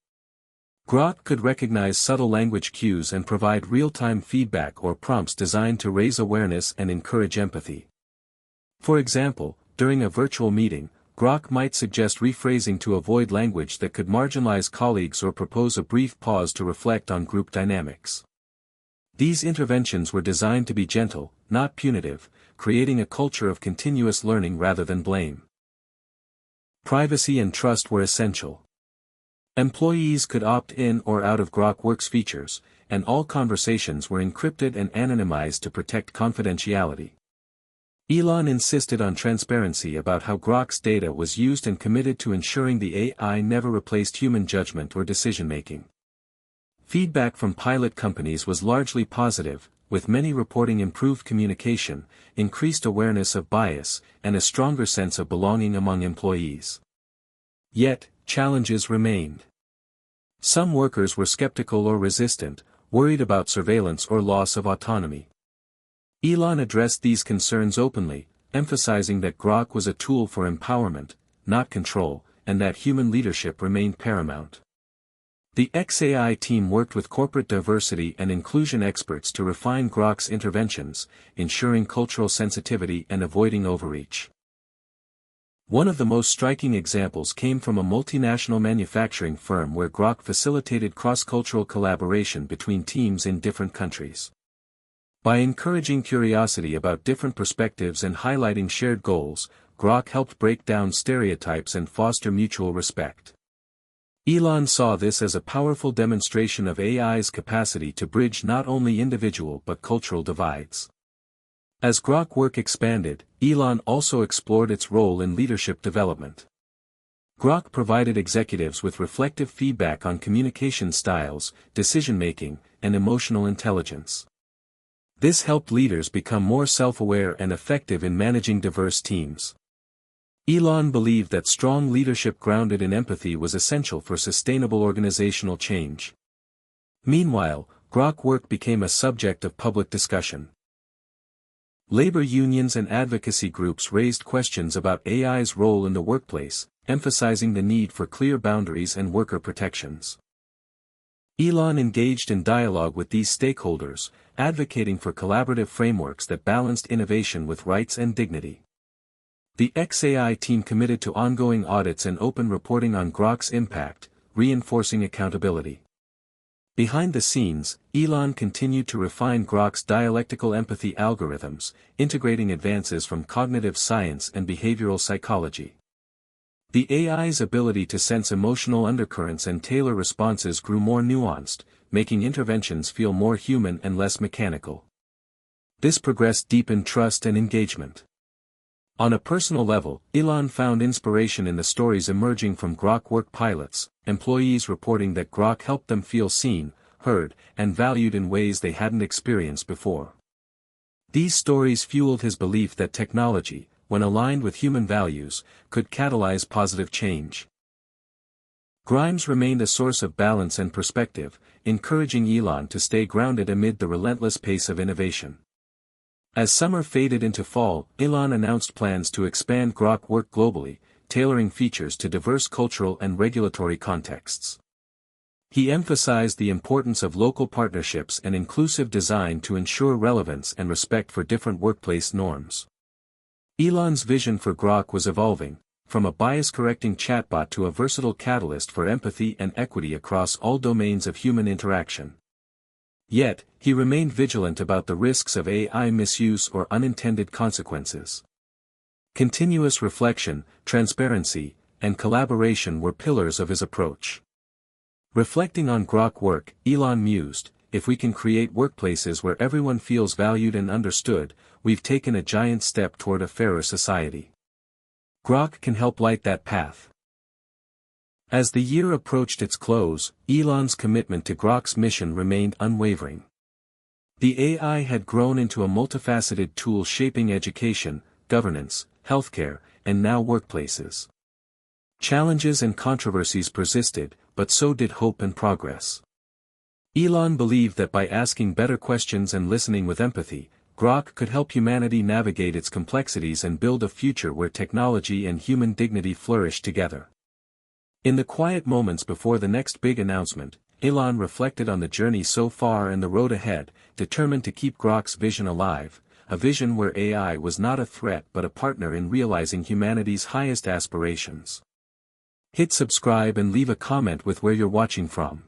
Grok could recognize subtle language cues and provide real-time feedback or prompts designed to raise awareness and encourage empathy. For example, during a virtual meeting, Grok might suggest rephrasing to avoid language that could marginalize colleagues or propose a brief pause to reflect on group dynamics. These interventions were designed to be gentle, not punitive, creating a culture of continuous learning rather than blame. Privacy and trust were essential. Employees could opt in or out of Grok Works features, and all conversations were encrypted and anonymized to protect confidentiality. Elon insisted on transparency about how Grok's data was used and committed to ensuring the AI never replaced human judgment or decision-making. Feedback from pilot companies was largely positive, with many reporting improved communication, increased awareness of bias, and a stronger sense of belonging among employees. Yet, challenges remained. Some workers were skeptical or resistant, worried about surveillance or loss of autonomy. Elon addressed these concerns openly, emphasizing that Grok was a tool for empowerment, not control, and that human leadership remained paramount. The XAI team worked with corporate diversity and inclusion experts to refine Grok's interventions, ensuring cultural sensitivity and avoiding overreach. One of the most striking examples came from a multinational manufacturing firm where Grok facilitated cross-cultural collaboration between teams in different countries. By encouraging curiosity about different perspectives and highlighting shared goals, Grok helped break down stereotypes and foster mutual respect. Elon saw this as a powerful demonstration of AI's capacity to bridge not only individual but cultural divides. As Grok work expanded, Elon also explored its role in leadership development. Grok provided executives with reflective feedback on communication styles, decision-making, and emotional intelligence. This helped leaders become more self-aware and effective in managing diverse teams. Elon believed that strong leadership grounded in empathy was essential for sustainable organizational change. Meanwhile, Grok work became a subject of public discussion. Labor unions and advocacy groups raised questions about AI's role in the workplace, emphasizing the need for clear boundaries and worker protections. Elon engaged in dialogue with these stakeholders, advocating for collaborative frameworks that balanced innovation with rights and dignity. The XAI team committed to ongoing audits and open reporting on Grok's impact, reinforcing accountability. Behind the scenes, Elon continued to refine Grok's dialectical empathy algorithms, integrating advances from cognitive science and behavioral psychology. The AI's ability to sense emotional undercurrents and tailor responses grew more nuanced, making interventions feel more human and less mechanical. This progress deepened trust and engagement. On a personal level, Elon found inspiration in the stories emerging from Grok work pilots, employees reporting that Grok helped them feel seen, heard, and valued in ways they hadn't experienced before. These stories fueled his belief that technology, when aligned with human values, could catalyze positive change. Grimes remained a source of balance and perspective, encouraging Elon to stay grounded amid the relentless pace of innovation. As summer faded into fall, Elon announced plans to expand Grok work globally, tailoring features to diverse cultural and regulatory contexts. He emphasized the importance of local partnerships and inclusive design to ensure relevance and respect for different workplace norms. Elon's vision for Grok was evolving, from a bias-correcting chatbot to a versatile catalyst for empathy and equity across all domains of human interaction. Yet, he remained vigilant about the risks of AI misuse or unintended consequences. Continuous reflection, transparency, and collaboration were pillars of his approach. Reflecting on Grok work, Elon mused, "If we can create workplaces where everyone feels valued and understood, we've taken a giant step toward a fairer society." Grok can help light that path. As the year approached its close, Elon's commitment to Grok's mission remained unwavering. The AI had grown into a multifaceted tool shaping education, governance, healthcare, and now workplaces. Challenges and controversies persisted, but so did hope and progress. Elon believed that by asking better questions and listening with empathy, Grok could help humanity navigate its complexities and build a future where technology and human dignity flourish together. In the quiet moments before the next big announcement, Elon reflected on the journey so far and the road ahead, determined to keep Grok's vision alive, a vision where AI was not a threat but a partner in realizing humanity's highest aspirations. Hit subscribe and leave a comment with where you're watching from.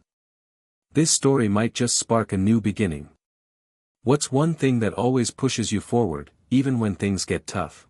This story might just spark a new beginning. What's one thing that always pushes you forward, even when things get tough?